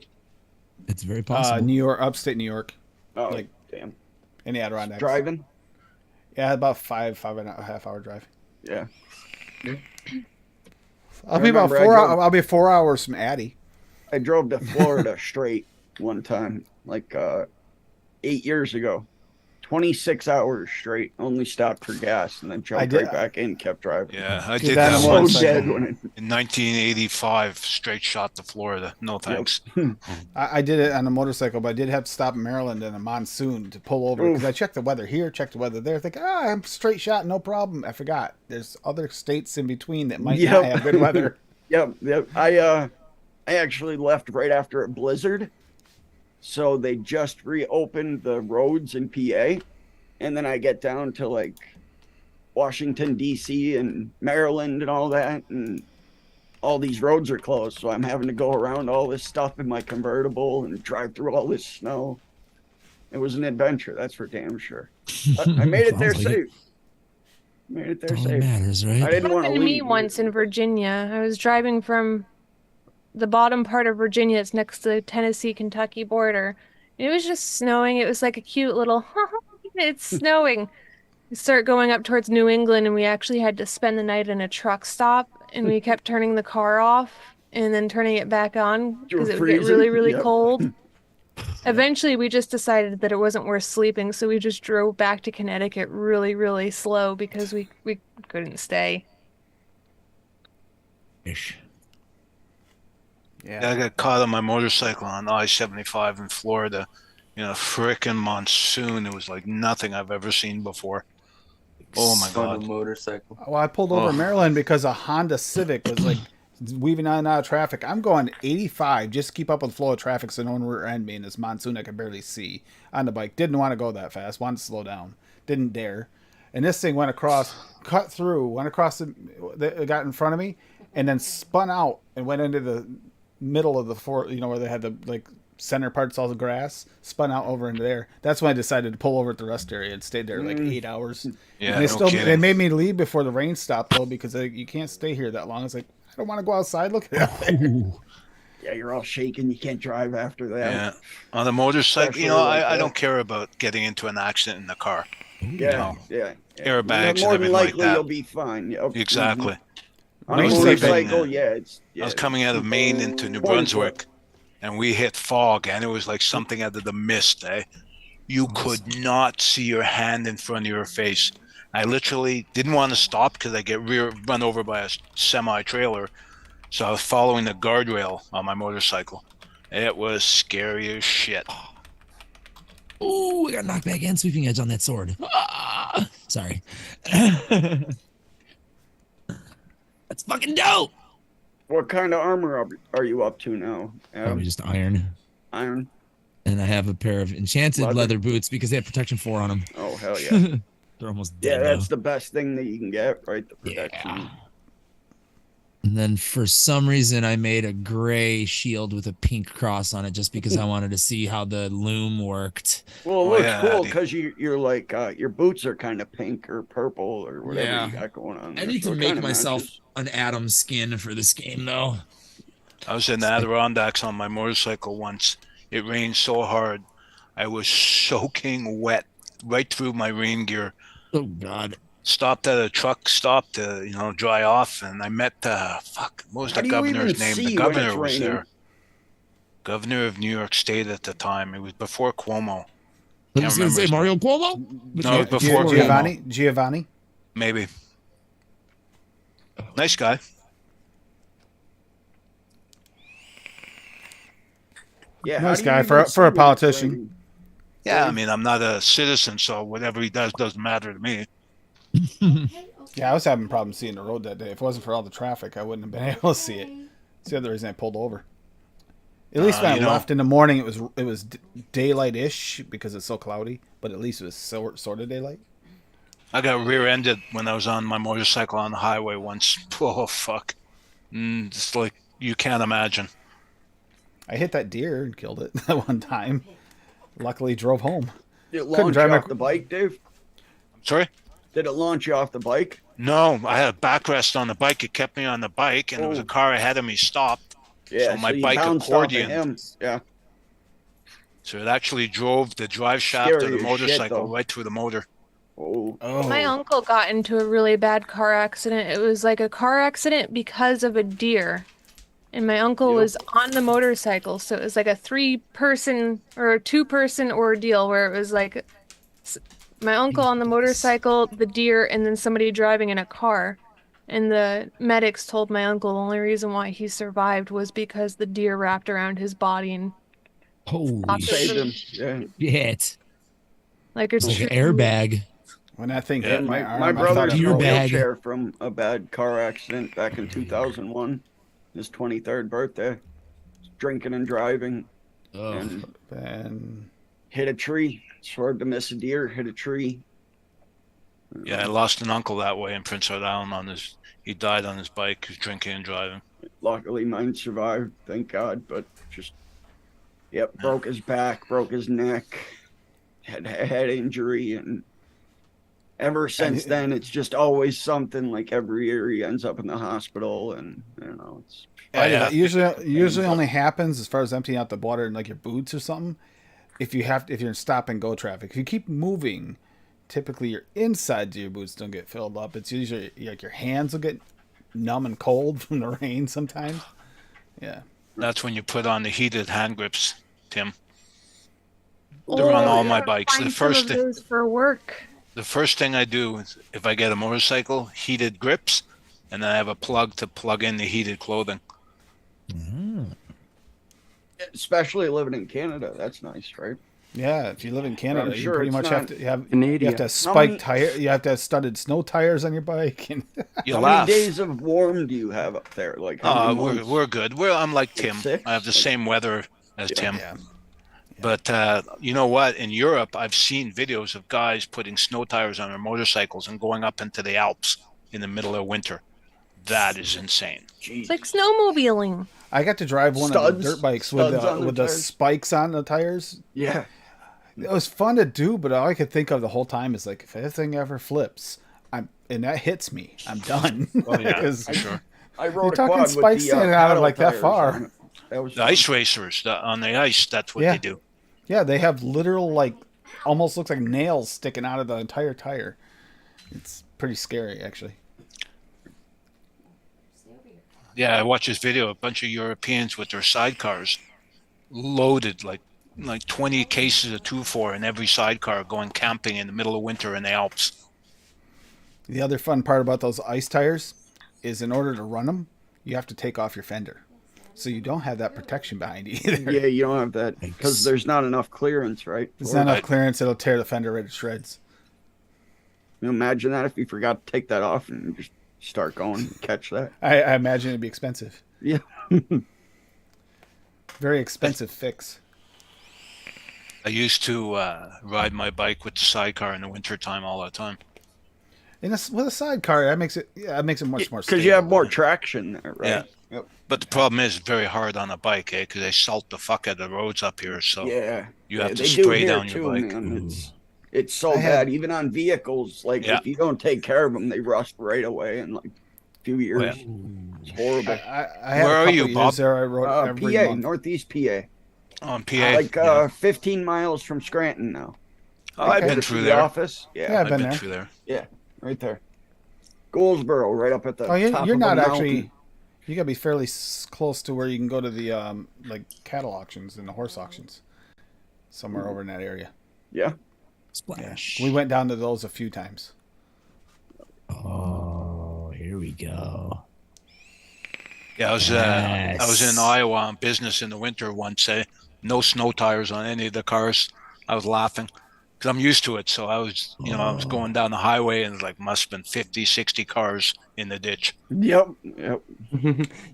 It's very possible. New York, upstate New York, Oh, Like- damn. in the Adirondacks. Driving? Yeah, about five and a half hour drive. Yeah. I'll be about remember I 4 drove- hours. I'll be 4 hours from Addie. I drove to Florida straight one time, like 8 years ago. 26 hours straight. Only stopped for gas and then jumped did- right back in, kept driving. Yeah, I Did did that that in So one once dead cycle. when it. in 1985. Straight shot to Florida. No thanks. I did it on a motorcycle, but I did have to stop in Maryland in a monsoon to pull over because Oof. I checked the weather here, checked the weather there. Think, I'm straight shot, no problem. I forgot. There's other states in between that might not Yep. have good weather. Yep. I actually left right after a blizzard. So they just reopened the roads in PA. And then I get down to like Washington, D.C. and Maryland and all that. And all these roads are closed. So I'm having to go around all this stuff in my convertible and drive through all this snow. It was an adventure. That's for damn sure. I made it there Sounds like it. safe. Made it That's there all that safe. matters, I right? didn't want to Happened to me leave. once in Virginia. I was driving from the bottom part of Virginia. It's next to the Tennessee-Kentucky border. It was just snowing. It was like a cute little, it's snowing. We start going up towards New England, and we actually had to spend the night in a truck stop, and we kept turning the car off and then turning it back on You were because it would get freezing? really, really Yep. cold. Eventually, we just decided that it wasn't worth sleeping, so we just drove back to Connecticut really, really slow because we couldn't stay. Ish. I got caught on my motorcycle on I-75 in Florida in a frickin' monsoon. It was like nothing I've ever seen before. Oh my On a God. motorcycle. Well, I pulled over in Ugh. Maryland because a Honda Civic was like weaving in and out of traffic. I'm going 85 just to keep up with the flow of traffic so no one would end me in this monsoon I could barely see on the bike. Didn't want to go that fast. Wanted to slow down. Didn't dare. And this thing went across, cut through, went across, it got in front of me, and then spun out and went into the middle of the where they had the like center parts, all the grass, spun out over into there. That's when I decided to pull over at the rest area and stayed there like 8 hours. Yeah, And they no kidding. they made me leave before the rain stopped though because you can't stay here that long. It's like I don't want to go outside. Look at that. Yeah, you're all shaking. You can't drive after that. Yeah. On the motorcycle, Especially like I that. don't care about getting into an accident in the car. Yeah. Airbags More and than everything like likely that. you'll be fine. Yep. Exactly. On a I was motorcycle, leaving, yeah, I was coming out of Maine into New Point Brunswick, and we hit fog, and it was like something out of the mist. You could not see your hand in front of your face. I literally didn't want to stop because I get run over by a semi-trailer, so I was following the guardrail on my motorcycle. It was scary as shit. Ooh, I got knockback and sweeping edge on that sword. Ah, sorry. That's fucking dope. What kind of armor are you up to now? Probably just iron. Iron. And I have a pair of enchanted leather boots because they have protection 4 on them. Oh hell yeah! They're almost Yeah, dead. that's though. the best thing that you can get, right? The protection. And then for some reason, I made a gray shield with a pink cross on it just because I wanted to see how the loom worked. Well, it looks cool because you're like your boots are kind of pink or purple or whatever Yeah. you got going on. I there, need so to it make kinda myself matches. an Atom skin for this game, though. I was in the Adirondacks on my motorcycle once. It rained so hard, I was soaking wet right through my rain gear. Oh God! Stopped at a truck stop to dry off, and I met what was How the do you even governor's name? see The when governor it's was raining? there. Governor of New York State at the time. It was before Cuomo. I Can't was going to remember say his Mario name. Cuomo? No, it was before Cuomo. Giovanni. Maybe. Nice guy. Yeah, Nice how do you guy even for a see when it's politician. raining? Yeah, I mean, I'm not a citizen, so whatever he does doesn't matter to me. Yeah, I was having problems seeing the road that day. If it wasn't for all the traffic, I wouldn't have been able to see it. That's the other reason I pulled over. At least when I you know- left in the morning, it was daylight-ish because it's so cloudy. But at least it was sort of daylight. I got rear-ended when I was on my motorcycle on the highway once. Oh, fuck. It's like you can't imagine. I hit that deer and killed it that one time. Luckily, drove home. Did it Couldn't launch drive you my- off the bike, Dave? Sorry? Did it launch you off the bike? No, I had a backrest on the bike. It kept me on the bike, and there was a Oh. car ahead of me stopped. Yeah, So my you bike bounced accordion. off of him. Yeah. So it actually drove the drive shaft Scary of the as shit, motorcycle though. right through the motor. Oh. My uncle got into a really bad car accident. It was like a car accident because of a deer. And my uncle Yep. was on the motorcycle, so it was like a 3-person or a 2-person ordeal where it was like my uncle on the motorcycle, the deer, and then somebody driving in a car. And the medics told my uncle the only reason why he survived was because the deer wrapped around his body and Holy Stopped it Saved from- him. Yeah. shit. like a It's like true an airbag. When that thing Yeah, hit my My arm, I thought brother's I in a Deer broke. bag. wheelchair from a bad car accident back in 2001. His 23rd birthday. Drinking and driving. Ugh. And And hit a tree. Swerved to miss a deer. Hit a tree. Yeah, I lost an uncle that way in Prince Edward Island. He died on his bike, drinking and driving. Luckily, mine survived. Thank God. But just, yep, broke his back, broke his neck, had a head injury, and ever since then, it's just always something. Like every year, he ends up in the hospital, and it's. yeah, usually only happens as far as emptying out the water in like your boots or something. If you're in stop and go traffic, if you keep moving, typically your insides of your boots don't get filled up. It's usually like your hands will get numb and cold from the rain sometimes. Yeah. That's when you put on the heated hand grips, Tim. Oh, They're on all I my gotta bikes. find The some first of thing, those for work. the first thing I do is if I get a motorcycle, heated grips, and then I have a plug to plug in the heated clothing. Especially living in Canada, that's nice, right? Yeah, if you live in Canada, I'm you sure pretty it's much not you have Canadian. to have How many- spiked tire. You have to have studded snow tires on your bike. And You How laugh. many days of warm do you have up there? Like, how many months? We're good. I'm like Tim. 6? I have the same weather as Tim. yeah, But you know what? In Europe, I've seen videos of guys putting snow tires on their motorcycles and going up into the Alps in the middle of winter. That is insane. It's like snowmobiling. I got to drive one of Studs? the dirt bikes Studs on the with the tires? spikes on the tires. Yeah. It was fun to do, but all I could think of the whole time is like, if anything ever flips, and that hits me, I'm done. Oh yeah, 'Cause for sure. I rode You're a talking quad spikes with the standing out of paddle like that tires far. on it. That was The ice racers on the ice. That's what Yeah. they do. Yeah, they have literal like almost looks like nails sticking out of the entire tire. It's pretty scary, actually. Yeah, I watched this video. A bunch of Europeans with their sidecars loaded, like 20 cases of 2,4 in every sidecar, going camping in the middle of winter in the Alps. The other fun part about those ice tires is in order to run them, you have to take off your fender. So you don't have that protection behind you either. Yeah, you don't have that because there's not enough clearance, right? There's not enough clearance, it'll tear the fender right to shreds. You imagine that if you forgot to take that off and just start going and catch that. I imagine it'd be expensive. Yeah. Very expensive fix. I used to ride my bike with the sidecar in the wintertime all the time. With a sidecar, that makes it much more Because you have stable. more traction there, right? Yeah. Yep. But the problem is it's very hard on a bike, because they salt the fuck out of the roads up here. So Yeah. you have to they do spray here down your too, bike. man. It's so I had- bad. Even on vehicles, like Yeah. if you don't take care of them, they rust right away in like a few years. yeah. It's horrible. I had Where a are couple you, years Bob? there. I rode every PA, month. Northeast PA. On PA. Like yeah. 15 miles from Scranton now. Oh, I've okay. been To through the there. office. Yeah, Yeah, I've I've been been there. through there. yeah, right there. Goldsboro, right up at the Oh, top you're of not a actually. mountain. You gotta be fairly close to where you can go to the like cattle auctions and the horse auctions, somewhere over in that area. Yeah. Yeah, Splash. we went down to those a few times. Oh, here we go. Yeah, I was in Yes. Iowa on business in the winter once. no snow tires on any of the cars. I was laughing because I'm used to it. So I was, I was going down the highway and like must have been 50, 60 cars in the ditch. Yep.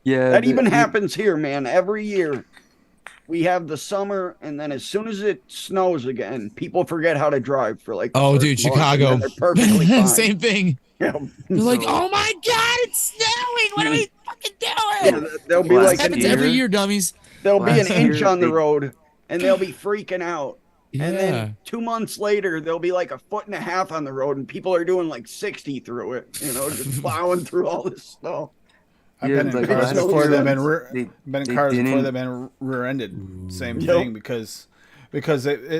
Yeah, That even happens here, man. Every year we have the summer, and then as soon as it snows again, people forget how to drive for like the Oh, first dude, month, and Chicago. then they're perfectly fine. Same thing. Yeah. They're like, So- oh my God, it's snowing. What are we fucking Yeah, doing? they'll be Last like This happens every year, dummies. there'll be an Last inch year, on the they- road, and they'll be freaking out. And Yeah. then 2 months later, there'll be like 1.5 feet on the road, and people are doing like 60 through it. Just plowing through all this snow. I've Yeah, been in like cars last before year, they've been they- been in they cars before didn't- they've been rear-ended. Same Yep. thing because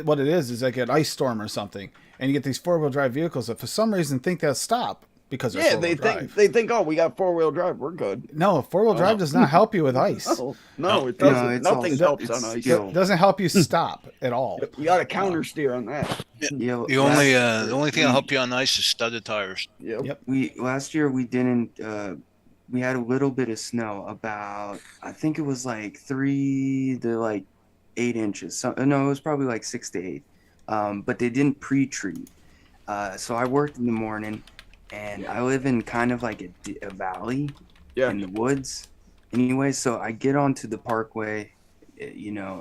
what it is like an ice storm or something, and you get these 4-wheel drive vehicles that for some reason think they'll stop because they're Yeah, 4-wheel they drive. think, oh, we got 4-wheel drive, we're good. No, 4-wheel drive does not help you with ice. No, it No, doesn't. it's Nothing all- helps it's on ice. skill. It doesn't help you stop at all. You got to counter steer on that. Yeah, The only thing that'll help you on ice is studded tires. Yep. Last year we didn't we had a little bit of snow, about I think it was like 3 to like 8 inches. So, no, it was probably like 6 to 8. But they didn't pre-treat. So I worked in the morning, and I live in kind of like a valley Yeah. in the woods. Anyway, so I get onto the parkway,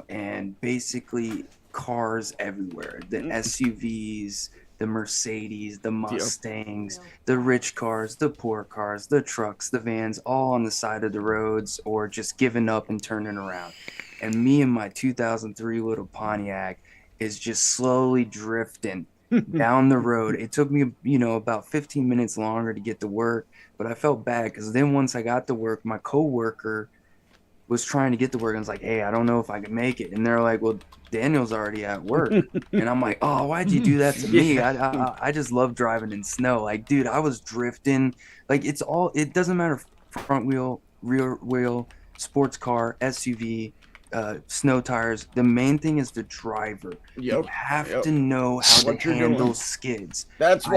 and basically cars everywhere. The SUVs, the Mercedes, the Mustangs, the rich cars, the poor cars, the trucks, the vans, all on the side of the roads or just giving up and turning around. And me and my 2003 little Pontiac is just slowly drifting down the road. It took me, about 15 minutes longer to get to work, but I felt bad because then once I got to work, my coworker was trying to get to work and was like, hey, I don't know if I can make it. And they're like, well, Daniel's already at work. And I'm like, oh, why'd you do that to me? I just love driving in snow. Like, dude, I was drifting. Like, it doesn't matter front wheel, rear wheel, sports car, SUV, snow tires. The main thing is the driver. You have to know how What to you're handle doing. skids. That's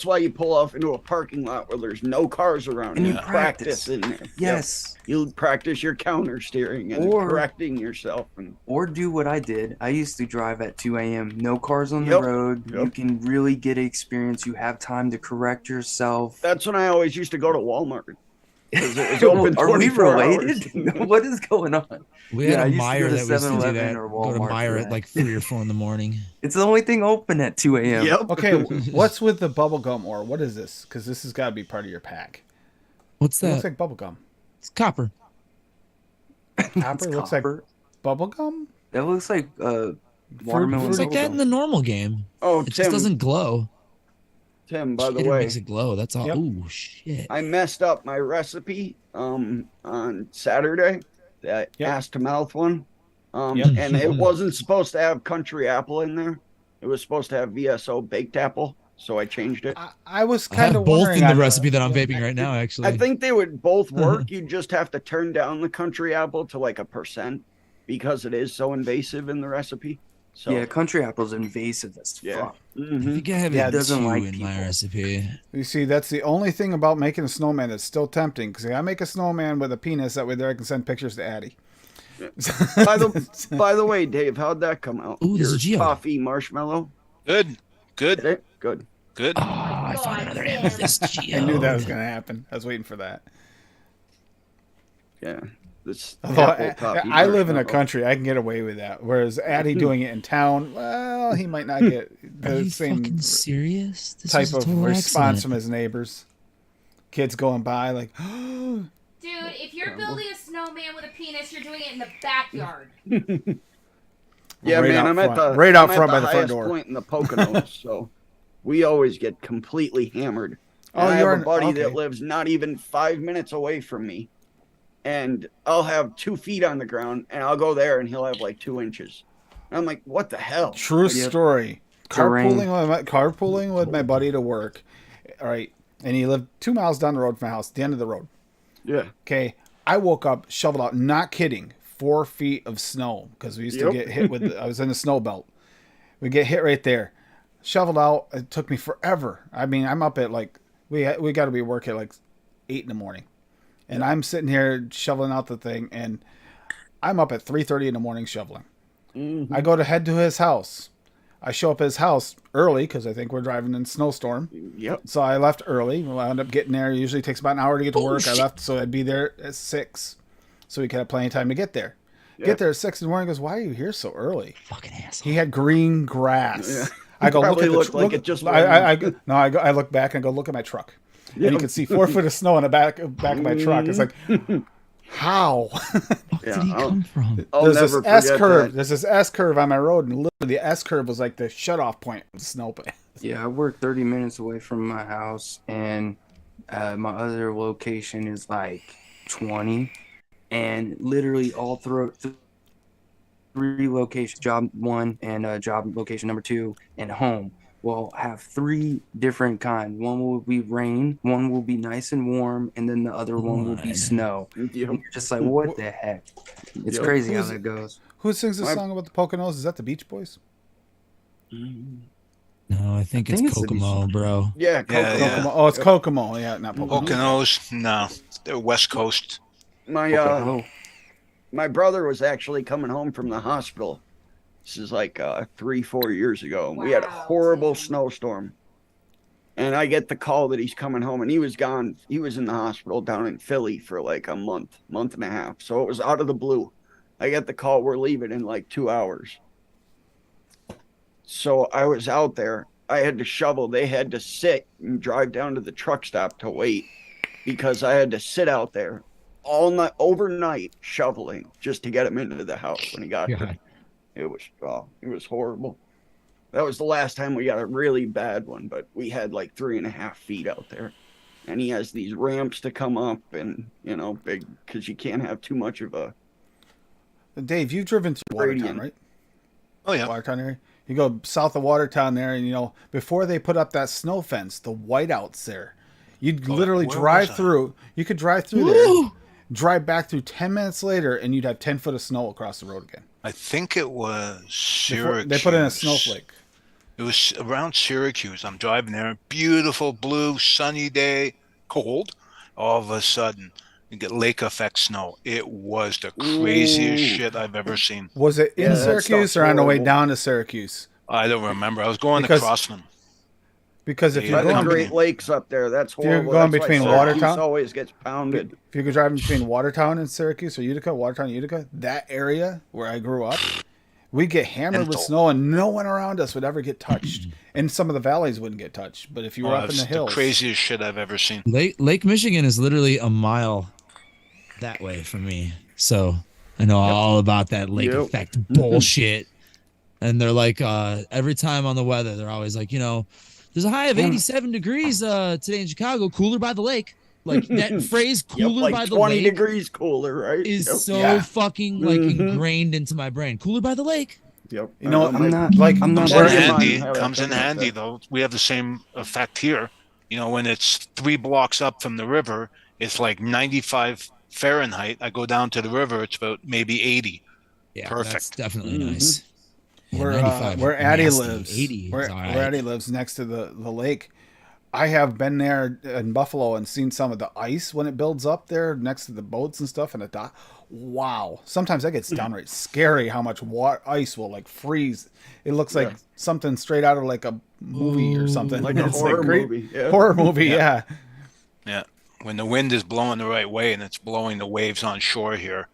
why you pull off into a parking lot where there's no cars around And and you you practice in there. Yes. You'll practice your counter steering and Or- correcting yourself. And Or do what I did. I used to drive at 2 a.m. No cars on the Yep. road. You Yep. can really get experience. You have time to correct yourself. that's when I always used to go to Walmart. 'Cause it was open Are we 24 related? hours. What is going on? We Yeah, I had a used to Meyer go to that used to do 7-Eleven that. or Go to Walmart Meyer for at that. like 3 or 4 in the morning. It's the only thing open at 2 a.m. Yep. Okay, what's with the bubble gum, or what is this? Because this has got to be part of your pack. What's It that? looks like bubble gum. It's copper. Copper looks like copper. bubble gum. That looks like watermelon. It's like that in the normal game. Oh, It just Tim, doesn't glow. by the Shit, it way, makes it glow. That's all. Yep. Ooh, shit. I messed up my recipe on Saturday, that Yep. ass to mouth one. Yep. And it wasn't supposed to have country apple in there. It was supposed to have VSO baked apple, so I changed it. I was I kind have of both wondering in the on- recipe that I'm vaping right now, actually. I think they would both work. You just have to turn down the country apple to like 1% because it is so invasive in the recipe. So Yeah, country apple's invasive as Yeah. fuck. I Mhm. think I have Yeah, it it doesn't two like in my people. recipe. You see, that's the only thing about making a snowman that's still tempting. Because I make a snowman with a penis, that way there I can send pictures to Addie. By the way, Dave, how'd that come out? Ooh, there's Your a Geo. toffee marshmallow. Good, Did good, it? Good. good. Oh, I found another amethyst I knew that was geode. going to happen. I was waiting for that. Yeah. This Although apple I toffee live in a marshmallow. country, I can get away with that. Whereas Addie doing it in town, well, he might not get Are the you same fucking serious? This type was a of total response accident. from his neighbors. Kids going by like, Dude, if you're building a snowman with a penis, you're doing it in the backyard. Yeah, Right man, out I'm at front. the Right out I'm front at by the front highest door. point in the Poconos, so we always get completely hammered. Oh, And I you're have a in- buddy okay. that lives not even 5 minutes away from me, and I'll have 2 feet on the ground, and I'll go there, and he'll have like 2 inches. And I'm like, what the hell? true Yep. story. Terrain. Carpooling with my buddy to work. All right. And he lived 2 miles down the road from my house, the end of the road. Yeah. Okay. I woke up, shoveled out, not kidding, 4 feet of snow because we used to Yep. get hit with, I was in the snow belt. We get hit right there. Shoveled out. It took me forever. I mean, I'm up at like, we got to be work at like 8 in the morning. And I'm sitting here shoveling out the thing, and I'm up at 3:30 in the morning shoveling. Mhm. I go to head to his house. I show up at his house early because I think we're driving in snowstorm. Yep. So I left early. Well, I ended up getting there. It usually takes about an hour to get to work. I left, so I'd be there at 6. So we could have plenty of time to get there. Yeah. Get there at 6 in the morning. He goes, why are you here so early? Fucking asshole. He had green grass. Yeah. I go, look Probably at the looked like look, it just I look back and go, look at my truck. And you can see 4 foot of snow in the back of my truck. It's like, how? Where did he come from? I'll There's never this S forget curve. that. There's this S curve on my road, and literally the S curve was like the shut off point of the snow. Yeah, I work 30 minutes away from my house, and my other location is like 20, and literally all through 3 locations, job 1 and job location number 2 and home, will have 3 different kinds. One will be rain, one will be nice and warm, and then the other one will be snow. Yep. And you're just like, what the heck? It's Yep. crazy how Who's- that goes. Who sings this My- song about the Poconos? Is that the Beach Boys? No, I think I it's think it's the Kokomo, bro. Yeah, Yeah, Coco. yeah. Kokomo. Oh, it's Kokomo. Yeah, not Poconos. Poconos, no, they're West Coast. My Oh, my brother was actually coming home from the hospital. This is like 3-4 years ago. We had a Wow. horrible snowstorm. And I get the call that he's coming home, and he was gone. He was in the hospital down in Philly for like a month and a half. So it was out of the blue. I get the call, we're leaving in like 2 hours. So I was out there. I had to shovel. They had to sit and drive down to the truck stop to wait because I had to sit out there all night, overnight, shoveling just to get him into the house when he got there. It was horrible. That was the last time we got a really bad one, but we had like 3.5 feet out there. And he has these ramps to come up and, big, because you can't have too much of a Dave, you've driven through Watertown, gradient. right? Oh yeah, Watertown area. You go south of Watertown there, and before they put up that snow fence, the whiteouts there, you'd literally where drive was I? through. You could drive through there, drive back through 10 minutes later, and you'd have 10 foot of snow across the road again. I think it was Before- Syracuse. they put in a snowflake. It was around Syracuse. I'm driving there, beautiful blue, sunny day, cold. All of a sudden, you get lake effect snow. It was the craziest Ooh. shit I've ever seen. Was it in Yeah, that Syracuse stuff's or on the way horrible. down to Syracuse? I don't remember. I was going Because- to Crossman. Because if Yeah, you're by the going, company. Great Lakes up there. That's you're horrible. going That's why between Syracuse Watertown- always gets pounded. if you could drive between Watertown and Syracuse or Utica, Watertown, Utica, that area where I grew up, we'd get hammered with Mental. snow, and no one around us would ever get touched. And some of the valleys wouldn't get touched. But if you were up in It's the hills, craziest shit I've ever seen. Lake Michigan is literally a mile that way from me. So I know all about that lake Yep. effect bullshit. And they're like, every time on the weather, they're always like, there's a high of 87 degrees today in Chicago, cooler by the lake. Like that phrase, Yep, cooler like by the 20 lake, degrees cooler, right? is Yep. so Yeah. fucking like Mhm. ingrained into my brain. Cooler by the lake. Yep. You know, I'm not- like I'm not Comes where- in Where- handy. Mine, Comes in how about handy that? though. We have the same effect here. When it's 3 blocks up from the river, it's like 95 Fahrenheit. I go down to the river, it's about maybe 80. Yeah, Perfect. that's definitely Mhm. nice. Yeah, where 95 where Addie nasty. lives, 80 where is all right. Addie lives next to the lake. I have been there in Buffalo and seen some of the ice when it builds up there next to the boats and stuff, and the dock. Wow, sometimes that gets downright scary. How much ice will like freeze? It looks like Yeah. something straight out of like a movie or something. Like a It's horror great- movie. Yeah. Horror movie, yeah. Yeah. When the wind is blowing the right way and it's blowing the waves on shore here,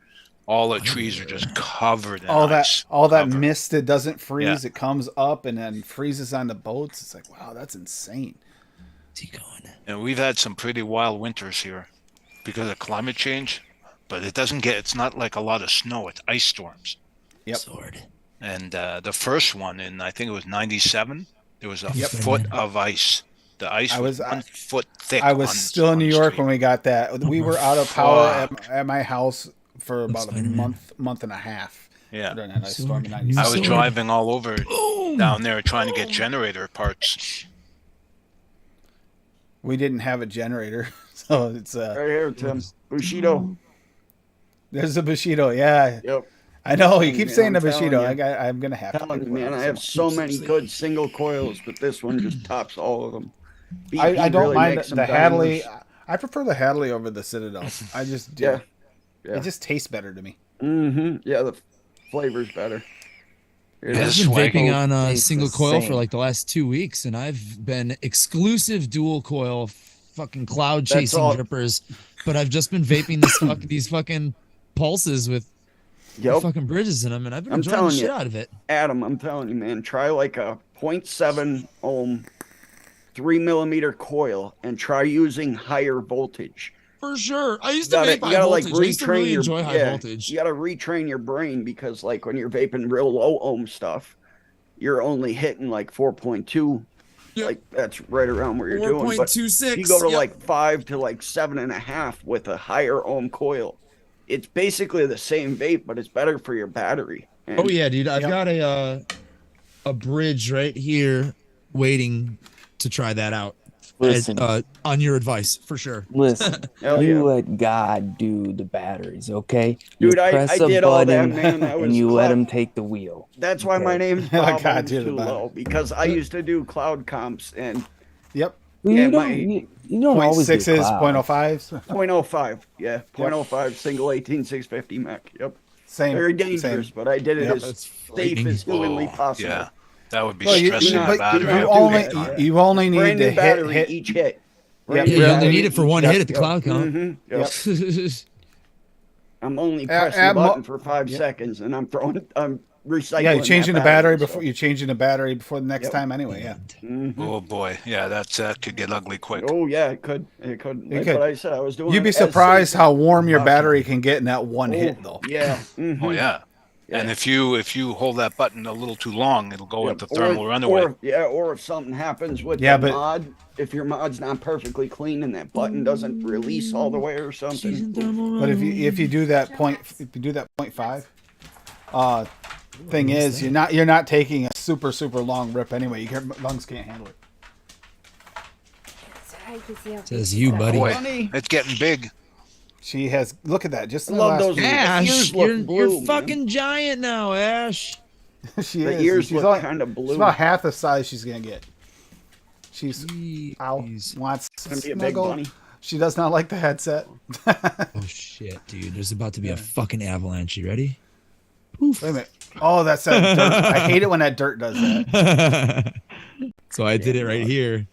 all the trees are just covered in All ice. that Covered. mist that doesn't freeze, Yeah. it comes up and then freezes on the boats. It's like, wow, that's insane. Where's he going? And we've had some pretty wild winters here because of climate change, but it's not like a lot of snow, it's ice storms. Yep. Sword. And the first one in, I think it was 97, there was a Yep. foot of ice. The ice I was was- 1 foot thick. I was still in New York when we got that. We were out of power at my house for about a Spider-Man. month and a half. Yeah. During that ice Sword. storm in I 97. was Sword. driving all over down there trying to get generator parts. We didn't have a generator, so it's Right here, Tim. Bushido. there's a Bushido. Yeah, Yep. I know. You Man, keep saying the I'm telling Bushido. you. I'm gonna have to. Telling pick you, one man, up I have soon. so many good single coils, but this one just tops all of them. I BP don't really mind makes the them Hadley. diamonds. I prefer the Hadley over the Citadel. I just do. Yeah. Yeah. It just tastes better to me. Mm-hmm. Yeah, the flavor's better. It Yeah, I've is been vaping so on a tastes single the coil for same. like the last 2 weeks, and I've been exclusive dual coil fucking cloud That's chasing all. drippers, but I've just been vaping these fucking pulses with Yep. fucking bridges in them, and I've been I'm enjoying the telling shit you. out of it. Adam, I'm telling you, man, try like a 0.7 ohm 3 millimeter coil and try using higher voltage. For sure. I used You to gotta, vape you high gotta like voltage. I used to really retrain your enjoy high voltage. You gotta retrain your brain because like when you're vaping real low ohm stuff, you're only hitting like 4.2. Yep. Like that's right around where you're doing. But if you go 4.26. to Yep. like 5 to like 7.5 with a higher ohm coil, it's basically the same vape, but it's better for your battery. And Oh yeah, dude. I've Yep. got a bridge right here waiting to try that out. Listen. On your advice, for sure. Listen, hell you yeah. let God do the batteries, okay? You Dude, I press a did all that, button man. I and was you let cloud. him take the wheel. That's why my Okay. name's Oh, Bob God, Ohms dude, Too Bob. Low because I used to do cloud comps and Yep. Well, Yeah, you my- don't you don't always do 0.6s, cloud. 0.05s. 0.05. Yeah, 0.05 single 18650 Mac. Yep. Same. Very dangerous, Same. but I did it Yep. as That's safe frightening. as humanly Oh, possible. yeah. That would be Well, stressing not- the do battery. not you do only that, yeah. you only need Brand to new battery hit. each hit. Yep. Yeah, you only battery need it for each one hit. hit at the cloud count. Yep. I'm only At- pressing at the button mo- for 5 Yep. seconds, and I'm recycling. Yeah, you're changing the that battery so- before you're changing the battery before the next Yep. time anyway. Yeah. Mhm. Oh boy, yeah, that could get ugly quick. Oh yeah, it could. It could. It Like could. what I said, I was doing. You'd be it as safe surprised as how warm your possible. battery can get in that one Oh, hit, though. Yeah. mhm. Oh yeah. And Yeah. if you hold that button a little too long, it'll go Yep. into thermal runaway. Or if something happens with Yeah, the but- mod, if your mod's not perfectly clean and that button doesn't release all the way or something. But if you do that point, if you do that 0.5, thing is you're not taking a super long rip anyway. Your lungs can't handle it. Says you, buddy. Boy, Funny. it's getting big. She has. Look at that. Just I in the love last those few- Ash, ears look you're blue, man. fucking giant now, Ash. She The is. ears She's look only- kind of She's blue. about half the size she's gonna get. She's ow, Jeez. wants to Gonna be a big snuggle. bunny. She does not like the headset. Oh shit, dude. There's about to be a fucking avalanche. You ready? Poof. Wait a minute. Oh, that's that dirt. I hate it when that dirt does that. So I did it right here.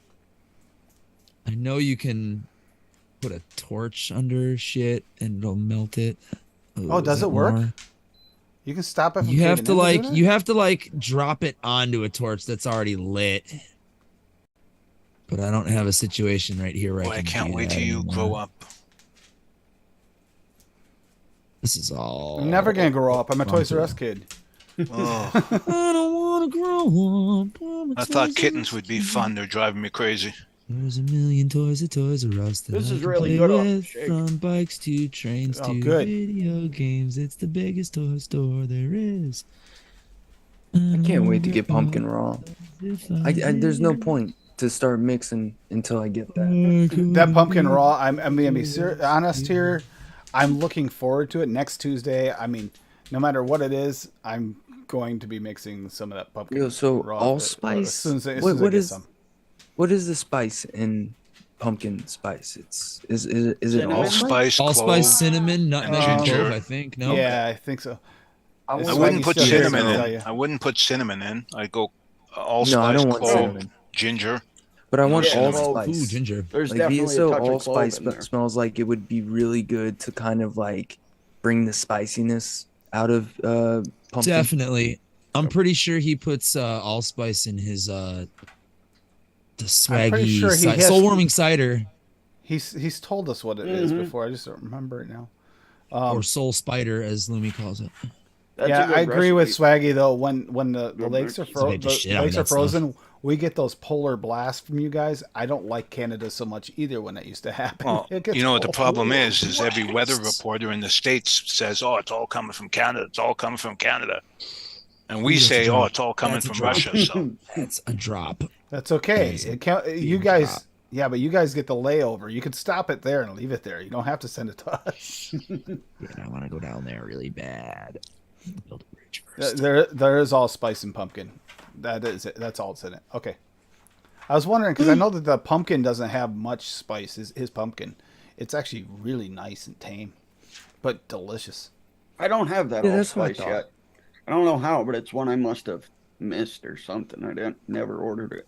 I know you can put a torch under shit and it'll melt it. Oh, is does that it work? more? You can stop it from You have caving to in like doing it? you have to like drop it onto a torch that's already lit. But I don't have a situation right here where Boy, I I can can't do wait that till you anymore. grow up. This is all. I'm never gonna grow up. I'm a Toys R Us kid. Oh, I don't want to grow up. I'm a I thought Toys R kittens Us would be kid. fun. They're driving me crazy. There's a million toys at Toys R Us that This I is can really play good off the with, shake. from bikes to trains Oh, to good. video games. It's the biggest toy store there is. I can't wait to get pumpkin raw. There's no point to start mixing until I get that. That pumpkin raw. I'm gonna be honest here. I'm looking forward to it next Tuesday. I mean, no matter what it is, I'm going to be mixing some of that pumpkin. Yo, so raw allspice. As soon as I what get is some. what is the spice in pumpkin spice? Is it Cinnamon? Allspice, Allspice, clove. cinnamon, nutmeg, and ginger. clove. I think. No. Yeah, I think so. I It's I Swaggy wouldn't put still here, cinnamon so I'll tell in. you. I wouldn't put cinnamon in. I'd go allspice, No, I don't want clove, cinnamon. ginger. But I want Yeah, allspice. Ooh, ginger. There's Like definitely a VSO touch of allspice clove in there. smells like it would be really good to kind of like bring the spiciness out of pumpkin. Definitely. I'm pretty sure he puts allspice in his the I'm pretty swaggy sure he has- soul warming cider He's told us what it is Mhm. before. I just don't remember it now. or soul spider as Lumi calls it. That's a Yeah, good I agree with recipe. Swaggy though. When the Good lakes are mix. Made the shit out of that stuff. frozen, we get those polar blasts from you guys. I don't like Canada so much either when that used to happen. Well, It gets you know what the cold. problem is every weather reporter in the States says, "Oh, it's all coming from Canada. It's all coming from Canada," and we That's a say, drop. "Oh, it's all coming That's a from drop. Russia." So That's a drop. That's okay. That is a It can't, you big guys, drop. yeah, but you guys get the layover. You could stop it there and leave it there. You don't have to send it to us. Yeah, I want to go down there really bad. Build a bridge first. There is all spice and pumpkin. That is it. That's all that's in it. Okay. I was wondering because I know that the pumpkin doesn't have much spice. His pumpkin, it's actually really nice and tame, but delicious. I don't have that Yeah, that's what I allspice thought. yet. I don't know how, but it's one I must have missed or something. I didn't never ordered it.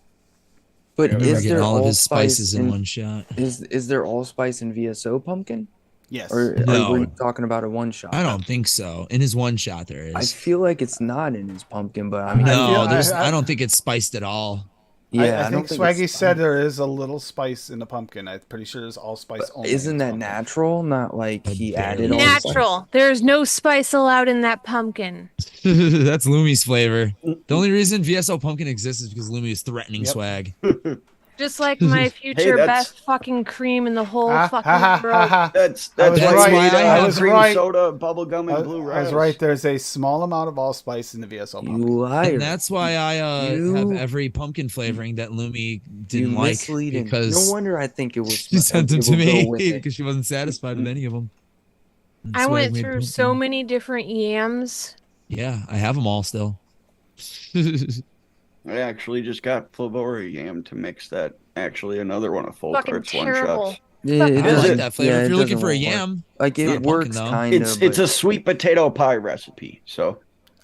But Yeah, I remember is getting there all of his spices in in one shot. is there allspice in VSO pumpkin? Yes. Or No. were you talking about a one shot? I don't think so. In his one shot, there I is. feel like it's not in his pumpkin, but I mean, No, feel- I don't think it's spiced at all. yeah, I don't think it's Swaggy said spiced. there is a little spice in the pumpkin. I'm pretty sure there's allspice only. in Isn't his that pumpkin. natural? Not like I he barely added all know. the spice? Natural. There's no spice allowed in that pumpkin. That's Lumi's flavor. The only reason VSO pumpkin exists is because Lumi is threatening Yep. swag. Just like my future that's- best fucking cream in the whole Ha, fucking ha, ha, world. ha. That's I was why right. you need I was green right. soda, bubble gum, and I blue was raz. right. There's a small amount of allspice in the VSO You pumpkin. liar. And that's why I have You- every pumpkin flavoring that Lumi you didn't like misleading. because No wonder I think it was. she sent them it to will go me with it. because she wasn't satisfied with any of them. And I Swag went made through so pumpkin. many different yams. Yeah, I have them all still. I actually just got Flavora yam to mix that. Actually, another one of Full Fucking Tart's one terrible. shots. Yeah, I it like doesn't- that flavor. yeah, if it you're looking doesn't for a work. yam, Like not a it pumpkin, works though. kind of. It's a sweet potato pie recipe. So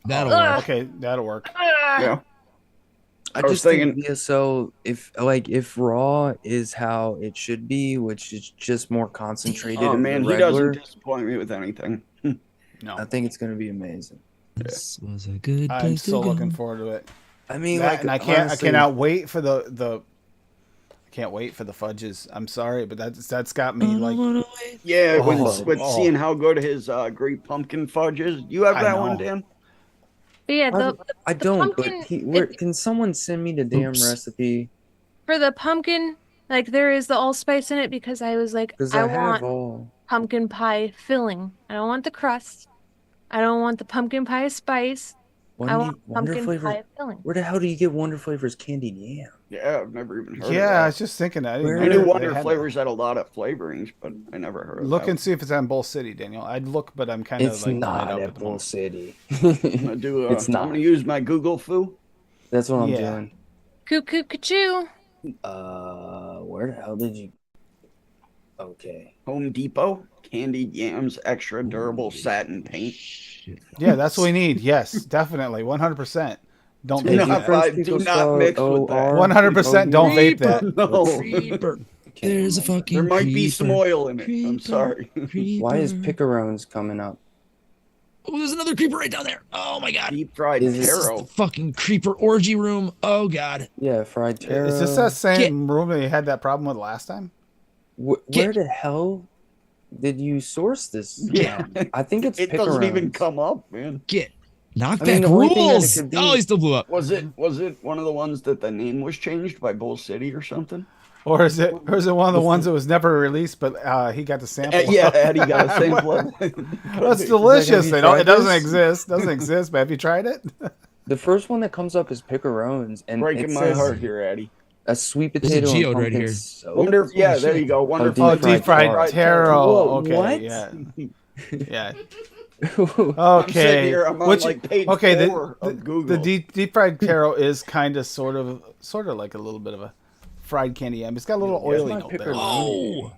that'll Ugh. work. Okay, that'll work. yeah, I was just think thinking- VSO, if raw is how it should be, which is just more concentrated. oh than man, the he regular, doesn't disappoint me with anything. No, I think it's gonna be amazing. This was a good I'm place so to looking go. forward to it. I mean, That, like, and I honestly, cannot wait for the. I can't wait for the fudges. I'm sorry, but that's got me like. Yeah, Oh, with oh. seeing how good his Great Pumpkin fudge is. You have I that one, know. Dan? But yeah, I the don't. pumpkin, But can someone send me the damn Oops. recipe? for the pumpkin, like there is the allspice in it because I was like, Because I I want have all. pumpkin pie filling. I don't want the crust. I don't want the pumpkin pie spice. I want Wonder pumpkin flavor. pie filling. Where the hell do you get Wonder Flavors candied yam? Yeah, I've never even heard Yeah, I of was just thinking. I that. didn't I know knew they Wonder had Flavors had a lot of flavorings, but I never heard of Look that. and see if it's on Bull City, Daniel. I'd look, but I'm kind of It's like not tied up at the Bull moment. City. I'm gonna do. It's not. I'm gonna use my Google foo. That's what I'm Yeah. doing. Cuckoo, cuckoo. Where the hell did you? Okay. Home Depot candied yams, extra durable satin paint. Yeah, that's what we need. Yes, definitely, 100%. Don't Do vape not, that. do not mix with that. 100% don't vape that. No, Creeper. There's a fucking there might be some creeper. oil in it. I'm Creeper. sorry. Why is Creeper. picarones coming up? Oh, there's another creeper right down there. Oh my god. Deep fried Is this This is taro. the fucking creeper orgy room. Oh god. Yeah, fried taro. Is this that same room that you had that problem with last time? Where Get- the hell did you source this? Yeah. from? I think it's It doesn't even picarones. come up, man. Get I mean, knockback the only thing that it rules. could be- Oh, he still blew up. Was it one of the ones that the name was changed by Bull City or something? Or is it one of the ones that was never released, but he got the sample? Yeah, Eddie got a sample of it. That's delicious. you They don't, tried it doesn't this? exist. Doesn't exist. But have you tried it? The first one that comes up is picarones, and Breaking it my says heart here, Eddie. a sweet This is potato and geode right pumpkin here. soap. Wonder, yeah, there shit. you go. Wonderful. Oh, deep deep fried taro. Whoa, Okay, what? yeah, yeah. I'm sitting Okay, here, I'm on which like page okay, 4 the of Google. deep fried taro is kind of sort of like a little bit of a fried candy yam. It's got a little Yeah, it's oily my note there. picker. Oh.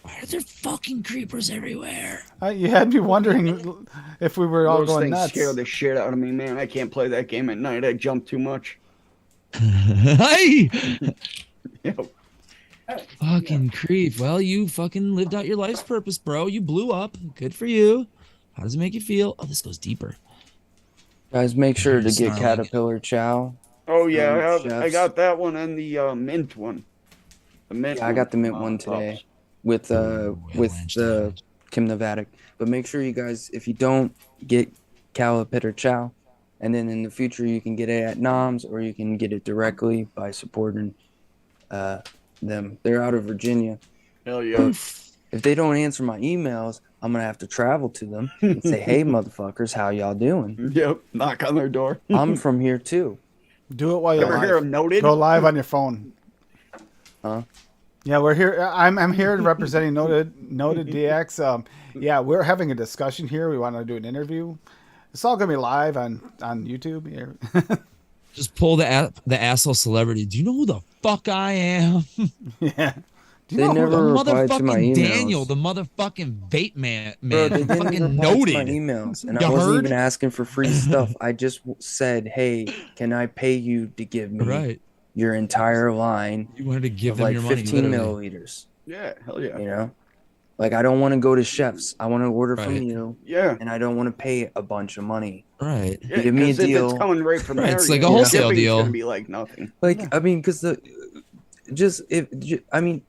Why are there fucking creepers everywhere? You had me wondering if we were all Those going things nuts. scare the shit out of me, man. I can't play that game at night. I jump too much. Hey! Yeah. Fucking creep. Well, you fucking lived out your life's purpose, bro. You blew up. Good for you. How does it make you feel? Oh, this goes deeper. Guys, make sure to get Snarling. Caterpillar Chow. Oh yeah, I Chefs. got that one and the mint one. The mint. Yeah, I got the mint from, one today Pups. with Avalanche the damage. Kim Novatic. But make sure you guys, if you don't get Caterpillar Chow, and then in the future you can get it at Noms or you can get it directly by supporting them. They're out of Virginia. Hell yeah. If they don't answer my emails, I'm gonna have to travel to them and say, "Hey, motherfuckers, how y'all doing? Yep. Knock on their door. I'm from here too." Do it while you're Ever hear live. of Noted? Go live on your phone. Huh? Yeah, we're here. I'm here representing Noted DX. Yeah, we're having a discussion here. We want to do an interview. It's all gonna be live on YouTube here. Just pull the asshole celebrity. Do you know who the fuck I am? Yeah. Do you They know who never replied to my Motherfucking emails. Daniel, the motherfucking vape man, Bro, they didn't fucking reply to my noted. emails, and You I wasn't heard? even asking for free stuff. I just said, "Hey, can I pay you to give me Right. your entire line You wanted to give of them like your money, 15 literally. milliliters?" Yeah, hell yeah. You know, like I don't want to go to chefs. I want to order from Right. you, Yeah. and I don't want to pay a bunch of money. Right. Yeah, Give me a because if it's deal. coming right from Right, there, it's you like a know, wholesale shipping's deal. gonna be like nothing. Like, I mean, because I mean,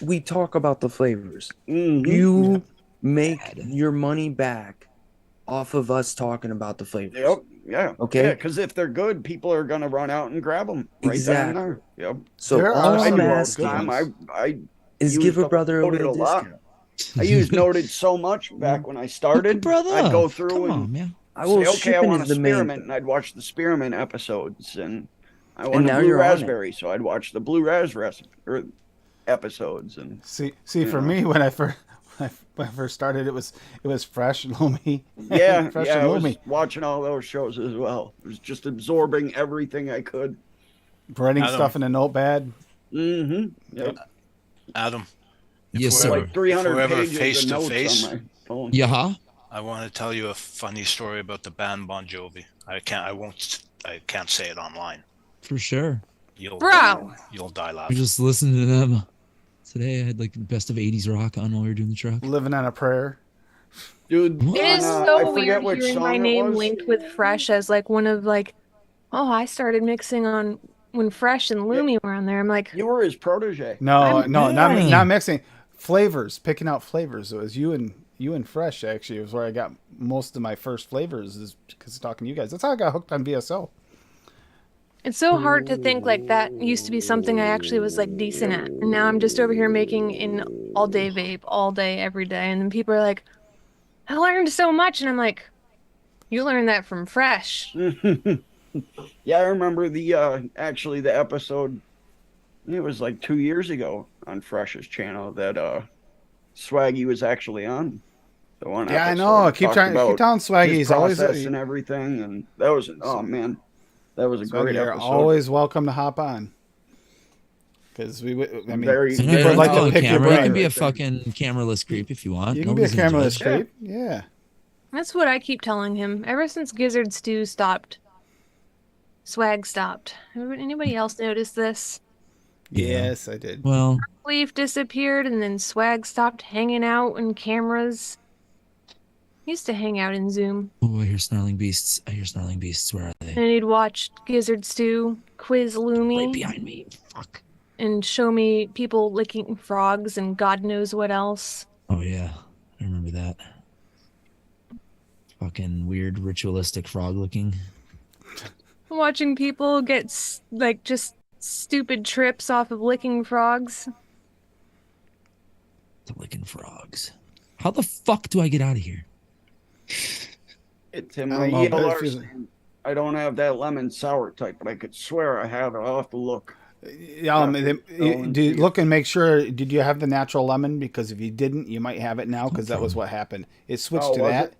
we talk about the flavors. Mhm. You make your money back off of us talking about the flavors. Yep. Yeah. Okay. Yeah, because if they're good, people are gonna run out and grab them right then and there. Yep. So There all are I some I'm do all the asking time. I is used give a the brother a Noted little lot. discount. I used Noted so much back when I started. brother. I'd go through Come and on, man. I will. say, okay, I Shipping want is a the main spearmint, thing. and I'd watch the spearmint episodes, and I want a now blue you're on it. raspberry, so I'd watch the blue raspberry or episodes, and See, you for know. me, when I first started, it was Fresh, Lumi. Yeah, Fresh yeah, and I was Lumi. watching all those shows as well. I was just absorbing everything I could. Writing Adam. stuff in a notepad. Mm-hmm. Yep. Adam, Yes, we're sir. ever- Like 300 if we're ever pages face of to notes face, on my phone. Yeah, huh? I want to tell you a funny story about the band Bon Jovi. I can't say it online. For sure. You'll Bro. You'll die I laughing. just listened to them today. I had like the best of 80s rock on while we were doing the truck. Living on a prayer. Dude, What? It is I so forget weird which hearing my song it name was. linked with Fresh as like one of like, oh, I started mixing on when Fresh and Lumi were on there. I'm like, You were his protege. No, I'm- not mixing. Flavors, picking out flavors. It was you and Fresh, actually. It was where I got most of my first flavors, is because of talking to you guys. That's how I got hooked on VSO. it's so hard to think like that used to be something I actually was like decent at. And now I'm just over here making an all day vape all day, every day. And then people are like, I learned so much. And I'm like, you learned that from Fresh. Yeah, I remember the actually the episode. It was like 2 years ago on Fresh's channel that Swaggy was actually on. The one. Yeah, I episode know. that Keep talked telling about Swaggy. his He's always process and everything, and that was man, that was a great You're episode. always welcome to hop on. Because I mean, Very- So, people yeah, like go to on pick your camera. You brain. can be a right there. fucking cameraless creep if you want. You can be a Nobody's gonna cameraless judge. creep. Yeah. That's what I keep telling him. Ever since Gizzard Stew stopped, Swag stopped. Anybody else notice this? Yeah. Yes, I did. Well, Leaf disappeared and then Swag stopped hanging out in cameras. He used to hang out in Zoom. oh, I hear snarling beasts. I hear snarling beasts. Where are they? And he'd watch Gizzard Stew quiz Right Lumi behind me. Fuck. and show me people licking frogs and God knows what else. Oh yeah, I remember that. Fucking weird ritualistic frog looking. Watching people get like just stupid trips off of licking frogs. The licking frogs. How the fuck do I get out of here? It's in I my don't know, but ELR if you- stand. I don't have that lemon sour type, but I could swear I have it. I'll have to look. Look and make sure. Did you have the natural lemon? Because if you didn't, you might have it now. Because that was what happened. It switched Oh, to was that, it?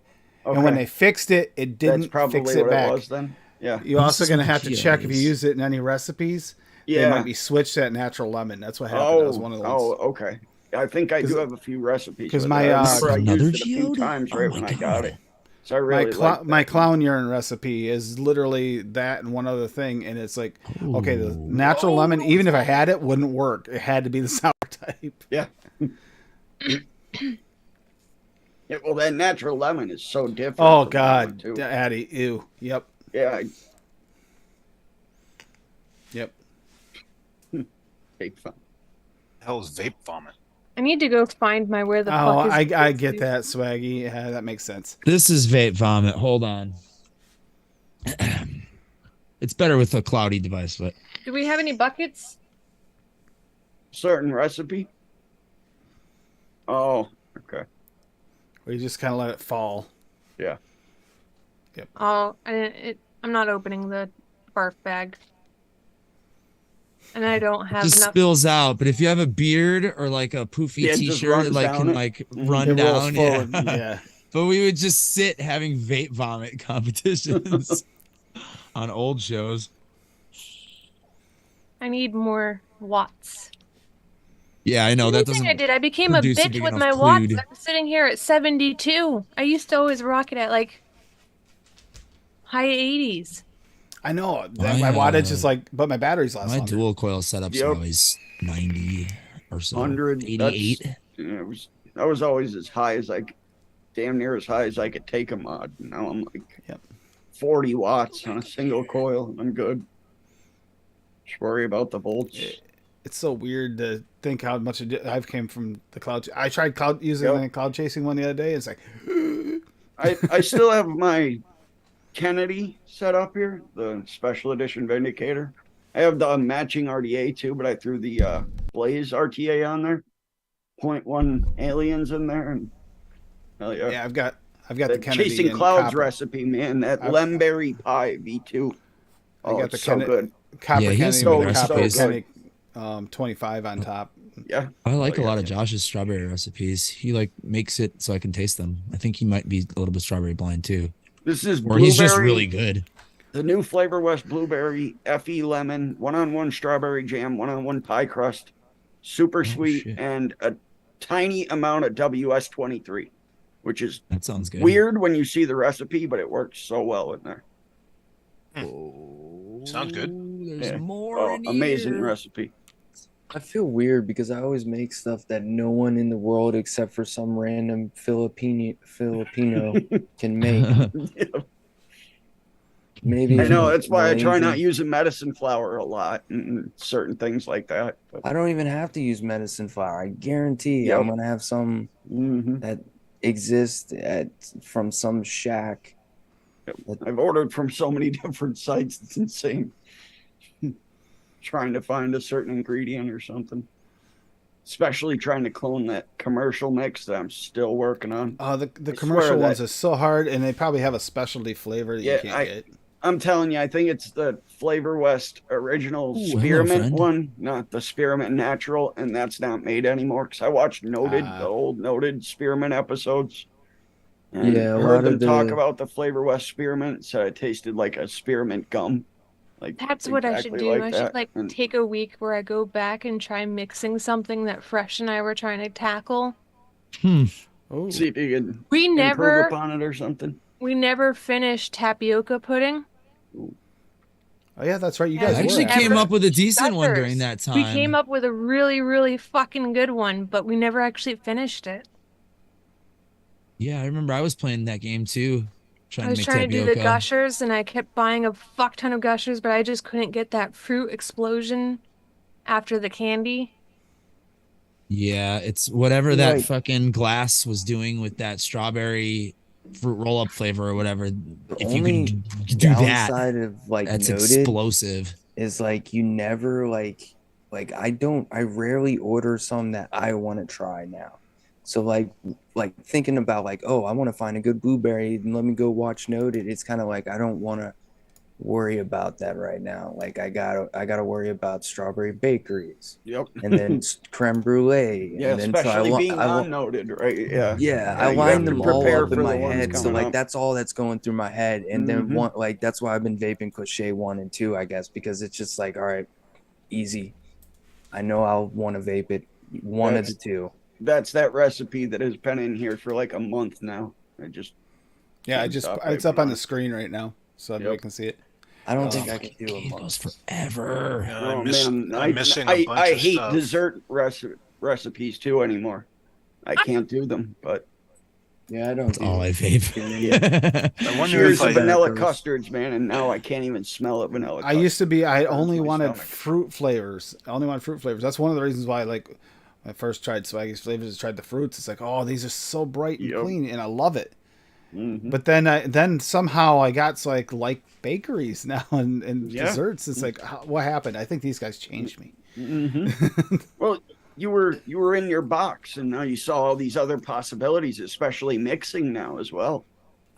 Okay. and when they fixed it, it That's didn't probably fix it what back. it was then. Yeah. You're This also is going to what the have to key check if you is. use it in any recipes. They Yeah. might be switched to that natural lemon. That's what happened. That was one of the ones. okay. I think I do have a few recipes. 'cause with my, it. I remember I Another used it a few geode? times Oh right my when I God. got it. So I really like My clown urine recipe is literally that and one other thing, and it's like, okay, the natural lemon, even if I had it, wouldn't work. It had to be the sour type. Yeah. Yeah, well, that natural lemon is so different. Oh from that God, one, too. Daddy, ew. Yep, Yeah, yep. take fun. Hell's vape vomit. I need to go find my where the Oh, fuck is I get that, Swaggy. Yeah, that makes sense. This is vape vomit. Hold on. It's better with a cloudy device, but Do we have any buckets? Certain recipe. Oh, okay. We just kind of let it fall. Yeah. Oh, I'm not opening the barf bag. And I don't have just enough. spills out. But if you have a beard or like a poofy Yeah, it just t-shirt, runs it like down can it. like Mhm. run It rolls down. forward. Yeah. Yeah. But we would just sit having vape vomit competitions on old shows. I need more watts. Yeah, I know that Anything I doesn't did, I became a produce a bitch big with enough my watch. clue. I'm sitting here at 72. I used to always rock it at like high 80s. I know that My my wattage is like, but my batteries last my longer. dual coil setups are Yep. always 90 or so. 100. 88. I was always as high as damn near as high as I could take a mod. Now I'm like Yep. 40 watts on a single coil. I'm good. Just worry about the volts. It's so weird to think how much I've came from the cloud. I tried using Yep. the cloud chasing one the other day. It's like, I still have my Kennedy set up here, the special edition Vindicator. I have the matching RDA too, but I threw the Blaze RTA on there. 0.1 aliens in there, and hell yeah. yeah, I've got the That Kennedy Chasing and Clouds copper. recipe, man. That Lemberry Pie V2. I Oh, got it's the so good. copper Yeah, he has Kennedy some with good the copper recipes. Kennedy 25 on top. Yeah. I like Oh, a lot yeah. of Josh's strawberry recipes. He like makes it so I can taste them. I think he might be a little bit strawberry blind too. This is Or he's just blueberry, really good. the new Flavor West blueberry, FE lemon, 1-on-1 strawberry jam, 1-on-1 pie crust, super sweet, shit. and a tiny amount of WS23, which is That sounds good. weird when you see the recipe, but it works so well in there. Sounds good. There's Yeah. more Oh, in amazing here. recipe. I feel weird because I always make stuff that no one in the world except for some random Filipino can make. Maybe I it's know just that's why I try not lazy. using medicine flour a lot and certain things like that. But, I don't even have to use medicine flour. I guarantee Yep. I'm gonna have some mhm. that exists from some shack. I've ordered from so many different sites. It's insane. Trying to find a certain ingredient or something. Especially trying to clone that commercial mix that I'm still working on. The I commercial swear ones that- are so hard, and they probably have a specialty flavor that Yeah, you can't get. I'm telling you, I think it's the Flavor West original Ooh, hello, spearmint friend. one, not the spearmint natural, and that's not made anymore. Because I watched Noted, Ah. the old Noted spearmint episodes, and Yeah, a heard lot them of talk the about the Flavor West spearmint. So it tasted like a spearmint gum, like That's what I should exactly do. like I that. should like And take a week where I go back and try mixing something that Fresh and I were trying to tackle. Oh, see if you can We improve never upon it or something. finished tapioca pudding. oh yeah, that's right. You Yeah, I guys we were actually never- came up with a decent one during Gushers. that time. We came up with a really, really fucking good one, but we never actually finished it. Yeah, I remember I was playing that game too. Trying I was to make trying to do tapioca. the gushers, and I kept buying a fuck ton of gushers, but I just couldn't get that fruit explosion after the candy. Yeah, it's whatever that Right. fucking glass was doing with that strawberry fruit roll up flavor or whatever. If you only can do that, downside of like that's Noted explosive. is like you never like I rarely order some that I want to try now. So like thinking about like, oh, I want to find a good blueberry and let me go watch Noted. It's kind of like I don't want to worry about that right now. Like I gotta worry about strawberry bakeries Yep. and then creme brulee. Yeah, and then especially being I unnoted, right? Yeah. yeah, I you line have to them all prepare up in for my the ones head. So coming like up. that's all that's going through my head. And then Mhm. one like that's why I've been vaping Cliche 1 and 2, I guess, because it's just like, all right, easy. I know I'll want to vape it one of the two. That's that recipe that has been in here for like a month now. I just yeah. Can't stop It's vaping up on on the it. screen right now, so everybody Yep. can see it. I don't Oh, think I could do a game goes month. forever. Yeah, oh I'm, miss, man, I'm missing a bunch I of hate stuff. dessert recipes too anymore. I can't do them, but Yeah, I don't That's do all I it. vape. I wonder here's if the I vanilla Tobacco's. custards, man, and now I can't even smell it. Vanilla. I used to be. I Burns only my wanted stomach. fruit flavors. I only wanted fruit flavors. That's one of the reasons why, like, when I first tried Swaggy's flavors, I tried the fruits. It's like, oh, these are so bright and Yep. clean, and I love it. Mhm. But then somehow I got to like bakeries now and Yeah. desserts. It's like, what happened? I think these guys changed me. Mhm. Well, you were in your box, and now you saw all these other possibilities, especially mixing now as well.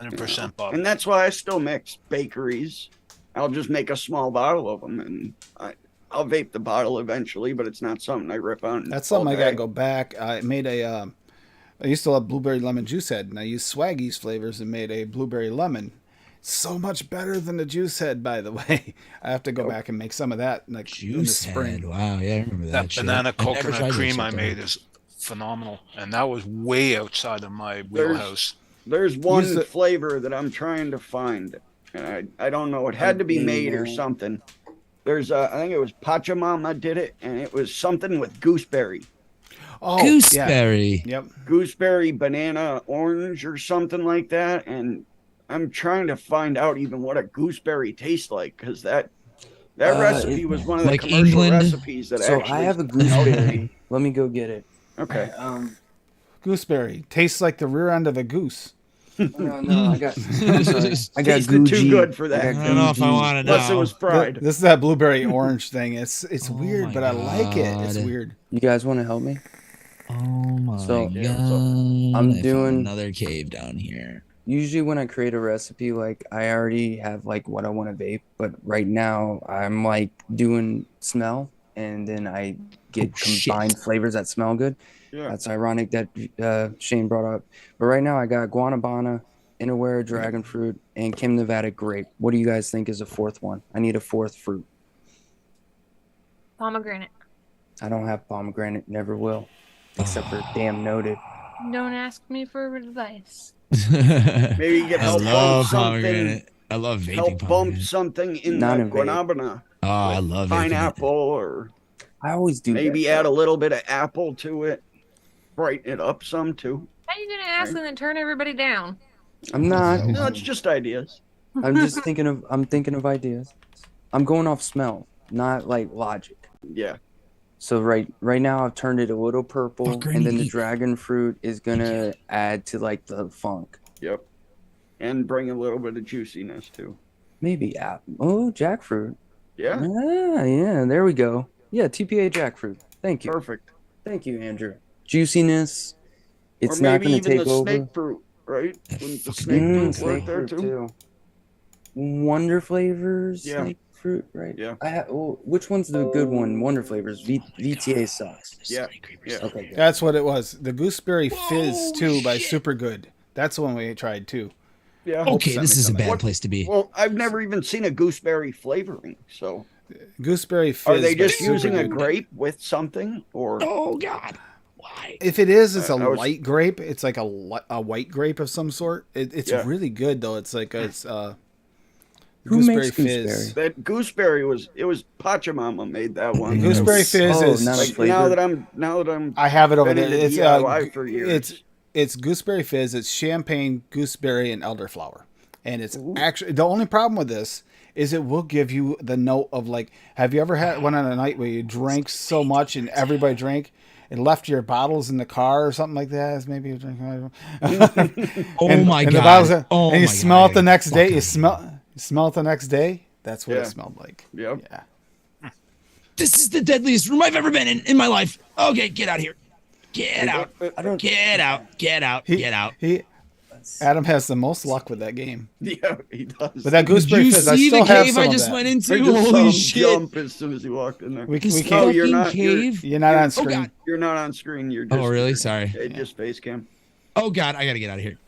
100% Bob. And that's why I still mix bakeries. I'll just make a small bottle of them, and I'll vape the bottle eventually, but it's not something I rip on. That's something I all gotta day. go back. I made a. I used to love blueberry lemon juice head, and I used Swaggy's flavors and made a blueberry lemon. So much better than the juice head, by the way. I have to go back and make some of that like in the Juice spring. head. Wow, yeah, I remember that. That shit. banana I've never coconut tried that cream shit, I though. made is phenomenal, and that was way outside of my wheelhouse. There's one Use the- flavor that I'm trying to find, and I don't know. It had to be made or something. There's I think it was Pachamama did it, and it was something with gooseberry. Oh, Gooseberry. Yeah. Yep. Gooseberry, banana, orange, or something like that. And I'm trying to find out even what a gooseberry tastes like, because that recipe was one of the like commercial England? recipes that So actually. I have a gooseberry. Let me go get it. Okay. Gooseberry tastes like the rear end of a goose. No, I got. I got Tasted too Gucci. good for that. I I got don't know if I Gucci. want to know. Unless it was fried. This is that blueberry orange thing. It's Oh weird, my but I like it. It's God. weird. You guys want to help me? Oh my So, god! yeah, so I'm I found doing- another cave down here. Usually when I create a recipe, like I already have like what I want to vape, but right now I'm like doing smell, and then I get Oh, shit. combined flavors that smell good. Yeah. That's ironic that Shane brought up. But right now I got guanabana, Inawera dragon fruit, and Kim Nevada grape. What do you guys think is a fourth one? I need a fourth fruit. Pomegranate. I don't have pomegranate, never will, except for damn noted. Don't ask me for advice. Maybe you get I help love bump something. pomegranate. I love vaping Help bump pomegranate. something in Not the in vape. guanabana. Oh, I with love vaping it. pineapple, or I always do maybe that. add a little bit of apple to it. Brighten it up some too. How are you gonna ask and then turn everybody down? I'm not. No, it's just ideas. I'm just thinking of ideas. I'm going off smell, not like logic. Yeah. So right now I've turned it a little purple, Fucker, I and need then to the eat. dragon fruit is gonna add to like the funk. Yep. And bring a little bit of juiciness too. Maybe apple. Oh, jackfruit. Yeah. Yeah, there we go. Yeah, TPA jackfruit. Thank you. Perfect. Thank you, Andrew. Juiciness. It's or not maybe gonna even take the over. snake fruit, right? That Wouldn't the fucking- snake fruit work Snake there fruit too? Wonder flavors. Yeah. Snake fruit, right? Yeah. Which one's the good one? Wonder flavors. VTA sucks. Yeah. Yeah. Okay. Good. That's what it was. The gooseberry fizz too by Super Good. That's the one we tried too. Yeah. Okay, sent this me is a some. bad What- place to be. Well, I've never even seen a gooseberry flavoring. So, Gooseberry fizz. are they by just Super using a Good. grape with something, or Oh god, why? If it is, it's a I was- light grape. It's like a white grape of some sort. It's Yeah. really good though. It's like it's Who gooseberry makes fizz. gooseberry? that gooseberry was? It was Pachamama made that one. Gooseberry That was- fizz Oh, is not a Like flavor. now that I'm I have it over been there. into It's DIY for years. it's gooseberry fizz. It's champagne, gooseberry, and elderflower. And it's actually the only problem with this is it will give you the note of like. Have you ever had one on a night where you drank so much and everybody drank and left your bottles in the car or something like that? It's maybe you drink. Oh my and god. The bottles, Oh and you my smell God, it the next day. fuck You outta smell it the next day. That's what Yeah. it smelled like. Yep. Yeah. This is the deadliest room I've ever been in my life. Okay, get out of here. Get out. I don't. Get out. Get out. Get out. Adam has the most luck with that game. Yeah, he does. But that Did gooseberry you fizz, I see still the have cave some I of just that. went I into? just saw Holy him shit. jump as soon as he walked in there. We This can't. No, you're fucking not- you're- cave. You're not on Oh screen. god. You're not on screen. You're just. Oh really? Sorry. Yeah, just face cam. Oh god, I gotta get out of here.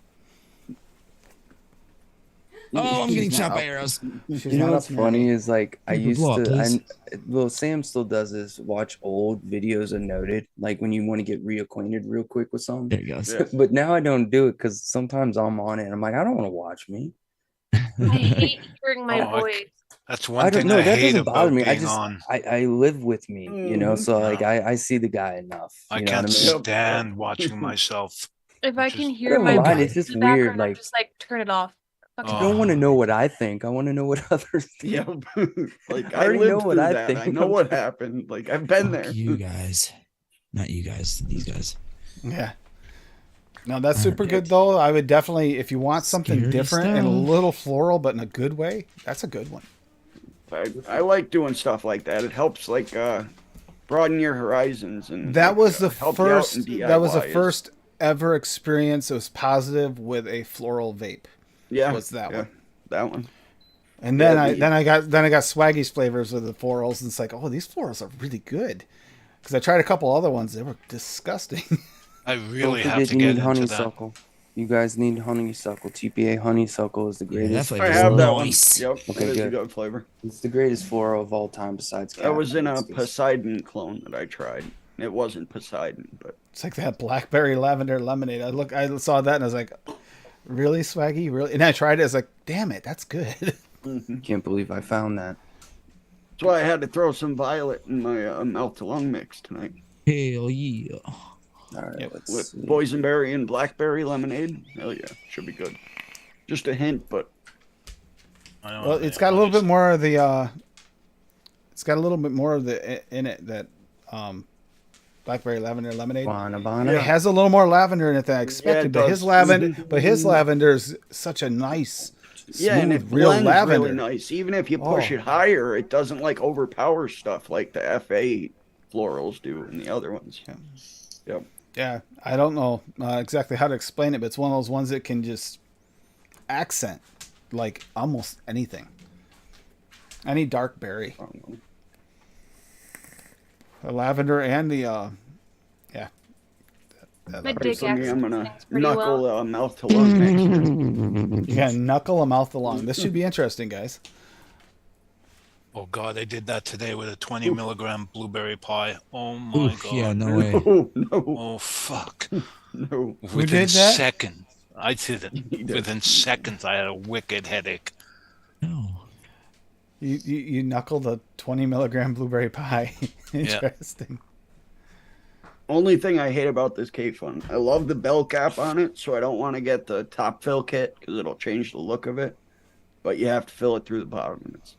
Oh, I'm getting shot by arrows. She's You know not what's up here. funny is like I People used blow up, to. please. Well, Sam still does this. Watch old videos of noted, like when you want to get reacquainted real quick with something. There he goes. Yeah. But now I don't do it because sometimes I'm on it and I'm like, I don't want to watch me. I hate hearing my Oh, I- voice. That's one I don't thing know. I That hate doesn't about bother me. being on. I live with me, you know. So like I see the guy enough. I You know can't what I mean? stand watching myself. If I Which can is- hear I don't my mind, voice it's just in the background, weird, I'm like- just like turn it off. Fuck it. I don't want to know what I think. I want to know what others think. Yeah. Like I I already lived know what through I that. I think. know what happened. Like I've been Fuck there. you guys. Not you guys. These guys. Yeah. No, that's super good though. I would definitely, if you want something Scary different and a stuff. little floral, but in a good way, that's a good one. I like doing stuff like that. It helps like broaden your horizons, and That like, was the help you out first. in That was the DIYs. first ever experience that was positive with a floral vape. Yeah, was that yeah, one. That one. And then Yeah, I got Swaggy's flavors with the florals, and it's like, oh, these florals are really good. Because I tried a couple other ones, they were disgusting. I really Don't have forget to you get need into that. honeysuckle. You guys need honeysuckle. TPA honeysuckle is the Yeah, that greatest. flavor I is have that nice. one. Yep, Okay, it is a good. good flavor. It's the greatest floral of all time besides That was in a Catnip. It's just- Poseidon clone that I tried. It wasn't Poseidon, but It's like that blackberry lavender lemonade. I saw that and I was like, really, Swaggy? Really? And I tried it. I was like, damn it, that's good. Can't believe I found that. that's why I had to throw some violet in my mouth to lung mix tonight Hell yeah. All right, Yep. let's with see. boysenberry and blackberry lemonade. Hell yeah, should be good. Just a hint, but I don't Well, know, it's man. got a little bit more of the. It's got a little bit more of the in it that blackberry lavender lemonade. Bana It Bana. has a little more lavender in it than I expected, it but his does. lavender is such a nice, yeah, and it smooth, real blends lavender. really nice. Even if you push Oh. it higher, it doesn't like overpower stuff like the FA florals do in the other ones. Yeah. Yep. Yeah, I don't know exactly how to explain it, but it's one of those ones that can just accent like almost anything. Any dark berry, the lavender and the yeah. That My lavender. dick For me, I'm gonna accents pretty knuckle well. mouth to lung mix here. Yeah, knuckle a mouth along. This should be interesting, guys. Oh God, I did that today with a 20 milligram blueberry pie. Oh my Oof, God. yeah, no way. No, Oh fuck. no. Within did that? seconds, I did it. He did. Within seconds, I had a wicked headache. No. You knuckle the 20 milligram blueberry pie. Interesting. Only thing I hate about this K Fun, I love the bell cap on it, so I don't want to get the top fill kit because it'll change the look of it. But you have to fill it through the bottom, and it's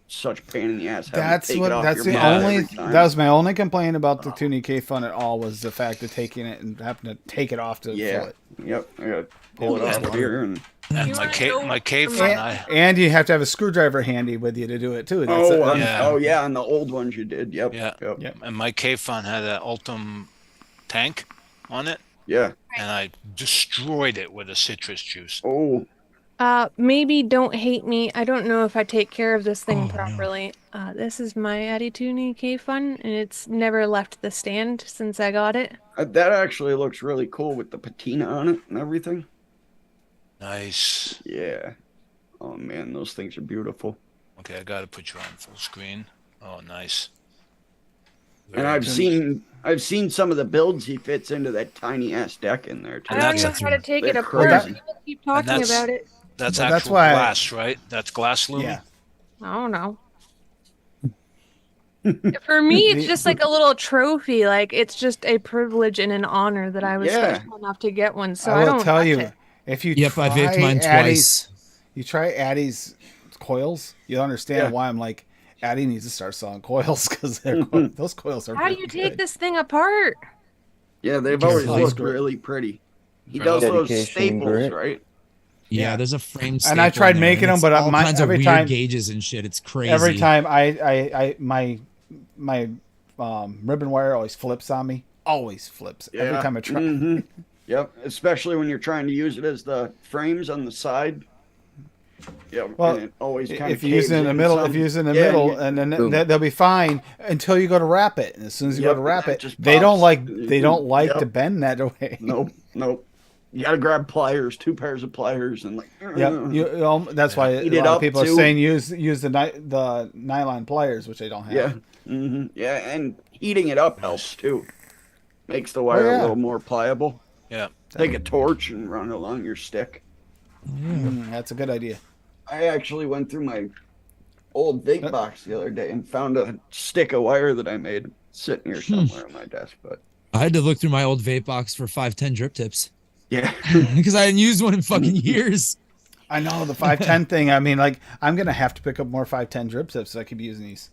such a pain in the ass. having to That's take it what. off That's your the mouth only. every time. That was my only complaint about the Toonie K Fun at all was the fact of taking it and having to take it off to fill Yeah. it. Yep. I gotta pull it Yeah. off here and. And You my wanna cave, know my cave from fun, my- And you have to have a screwdriver handy with you to do it too. That's Oh, it. yeah. On the old ones you did. Yep. Yeah. Yep. Yep. and my cave fun had an Ultim tank on it, Yeah. and I destroyed it with a citrus juice. Oh. Maybe don't hate me. I don't know if I take care of this thing Oh, no. properly. This is my Adituni K Fun, and it's never left the stand since I got it. That actually looks really cool with the patina on it and everything. Nice. Yeah. Oh man, those things are beautiful. Okay, I gotta put you on full screen. Oh, nice. And Very I've good. seen some of the builds he fits into that tiny ass deck in there too. I don't that's know a- how to take it they're apart. crazy. People keep talking that's- about it. That's Well, actual that's why- glass, right? That's glass, Lumi? Yeah. I don't know. For me, it's just like a little trophy. Like it's just a privilege and an honor that I was Yeah. special enough to get one. So I I, will don't tell touch you, it. if you Yep, I vaped try mine Addie's, twice. you try Addie's coils, you'll understand Yeah. why I'm like Addie needs to start selling coils because those coils are. How do pretty you take good. this thing apart? Yeah, they've Careful. always looked Great. really pretty. He Very does those dedication and staples, grit. right? Yeah, Yeah. there's a frame. And I staple tried in there, making and them, it's but all my- kinds of every weird time- gauges and shit. It's crazy. Every time my ribbon wire always flips on me. Always flips every time I try. Mhm. Yep, especially when you're trying to use it as the frames on the side. Yeah, Well, and it always kind If of you use it in the middle, if you use it in the middle, and then Boom. they'll be fine until you go to wrap it. And as soon as you go Yep, to wrap that it, just they don't pops. like to Yep. bend that way. Nope. You gotta grab pliers, 2 pairs of pliers, and like. Yeah, that's why Heat a it lot of up, people are too. saying use the nylon pliers, which I don't have. Yeah. Yeah, and heating it up helps too. Makes the wire yeah. a little more pliable. Yeah. Take a torch and run it along your stick. That's a good idea. I actually went through my old vape box the other day and found a stick of wire that I made sitting here somewhere on my desk. But I had to look through my old vape box for 510 drip tips yeah, because I hadn't used one in fucking years. I know the 510 thing. I mean, like I'm gonna have to pick up more 510 drip tips so I could be using these.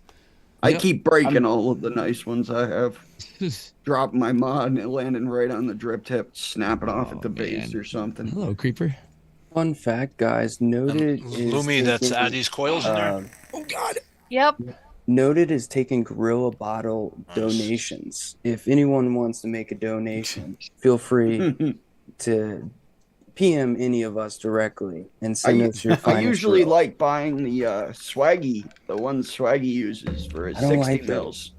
I Yep. keep breaking all of the nice ones I have. Dropping my mod and it landing right on the drip tip, snapping off at the base man. or something. Hello, creeper. Fun fact, guys. Noted is Lumi, that's taking, Addie's coils in there. Oh God. Yep. Noted is taking Gorilla Bottle donations. If anyone wants to make a donation, feel free to PM any of us directly and send us your I finest usually grill. uh, like buying the Swaggy, the ones Swaggy uses for his I don't 60 like mils.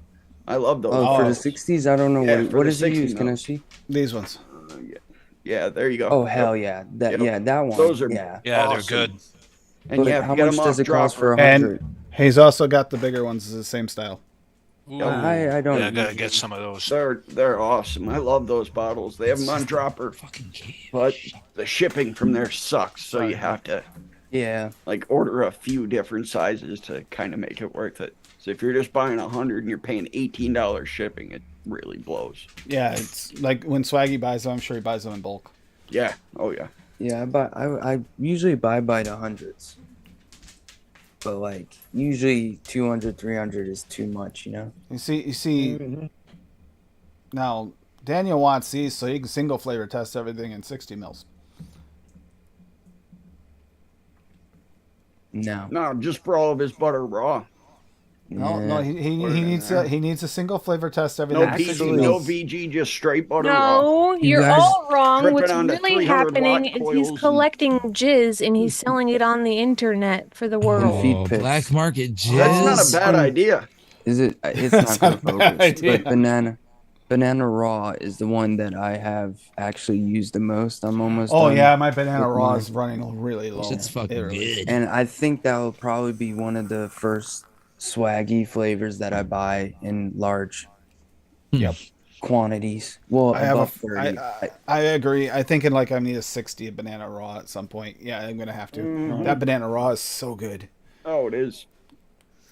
I love those. Oh, for Oh. the 60s, I don't know Yeah, what for what the does he 60 use? Can I mils. see? These ones. Yeah. Yeah, there you go. Oh hell yeah, Yep. that one. Those are yeah. Yeah, they're awesome. good. And But you have how to get much them does off it cost for dropper. 100? And he's also got the bigger ones, the same style. Ooh, I don't Yeah, I gotta usually- get some of those. They're awesome. I love those bottles. They have them on dropper, Fucking game. but the shipping from there sucks. So you have to Yeah. like order a few different sizes to kind of make it worth it. So if you're just buying 100 and you're paying $18 shipping, it really blows. Yeah, it's like when Swaggy buys them, I'm sure he buys them in bulk. Yeah. Oh yeah. Yeah, I usually buy by the hundreds. But like usually 200, 300 is too much, you know. You see. Now Daniel wants these so he can single flavor test everything in 60 mils. No. No, just for all of his butter raw. No, Yeah. he Put it in needs there. he needs a single flavor test No everything. in VG, 60 no mils. VG, just straight butter raw. No, You you're guys all wrong. drip it What's onto really 300 happening watt is coils he's and- collecting jizz and he's selling it on the internet for the And world. feed Oh, pits. black market jizz. That's not a bad Um, idea. Is it? It's That's not gonna not a bad focus. idea. But banana raw is the one that I have actually used the most. I'm almost. Oh done yeah, my banana with raw mine. is running really low. Shit's fucking It really is. good. And I think that will probably be one of the first swaggy flavors that I buy in large Yep. quantities. Well, I have above a, 30. I agree. I think in like I need a 60 of banana raw at some point. Yeah, I'm gonna have to. That banana raw is so good. Oh, it is.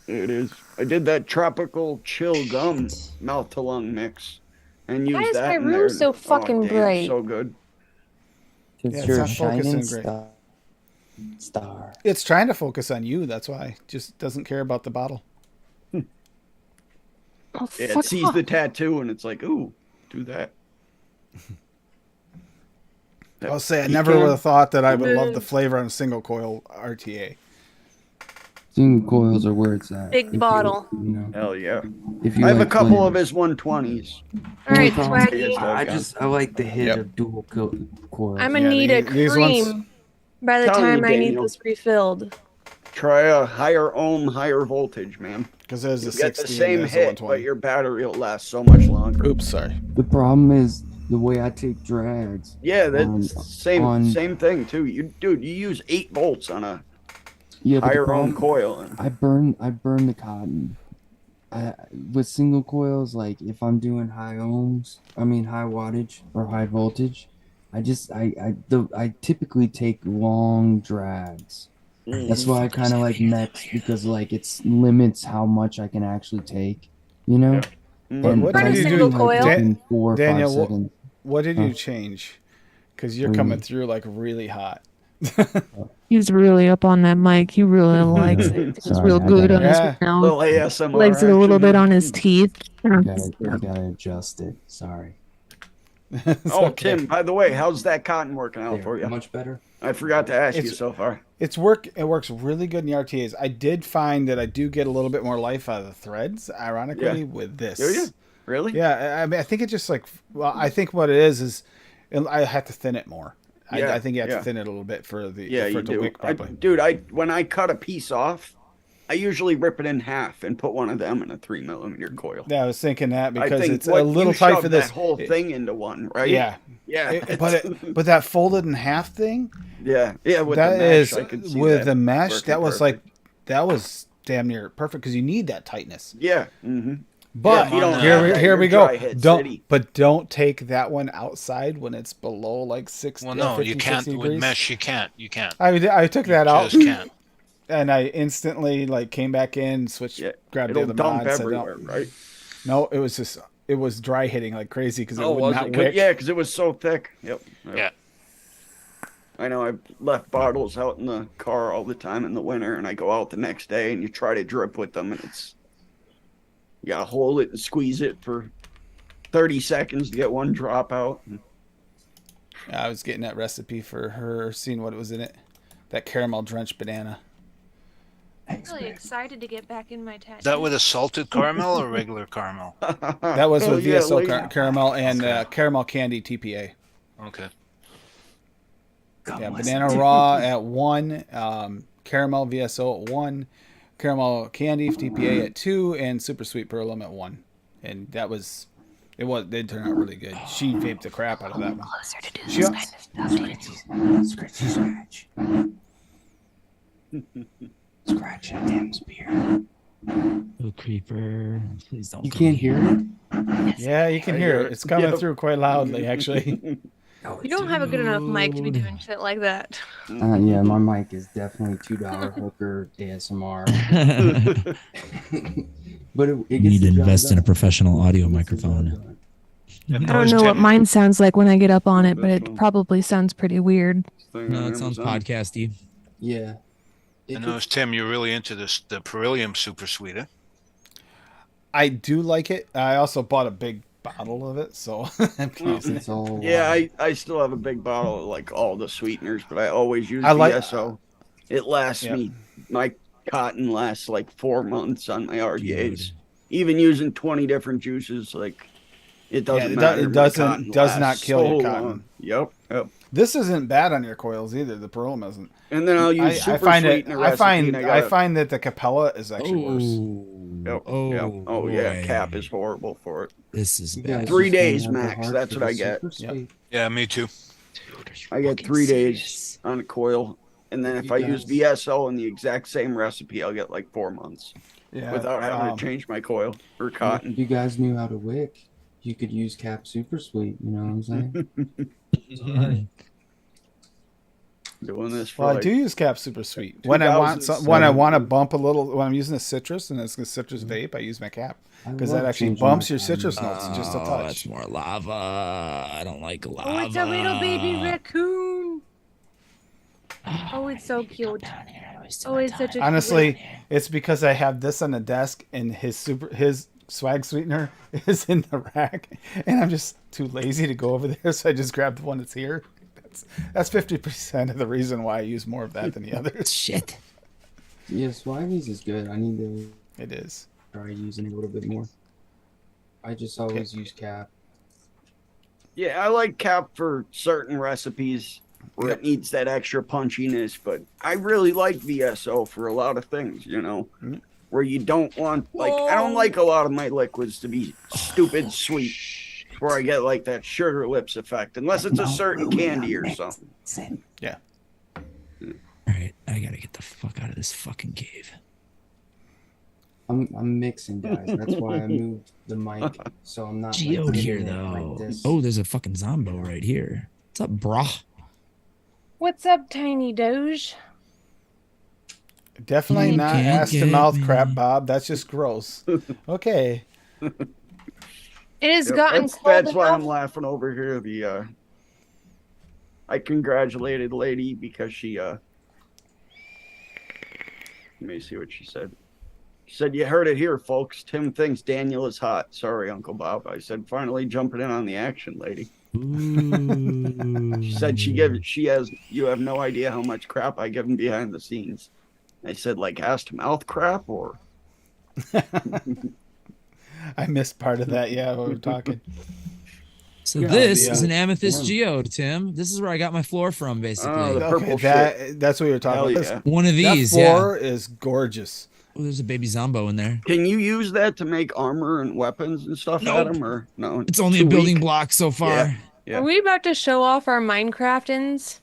It is. I did that tropical chill gum mouth to lung mix and used Why is that my in room there. so fucking damn, bright? So good. It's Yeah, it's your not focusing shining great. star. It's trying to focus on you. That's why. Just doesn't care about the bottle. Oh, Yeah, it fuck sees off. the tattoo and it's like, ooh, do that. I'll say I You never can- would have thought that I would love Mm. the flavor on a single coil RTA. Single coils are where it's at. Big If you- bottle. You know, Hell yeah. if you I have like a couple of flavors. his 120s. All right, No problem. Swaggy. I like the hit Yep. of dual coils. I'm gonna Yeah, need a these ones- cream by the Telling you, time I need Daniel. this refilled. Try a higher ohm, higher voltage, man. Because there's You a get 60 the and same there's a hit, 120. but your battery will last so much longer. Oops, sorry. The problem is the way I take drags. Yeah, that's On- same on- same thing too. You use 8 volts on a Yeah, but the higher problem- ohm coil. And I burn the cotton. With single coils, like if I'm doing high wattage or high voltage, I typically take long drags. That's why I kind of like mix because like it's limits how much I can actually take, you know. Mm. What Run did a you single do, coil. Dan- 4 or 5 Daniel? seconds. What did Huh. you change? Because you're What do you coming mean? through like really hot. He's really up on that mic. He really likes it. It's Sorry, real I good gotta- on his Yeah. mouth. Little ASMR. Likes it a little action. bit on his teeth. I gotta adjust it. Sorry. It's Oh, okay. Tim, by the way, how's that cotton working out for you? Much better. I forgot to ask you It's- so far. It works really good in the RTAs. I did find that I do get a little bit more life out of the threads, ironically, Yeah. with this. Do you? Really? Yeah, I mean, I think it just like, well, I think what it is I have to thin it more. Yeah, I think you have yeah. to thin it a little bit for Yeah, for you it to do. wick properly. Dude, when I cut a piece off, I usually rip it in half and put one of them in a 3mm coil. Yeah, I was thinking that I because think it's what a little you tight shoved for this. that whole thing into one, right? Yeah, Yeah. but that folded in half thing, yeah. With that the mesh, is I could see with that the mesh. working That was perfect. that was damn near perfect because you need that tightness. Yeah. Mm-hmm. But if you don't here, have that, here you're we go. dry hit Don't city. don't take that one outside when it's below like 60. Well, no, 50, you can't 60 with degrees. mesh. You can't. You can't. I took that out Just can't. and I instantly like came back in, switched, Yeah. grabbed the It'll other dump mod, said no. everywhere, right? No, it was dry hitting like crazy because it would was not it? wick. Yeah, because it was so thick. Yep. Yeah. I know I've left bottles out in the car all the time in the winter, and I go out the next day and you try to drip with them, and you gotta hold it and squeeze it for 30 seconds to get one drop out. I was getting that recipe for her, seeing what it was in it. That caramel drenched banana. I'm really excited to get back in my tattoo. Is that with a salted caramel or regular caramel? That was Oh, with yeah, VSO like- caramel and Okay. caramel candy TPA. Okay. Yeah, banana raw at 1, caramel VSO at 1, caramel candy TPA at 2, and super sweet Perlum at 1. And that was It did turn out really good. She vaped the crap out of that one. Closer to do She- this kind of stuff. Scratchy scratch. Scratch that damn spear. Oh, creeper. Please don't. You come can't here. hear it? Yeah, you can I hear hear it. it. It's coming Yep. through quite loudly, actually. Oh, You don't have a good enough mic to be doing shit like that. Yeah, my mic is definitely $2 hooker ASMR. But it You gets need to the job invest in a done. professional audio It gets the job microphone. done. And I don't those know what Tim- mine sounds like when I get up on it, but This it one. probably sounds pretty weird. Thing No, on it sounds Amazon. podcasty. Yeah. It And gets- those Tim, you're really into the beryllium super sweeter. I do like it. I also bought a big bottle of it, so I'm using it. it's all Yeah, I still have a big bottle of like all the sweeteners, but I always use I like- VSO. It lasts Yeah. me. My cotton lasts like 4 months on my RDAs. Dude. Even using 20 different juices, like it doesn't it do- matter. it My doesn't- cotton does not lasts kill your so cotton. long. Yep. This isn't bad on your coils either. The Pearl isn't. And then I'll use I super find sweet it. in a I recipe. find. and I gotta- find that the Capella is actually worse. Yep, Oh, yep. Oh yeah, boy. Cap is horrible for it. This is You bad. guys 3 just don't days have the max, heart that's for what the I get. super Yep. sweet. Yeah, me too. I get Fucking 3 days serious. on a coil, and then if You I use guys- VSO in the exact same recipe, I'll get like 4 months Yeah. without having to change my coil or cotton. If you guys knew how to wick, you could use Cap Super Sweet. You know what I'm saying? Doing this for Well, I like, do use Cap Super Sweet when I want when I 2007. want to bump a little. When I'm using a citrus and it's a citrus vape, I use my Cap I because love that actually changing bumps my your cotton. citrus notes just a Oh, touch. that's more lava. I don't like lava. Oh, it's a little baby raccoon. Oh, it's so cute. Oh, it's such a cute Honestly, it's because I have this on the desk and his swag sweetener is in the rack, and I'm just too lazy to go over there, so I just grab the one that's here. That's 50% of the reason why I use more of that than the others. Shit. Yeah, Swaggies is good. I need to It is. try using it a little bit more. I just always use Cap. yeah, I like Cap for certain recipes where it needs that extra punchiness, but I really like VSO for a lot of things, you know, Mhm. where you don't want, like, I don't like a lot of my liquids to be stupid sweet, where I get like that sugar lips effect, unless it's a certain candy or something. Yeah. All right, I gotta get the fuck out of this fucking cave. I'm mixing, guys. That's why I moved the mic, so I'm not like, Geode here hitting it though. like this. Oh, there's a fucking Zombo right here. What's up, brah? What's up, Tiny Doge? Definitely You not can't ass to get mouth me. crap, Bob. That's just gross. Okay. It has Yep, gotten that's, cold that's why I'm enough. laughing over here. I congratulated lady because she let me see what she said. She said, "You heard it here, folks. Tim thinks Daniel is hot." Sorry, Uncle Bob. I said, "Finally jumping in on the action, lady." Ooh. She said you have no idea how much crap I give him behind the scenes. I said, like ass to mouth crap or I missed part of that. Yeah, when we were talking. So Yeah, this yeah. is an amethyst Yeah. geode, Tim. This is where I got my floor from, basically. Oh, the Okay, purple that's what we were talking hell about. This- yeah. One of That these, yeah. floor is gorgeous. Oh, there's a baby Zombo in there. Can you use that to make armor and weapons and stuff, Nope. Adam? Or no? It's only too a building weak? block so far. Yeah. Yeah. Are we about to show off our Minecraftins?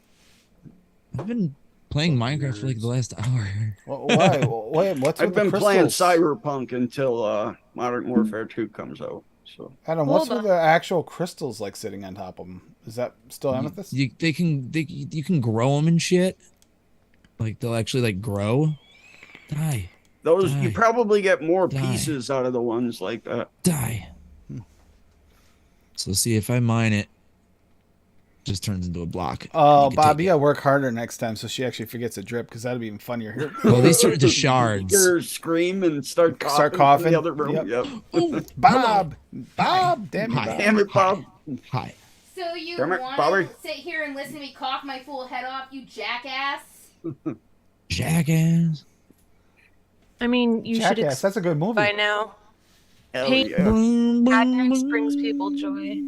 I've been playing Minecraft for like the last hour. Why? What's I've with the been playing crystals? Cyberpunk until Modern Warfare 2 comes out. So Adam, what's Hold with the actual crystals like sitting on top of them? Is that still amethyst? You can grow them and shit. Like they'll actually like grow. Die, those you Die. probably get more Die. pieces out of the ones like that. die. So see if I mine it, just turns into a block. Oh, You can Bob, take you it. gotta work harder next time so she actually forgets a drip because that'd be even funnier. Here, Well, these turn into shards. Hear her scream and start coughing, Start from coughing. the other room. Yep. Yep. Bob, Bob, damn it, Hi. Bob. Damn it, Bob. Hi. So you Damn it, want Bobby. to sit here and listen to me cough my full head off, you jackass? Jackass. I mean, you should Jackass, that's a good movie. by now. Hell Paint- yeah. Sadness brings people joy.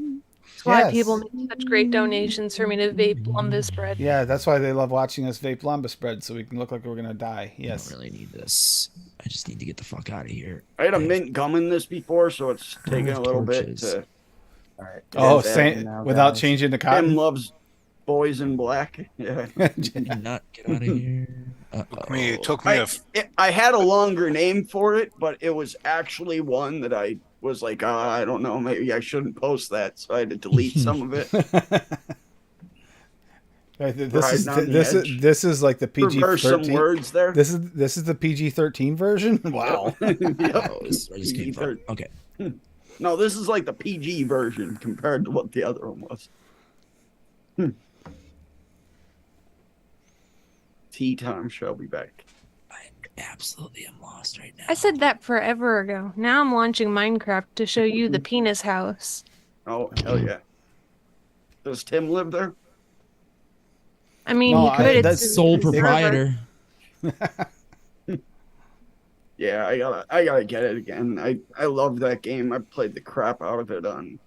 That's why Yes. people make such great donations for me to vape Lumbus bread. Yeah, that's why they love watching us vape lumbus bread so we can look like we're gonna die. I Yes. don't really need this. I just need to get the fuck out of here. I had a mint gum in this before, so it's taking a little bit torches. to All right. Oh, Is that saying now, without guys? changing the Tim cotton. loves boys in black. Yeah. Not get out of here. Took me I had a longer name for it, but it was actually one that I was like, I don't know, maybe I shouldn't post that, so I had to delete some of it. Right, this Riding on the edge. this is like the Reverse some PG-13. words there. This is the PG-13 version. Wow. Yep. Oh, this is where I just came from. Okay. No, this is like the PG version compared to what the other one was. Tea time shall be back. I absolutely am lost right now. I said that forever ago. Now I'm launching Minecraft to show you the penis house. Oh, hell yeah. Does Tim live there? I mean, No, he could. It's that's his- Sole his server. proprietor. Yeah, I gotta get it again. I love that game. I played the crap out of it on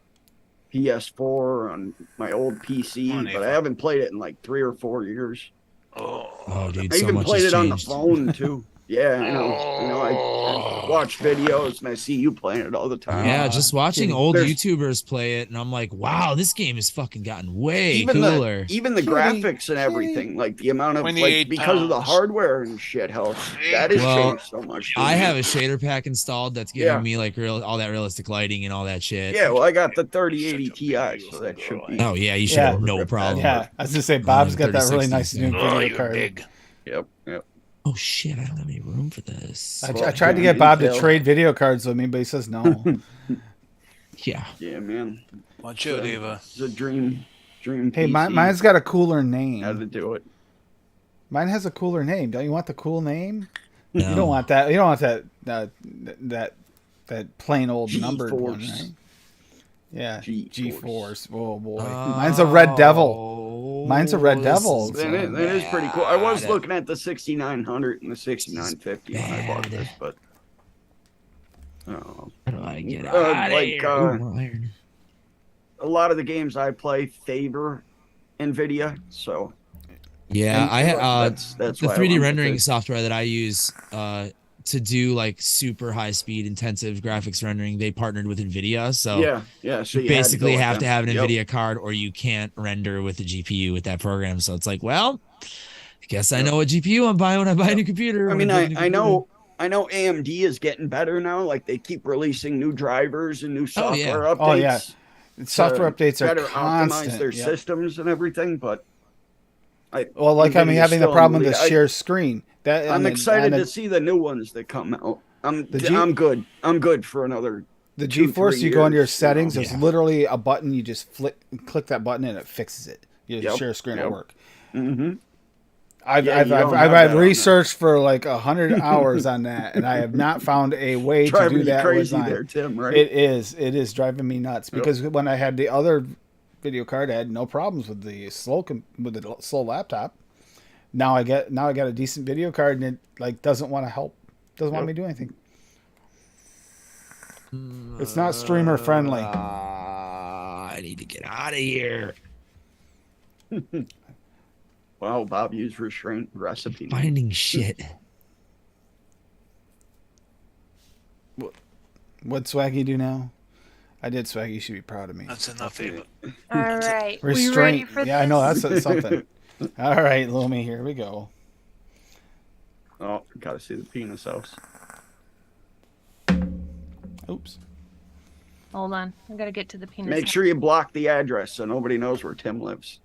PS4 on my old PC, Come on, but I Ava. haven't played it in like 3 or 4 years. Oh, dude, I so even much played has it on the changed. phone too. Yeah, I know. I watch videos and I see you playing it all the time. Yeah, just watching kidding. old There's- YouTubers play it, and I'm like, wow, this game has fucking gotten way even cooler. the Kitty, graphics and everything, like the amount of like 28 because of the pounds. hardware and shit, how that has Well, changed so much. I have a shader pack installed that's giving Yeah. me like all that realistic lighting and all that shit. Yeah, well, I got the 3080 Ti, so that should be. Oh yeah, you should Yeah. have no Rip that. problem. Yeah, I was gonna say Bob's got that really 3060, nice new yeah. video card. Big. Yep, yep. Oh shit, I don't have any room for this. I tried to get Bob to trade video cards with me, but he says no. Yeah. Yeah, man. Watch out, Eva. It's a dream Hey, PC. mine's got a cooler How to name. do it. Mine has a cooler name. Don't you want the cool name? No. You don't want that. You don't want that plain old numbered one, G-Force. right? Yeah, G-Force. G-Force. Oh boy, mine's a red devil. Mine's a red devil. this is That is pretty cool. I was bad. looking at the 6900 and the 6950 when I bought this, but How do I get Uh, out like, here? uh, Ooh, iron. a lot of the games I play favor NVIDIA, so Yeah, and that's the why I 3D went with rendering it. software that I use to do like super high speed intensive graphics rendering. They partnered with NVIDIA, so Yeah. So you you basically had have to to have an Yep. NVIDIA card, or you can't render with the GPU with that program. So it's like, well, I guess I Yep. know what GPU I'm buying when I buy a new computer. I when mean, build a new I computer. know AMD is getting better now. Like they keep releasing new drivers and new Oh, yeah. software updates. Oh, yeah. Software to updates are better optimize constant. their Yep. systems and everything. But Well, like I'm NVIDIA's having the still problem in with the the lead. share screen. That I'm and excited and to see the new ones that come out. I'm G- good. I'm good for another. the 2-3 GeForce. You go into your years, settings. you know? There's Yeah. literally a button. You just click that button, and it fixes it. Your Yep, share screen yep. will work. Mm-hmm. I've Yeah, you don't have I've that on researched for like 100 hours on that, and I have not found a way to Driving do you that with crazy mine. there, Tim. Right? It is driving me nuts because when I had the other video card, I had no problems with the slow laptop. Now I got a decent video card, and it like doesn't want to help, doesn't want me to do anything. It's not streamer friendly. I need to get out of here. Wow, Bob used restraint recipe. Finding shit. What Swaggy do now? I did Swaggy. You should be proud of me. That's enough, Eva. All right. We ready Restraint. for Yeah, this? I know that's something. All right, Lumi, here we go. Oh, gotta see the penis house. Oops. Hold on. I gotta get to the penis. Make sure you block the address so nobody knows where Tim lives.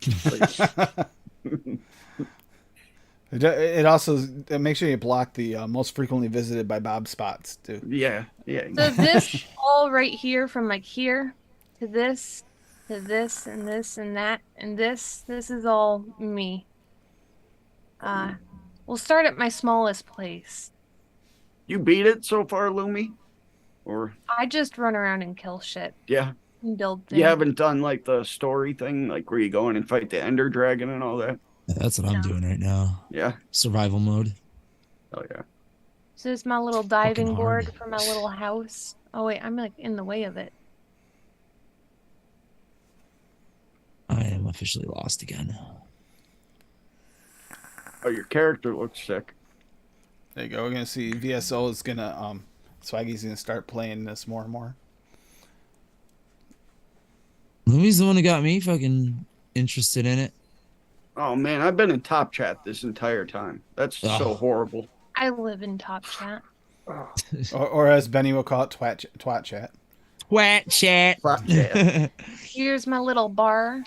Please. It also make sure you block the most frequently visited by Bob spots too. yeah. So this all right here, from like here to this, and this and that, and this is all me. We'll start at my smallest place. You beat it so far, Lumi? Or I just run around and kill shit yeah, and build things. you haven't done like the story thing, like where you go in and fight the Ender Dragon and all that. That's what I'm doing right now. Yeah. Survival mode. Oh yeah. So this is my little diving Fucking board hard. for my little house. Oh wait, I'm like in the way of it. I am officially lost again. Oh, your character looks sick. There you go. We're gonna see VSO is gonna Swaggy's gonna start playing this more and more. Louis the one who got me fucking interested in it. Oh man, I've been in top chat this entire time. That's so Ugh. horrible. I live in Top Chat. Or as Benny will call it, twat chat. Twat chat. Top chat. Here's my little bar.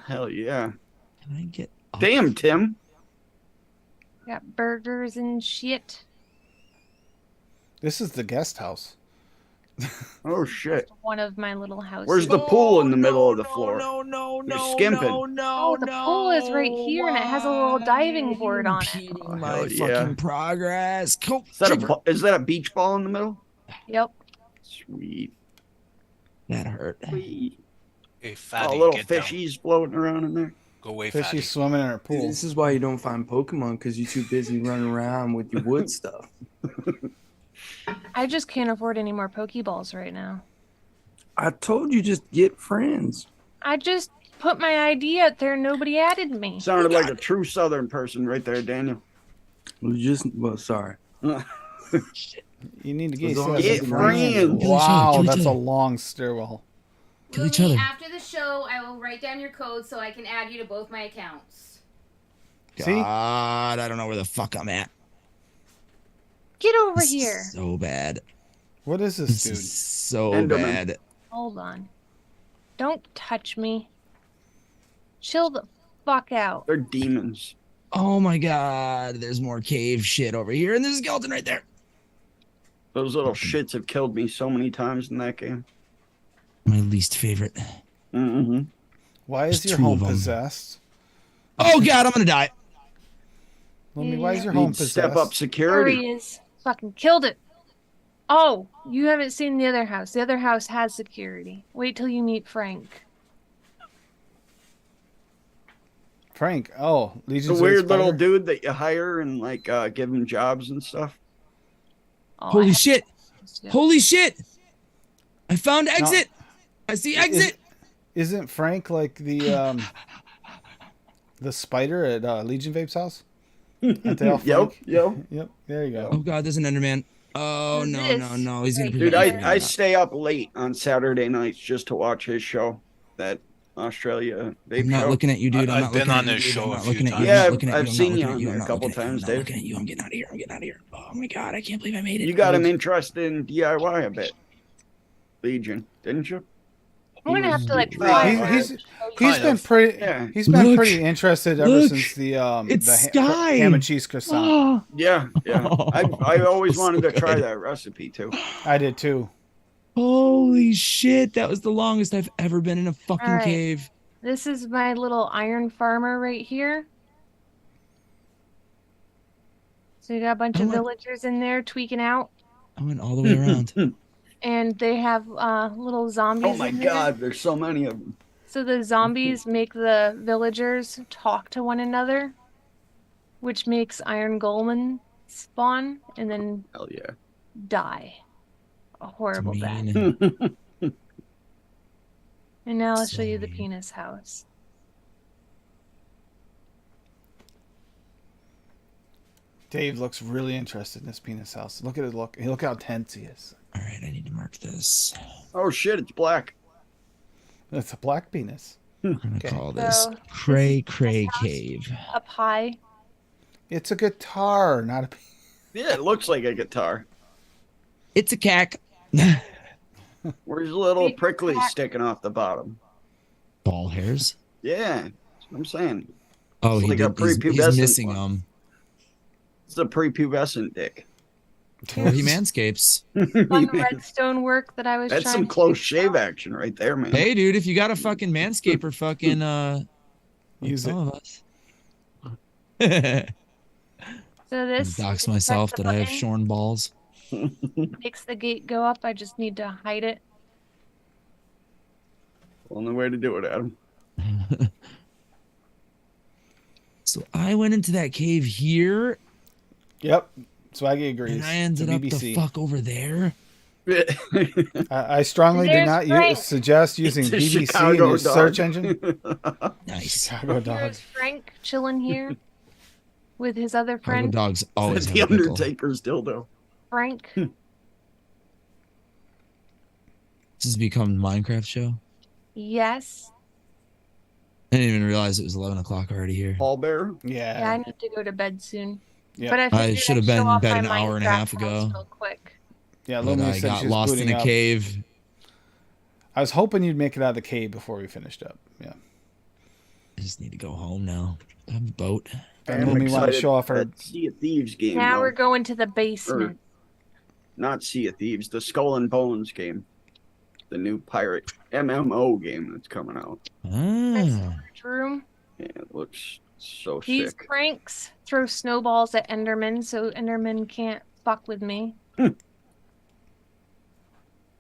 Hell yeah. Can I get up? Damn, Tim. Got burgers and shit. This is the guest house. Oh shit. One of my little houses. Where's the pool in the middle of the floor? No, You're skimping. Oh, the pool is right here, and it has a little diving board on it. Impeding Oh, my hell fucking yeah. progress. Cool. Is that a beach ball in the middle? Yep. Sweet. That hurt. Sweet. Hey, fatty, Oh, little get down. fishies floating around in there. Go away, Fishy fatty. swimming in her Dude, pool. this is why you don't find Pokemon, because you're too busy running around with your wood stuff. I just can't afford any more Pokeballs right now. I told you just get friends. I just put my ID out there and nobody added me. Sounded like a true Southern person right there, Daniel. Well, sorry. You need to get As long yourself as Get some you friends. friends. Kill each other, Wow, kill each that's a other. long stairwell. Kill each Louis, other. after the show, I will write down your code so I can add you to both my accounts. See? God, I don't know where the fuck I'm at. Get over This is here. so bad. What is this, This dude? is so Enderman. bad. Hold on. Don't touch me. Chill the fuck out. They're demons. Oh my god, there's more cave shit over here, and there's a skeleton right there. Those little shits have killed me so many times in that game. My least favorite. Mm-hmm. Why is There's your two home of 'em. possessed? Oh god, I'm gonna die. Let me. Why is your home Need possessed? step up There security. he is. Fucking killed it. Oh, you haven't seen the other house. The other house has security. Wait till you meet Frank. Frank. Oh, The Legion's weird little Spider? dude that you hire and like give him jobs and stuff. Oh, I Holy have shit! to- Holy shit! I found exit. I see exit. Isn't Frank like the spider at Legion Vape's house? Aren't they all Yep, Frank? yep. Yep. There you Oh go. god, there's an Enderman. Oh Who's no, this? no, no! He's gonna Right Dude, here. I stay up late on Saturday nights just to watch his show. That Australia vape I'm not show. looking at you, dude. I'm I've not been looking on at you, this dude. show I'm a not few looking at you. times. I'm Yeah, not looking at I've you. I'm seen not you looking on at you. there I'm a not couple looking at you. times, I'm not Dave. looking at you. I'm getting out of here. I'm getting out of here. Oh my god, I can't believe I made it. You got him interested in DIY a bit. Legion, didn't you? I'm gonna have to like He's- fly he's- around he's- and show you. He's Kind been of. pretty. Yeah. He's been Look. pretty interested ever Look. since the It's the Sky. ham and cheese croissant. Oh, Yeah, yeah. I always So wanted to try good. that recipe too. I did too. holy shit! That was the longest I've ever been in a fucking All right. cave. This is my little iron farmer right here. So you got a bunch I of went- villagers in there tweaking out, I went all the way around. and they have little zombies. Oh my in there. god, there's so many of them. So the zombies make the villagers talk to one another, which makes Iron Golem spawn and then Hell yeah. die. A horrible death. Mean. And now I'll show you the So mean. penis house. Dave looks really interested in this penis house. Look at his look. Look how tense he is. All right, I need to mark this. Oh shit, it's black. It's a black penis. I'm gonna Okay. call this So, Cray this is Cray house. Cave. Up high. It's a guitar, not a. Yeah, it looks like a guitar. It's a cack. Where's the little Big prickly crack. sticking off the bottom? Ball hairs. Yeah, that's what I'm saying. Oh, It's he like a did, he's prepubescent missing one. them. It's a prepubescent dick. Or he manscapes. Fun redstone work that I was That's trying some to close figure shave out. action right there, man. Hey, dude, if you got a fucking manscaper, fucking like Use some it. of us. I So this dox press myself the that I have button, shorn balls. makes the gate go up. I just need to hide it. Only way to do it, Adam. So I went into that cave here, Yep. Swaggy agrees. and I ended The up the BBC. fuck over there. I strongly do There's not Frank. Suggest using It's a BBC in Chicago your dog. search engine. Nice. Chicago dog. Here's Frank chilling here with his other Cargo friend, dogs always the have a pickle. Undertaker's dildo. Frank. This has become a Minecraft show. Yes. I didn't even realize it was 11 o'clock already here. Paul Bear. Yeah, I Yeah. need to go to bed soon. Yeah. But I I figured should have I'd been show in off bed my an hour and a Minecraft half house ago, real quick. Yeah, but Lumi I said got she was lost booting in a up. cave. I was hoping you'd make it out of the cave before we finished up. Yeah. I just need to go home now. I have a boat. And I'm Lumi wanted to excited show off for her. that Sea of Thieves game. Now though. we're going to the Or basement. not Sea of Thieves, the Skull and Bones game. The new pirate MMO game that's coming out. Nice Ah, storage room. Yeah, it looks so These sick. pranks throw snowballs at Enderman, so Enderman can't fuck with me. And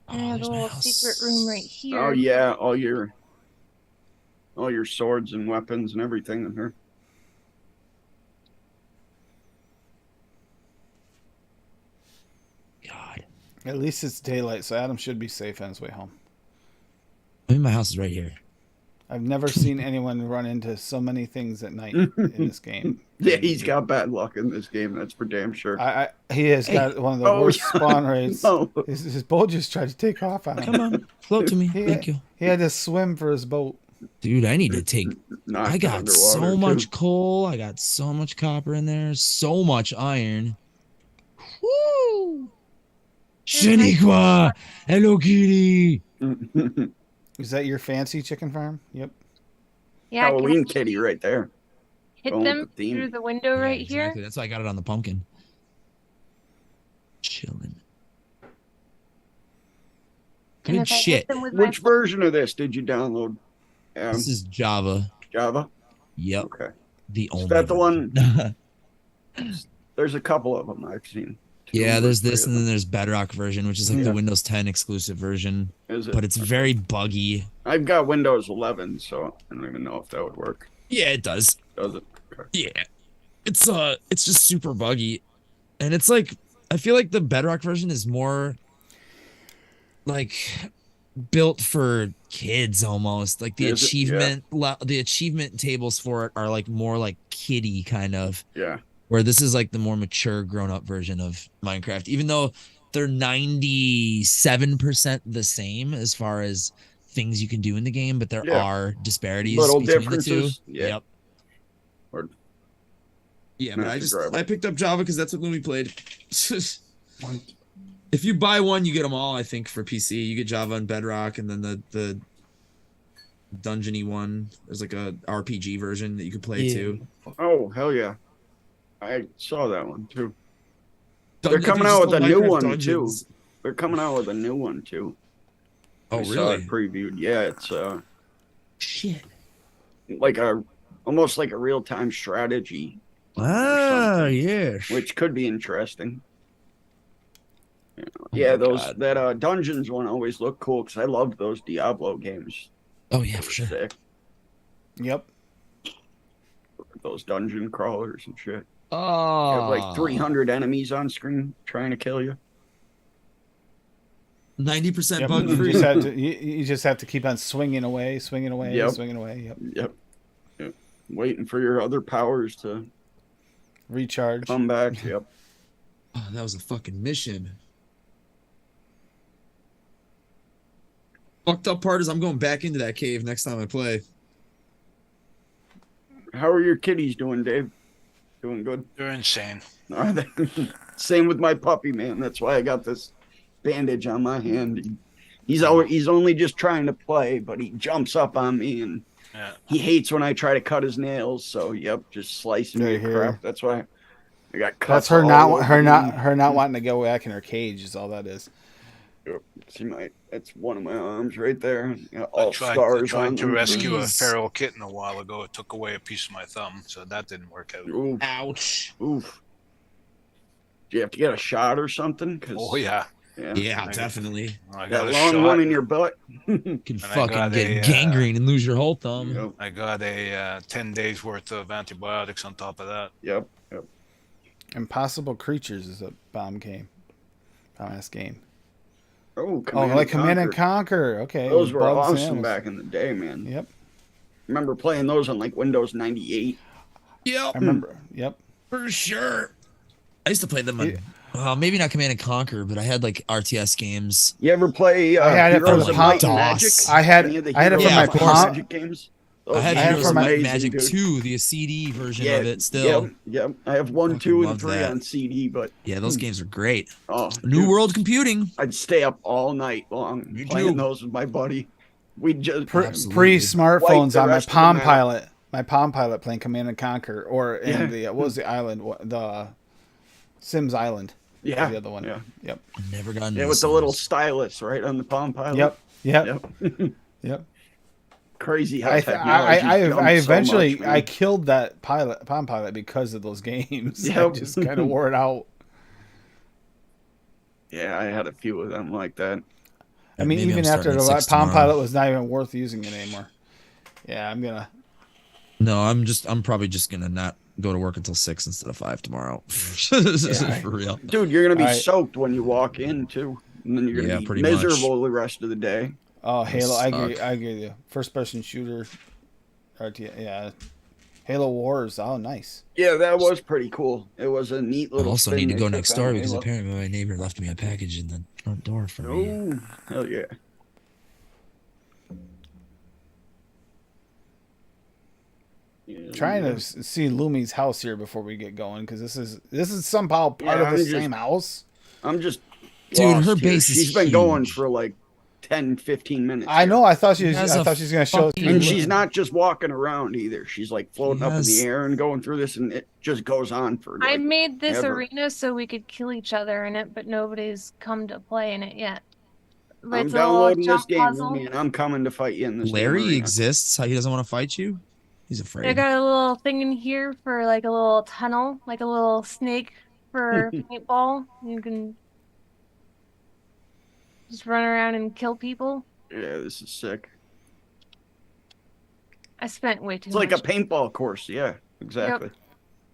I have a there's my little house. secret room right here. Oh yeah, all your swords and weapons and everything in here. God. At least it's daylight, so Adam should be safe on his way home. I mean, my house is right here. I've never seen anyone run into so many things at night in this game. Yeah, he's got bad luck in this game. That's for damn sure. He has got one of the Oh, worst yeah. spawn rates. No. His boat just tried to take off on him. Come on, float to me. Thank you. He had to swim for his boat. Dude, I need to take. Knocked I got underwater, so much too. coal. I got so much copper in there. So much iron. Woo! Shaniqua! Hello, kitty. Is that your fancy chicken farm? Yep. Yeah, can I Halloween kitty right there. hit going with them the theme. through the window Yeah, right exactly. here. That's why I got it on the pumpkin. Chilling. And Good if I hit shit. them with my Which version of this did you download? This is Java. Java? Yep. Okay. The only. that the one- version. There's a couple of them I've seen. Two Yeah, or there's three this, of and then them. there's Bedrock version, which is like Yeah. the Windows 10 exclusive version, Is it? but it's very buggy. I've got Windows 11, so I don't even know if that would work. Yeah, it does. Does it? Okay. Yeah, it's just super buggy, and it's like I feel like the Bedrock version is more like built for kids almost. Like the Is it? Yeah. the achievement tables for it are like more like kiddie kind of. Yeah. Where this is like the more mature grown up version of Minecraft, even though they're 97% the same as far as things you can do in the game, but there Yeah. are disparities Little between the two. differences. Yeah. Yep. Or Yeah, but Master Driver. I picked up Java because that's what Lumi played. If you buy one, you get them all. I think for PC, you get Java and Bedrock, and then the dungeony one. There's like a RPG version that you could play too. oh hell yeah. I saw that one too. Dun- They're if coming you out just with a go new Minecraft one Dungeons- too. They're coming out with a new one too. Oh I saw really? it previewed. Yeah, it's Shit. like almost like a real-time strategy, Ah, something. yes. which could be interesting. Yeah, Oh my God. that dungeons one always looked cool because I loved those Diablo games. Oh yeah, They for were sure. sick. Yep. Those dungeon crawlers and shit. You Oh, have like 300 enemies on screen trying to kill you. 90% Yep. bug You free. just have to. You just have to keep on swinging away, swinging away, Yep. swinging away. Yep. Yep. Waiting for your other powers to Recharge. come back. Yep. Oh, that was a fucking mission. Fucked up part is I'm going back into that cave next time I play. How are your kitties doing, Dave? Doing good? They're insane. Are they? Same with my puppy, man. That's why I got this bandage on my hand. He's only just trying to play, but he jumps up on me and Yeah. he hates when I try to cut his nails. So yep, just slicing me Right to here. crap. That's why I got cuts. That's her all not over her me. not her not wanting to go back in her cage is all that is. Yep. See that's one of my arms right there. Got I all tried scars to on them. rescue a Jeez. feral kitten a while ago. It took away a piece of my thumb, so that didn't work out. Oof, Ouch. oof. Do you have to get a shot or something? 'Cause, Oh yeah, Yeah, definitely. I got that a long shot. one in your butt. You can I fucking got get a, gangrene and lose your whole thumb. Yep. I got a 10 days worth of antibiotics on top of that. Yep. Yep. Impossible Creatures is a bomb ass game. Oh, Like Command and Conquer. Okay. Those with were bugs and awesome animals. back in the day, man. Yep. Remember playing those on like Windows 98. I Yep, remember. Yep. for sure. I used to play them on Maybe not Command and Conquer, but I had like RTS games. You ever play I had it for Heroes the of Palm- Might and Magic? DOS. I had Any of the I had it for Heroes Yeah, my of of Might and course. palm. Magic games? I Those had I had it Heroes for of my- Might and amazing, Magic dude. 2, the CD version Yeah, of it still. Yep. I have 1, Fucking 2, and loved 3 that. on CD, but Yeah, those games are great. oh, New dude, World Computing. I'd stay up all night long Me playing too. those with my buddy. We'd just Absolutely. Pre-smartphones the on my rest of the Palm map. Pilot. My Palm Pilot playing Command and Conquer, or in Yeah. the what was the island? The Sims Island. yeah, The other one. Yeah, Yep. Never gotten yeah, with the little stylus right on the Palm Pilot. Yep. Yep. Yep. Crazy how I technology jumped eventually so much, I man. killed that Palm Pilot because of those games. I Yep. just kind of wore it out. Yeah, I had a few of them like that. I mean, Maybe I'm even after starting the at 6 Palm tomorrow. Pilot was not even worth using it anymore. Yeah, I'm gonna. No, I'm probably just gonna not go to work until 6 instead of 5 tomorrow. Yeah. For real. Dude, you're gonna be All right. soaked when you walk in too, and then you're Yeah, gonna be pretty miserable the rest of the day. Oh, Halo! I agree. suck. I agree with you. First-person shooter. Yeah. Halo Wars. Oh, nice. Yeah, that was pretty cool. It was a neat I little. also spin need to they go took next on door because Halo. apparently my neighbor left me a package in the front door for me. Oh, hell yeah! Yeah, Trying yeah. to see Lumi's house here before we get going because this is somehow part Yeah, of the I'm just- same house. I'm just. Dude, lost her here. base is She's been going huge. for like 10, 15 minutes. I here. know. I thought she was. Has I a thought she was gonna show it. fucking- And she's not just walking around either. She's like floating She up in has- the air and going through this, and it just goes on for. I Like, made this ever. arena so we could kill each other in it, but nobody's come to play in it yet. But I'm it's a little downloading this jump game, puzzle. man. I'm coming to fight you in this. Larry damn arena. exists. How he doesn't want to fight you? He's I afraid. got a little thing in here for like a little tunnel, like a little snake for paintball. You can just run around and kill people. Yeah, this is sick. I spent way too It's like much. a paintball course. Yeah, exactly.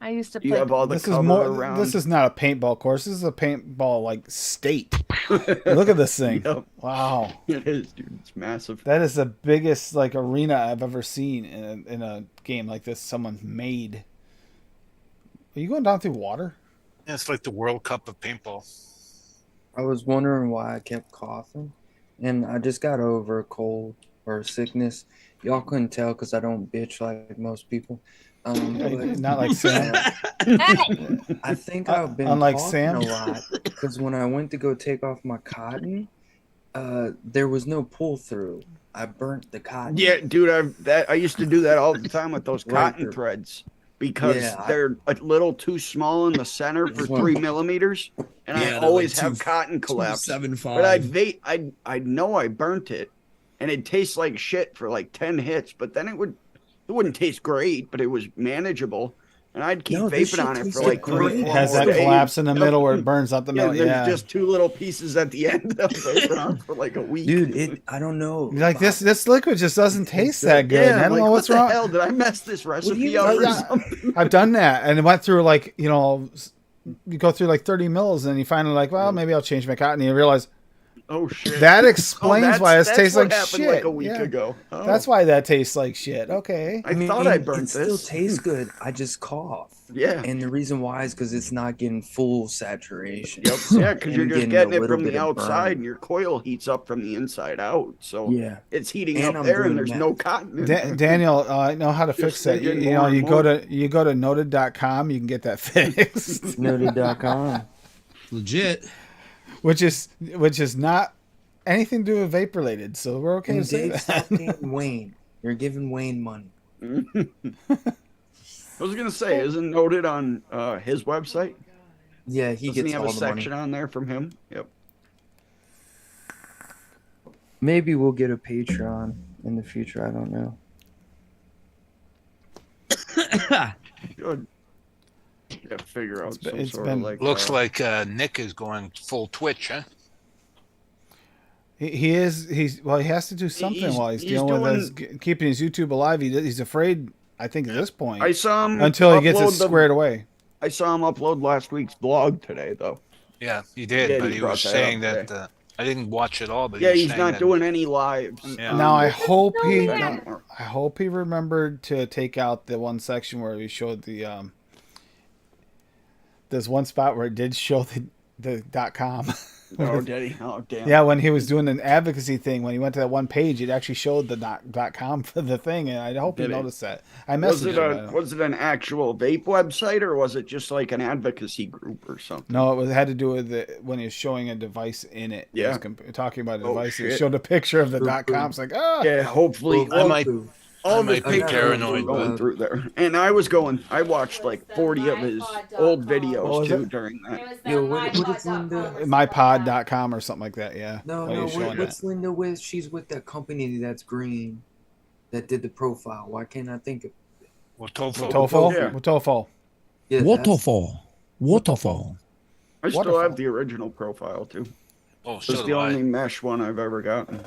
I used to You play. have all the This is cover more. around. This is not a paintball course. This is a paintball like state. Look at this thing. Yep. Wow, It is, dude. It's massive. that is the biggest like arena I've ever seen in a game like this. Someone's made. Are you going down through water? Yeah, it's like the World Cup of paintball. I was wondering why I kept coughing, and I just got over a cold or a sickness. Y'all couldn't tell because I don't bitch like most people. But Not like Sam. I think I've been Unlike coughing Sam? a lot because when I went to go take off my cotton, there was no pull through. I burnt the cotton. Yeah, dude. I used to do that all the time with those Right cotton there. threads because Yeah, they're a little too small in the center for Well, 3 millimeters, and I Yeah, they're always like have cotton collapse. 275. But I know I burnt it, and it tastes like shit for like 10 hits. But then it wouldn't taste great, but it was manageable, and I'd keep No, this vaping on shit it for tasted like 3 great. It four has more that days. collapse in the Yep. middle where it burns out the Yeah, middle. there's Yeah. just 2 little pieces at the end of vaping on for like a week. Dude, I don't know. Like this liquid just doesn't taste that good. Yeah, I don't like, know what what's the wrong. hell? Did I mess this recipe you- up or Yeah. something? I've done that, and it went through like you go through like 30 mils, and you finally like, well, maybe I'll change my cotton. And you realize Oh shit! that explains why it that's tastes what like happened shit. like a week Yeah. ago. Oh. That's why that tastes like shit. Okay. I thought I burnt it this. still tastes good. I just cough. Yeah. And the reason why is because it's not getting full saturation. Yep. Yeah, because you're And just a getting it little from the bit of outside, burn. and your coil heats up from the inside out. So Yeah. it's heating And up I'm there, and doing there's that. no cotton. In there. Daniel, I know how to Just fix that. You thinking know, more and you go more. to noted.com, you can get that fixed. Noted.com. Legit. Mm-hmm. which is not anything to do with vape related, so we're okay And to say Dave, that. stop getting Wayne. You're giving Wayne money. I was gonna say, isn't noted on his website? Yeah, he Doesn't gets he have all a the section money. on there from him? Yep. Maybe we'll get a Patreon in the future. I don't know. Good. Yeah, figure out some it's sort been- of like. Looks like Nick is going full Twitch, huh? He is. He has to do something while he's dealing with his, keeping his YouTube alive. He's afraid. I think at this point, I saw him until he gets it upload the- squared away. I saw him upload last week's vlog today, though. Yeah, he did, Yeah, but he he brought was that saying up that I didn't watch it all, but Yeah, he was he's saying not that, doing any lives. Yeah. Now I hope No, he. yeah. I hope he remembered to take out the one section where he showed the. There's one spot where it did show the .com. Oh, did he? Oh, damn. Yeah, when he was doing an advocacy thing, when he went to that one page, it actually showed the .com for the thing, and I hope you Did it? noticed that. I messaged him. Was it an actual vape website, or was it just like an advocacy group or something? No, it had to do with when he was showing a device in it. Yeah. He was talking about a Oh, device. It shit. showed a picture of the .com. It's like, oh. Yeah, hopefully. I might all be the pictures paranoid, were going but through there. And I watched like 40 of his old videos too during that. It was Yo, what is mypod.com Linda? or something. mypod.com or something like that, yeah. No, While no. you're showing What's Linda with? She's with that company that's green, that did the profile. Why can't I think of? Waterfall? Yeah. Waterfall. Yeah, that's- Waterfall. I still Wonderful. have the original profile too. oh, It's so the do I. only mesh one I've ever gotten.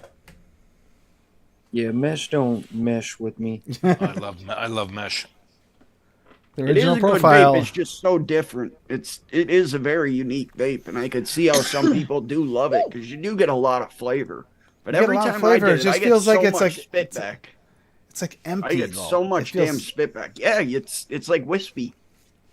Yeah, mesh don't mesh with me. I love mesh. The It is original a good profile. vape. It's just so different. It is a very unique vape, and I could see how some people do love it because you do get a lot of flavor. But You get a every lot of time flavor, I it did just I get feels like so it's much like- spit it's- back. It's like empty. I get though. so much It feels- damn spit back. Yeah, it's like wispy.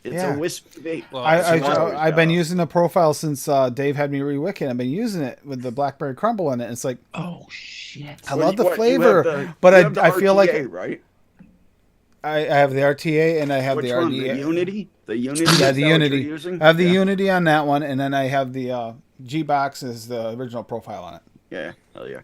It's Yeah. a wispy vape. Well, I've been using the profile since Dave had me re-wick it. I've been using it with the blackberry crumble in it. It's like, Oh shit. I love the What, you have flavor, the- but you have the I feel like RTA, right? I have the RTA and I have Which the one? RDA. The Unity? The Unity? Yeah, Is the that what you're Unity. using? I have the Yeah. Unity on that one, and then I have the G box is the original profile on it. Yeah, hell yeah.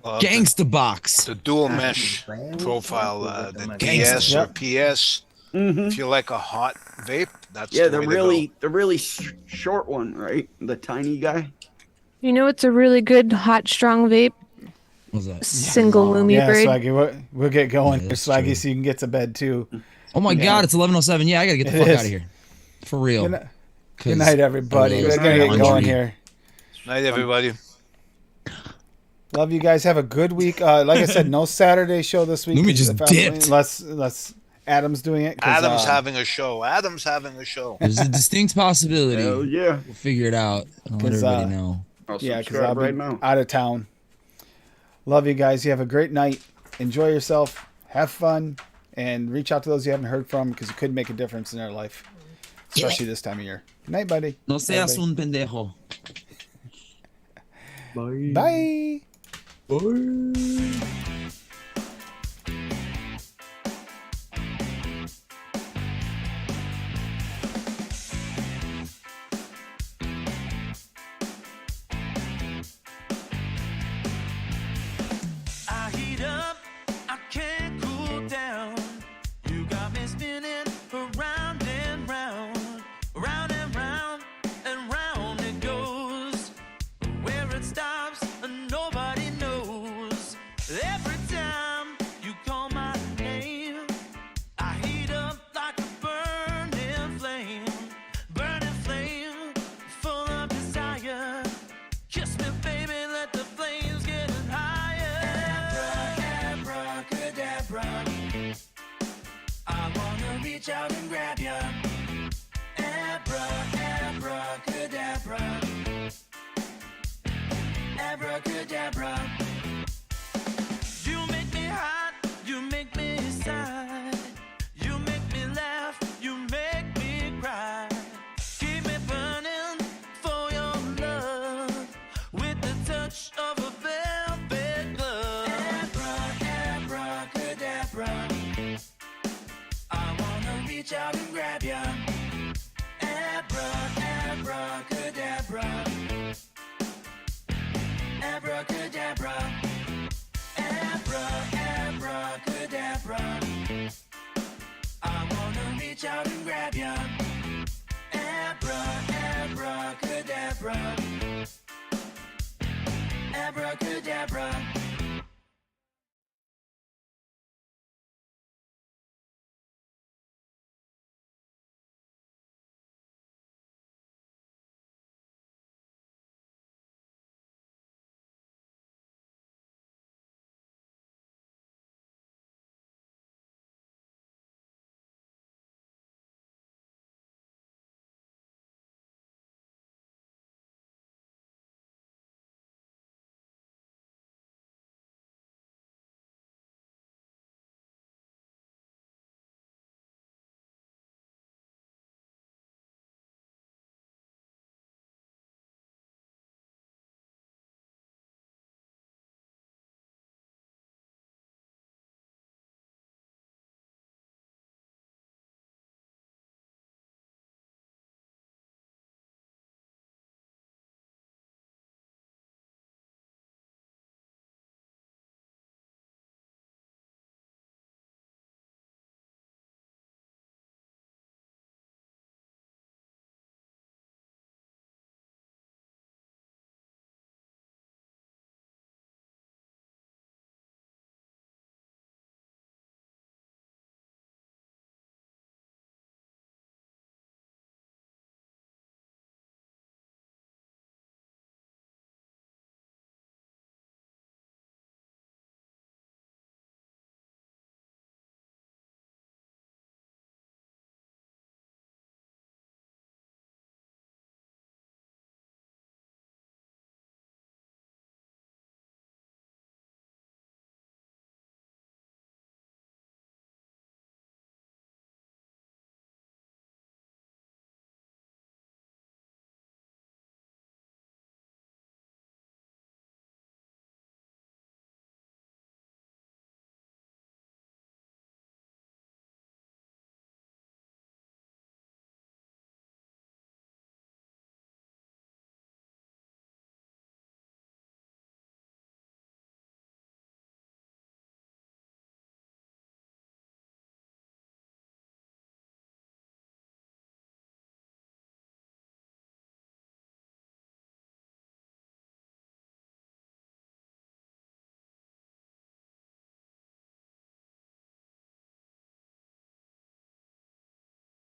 Gangsta box. The dual mesh profile, the Gangsta. DS or Yep. PS. Mm-hmm. If you like a hot vape, that's Yeah, the way the really short one, right? The tiny guy. You know, it's a really good hot strong vape. What's that? Single Lumi Yeah, braid. Swaggy, we'll get going Yeah, here, that's Swaggy, true. so you can get to bed too. Oh my god, it's 11:07. Yeah, I gotta get the It fuck is. out of here. For real. Good, night, 'Cause night, everybody. I We're love gonna get laundry. going here. go. Night, everybody. Love you guys. Have a good week. Like I said, no Saturday show this week. Lumi just dipped. Unless Adam's doing it. 'cause, Adam's having a show. Adam's having a show. There's a distinct possibility. Hell yeah. We'll figure it out. I'll let 'Cause, everybody know. I'll Yeah, because subscribe I'll right be now. out of town. Love you guys. You have a great night. Enjoy yourself. Have fun. And reach out to those you haven't heard from because it could make a difference in their life, especially this time of year. Good night, buddy. No seas Bye-bye. un pendejo. Bye. I heat up, I can't cool down. You got me spinning around and round, round and round and round it goes. Where it stops, nobody knows. Every time you call my name, I heat up like a burning flame, full of desire. Kiss me, baby, let the flames get higher. Abracadabra, I wanna reach out and grab ya. Abracadabra, abracadabra. You make me hot, you make me sigh. You make me laugh, you make me cry. Keep me burning for your love with the touch of a velvet glove. Abracadabra, I wanna reach out and grab ya.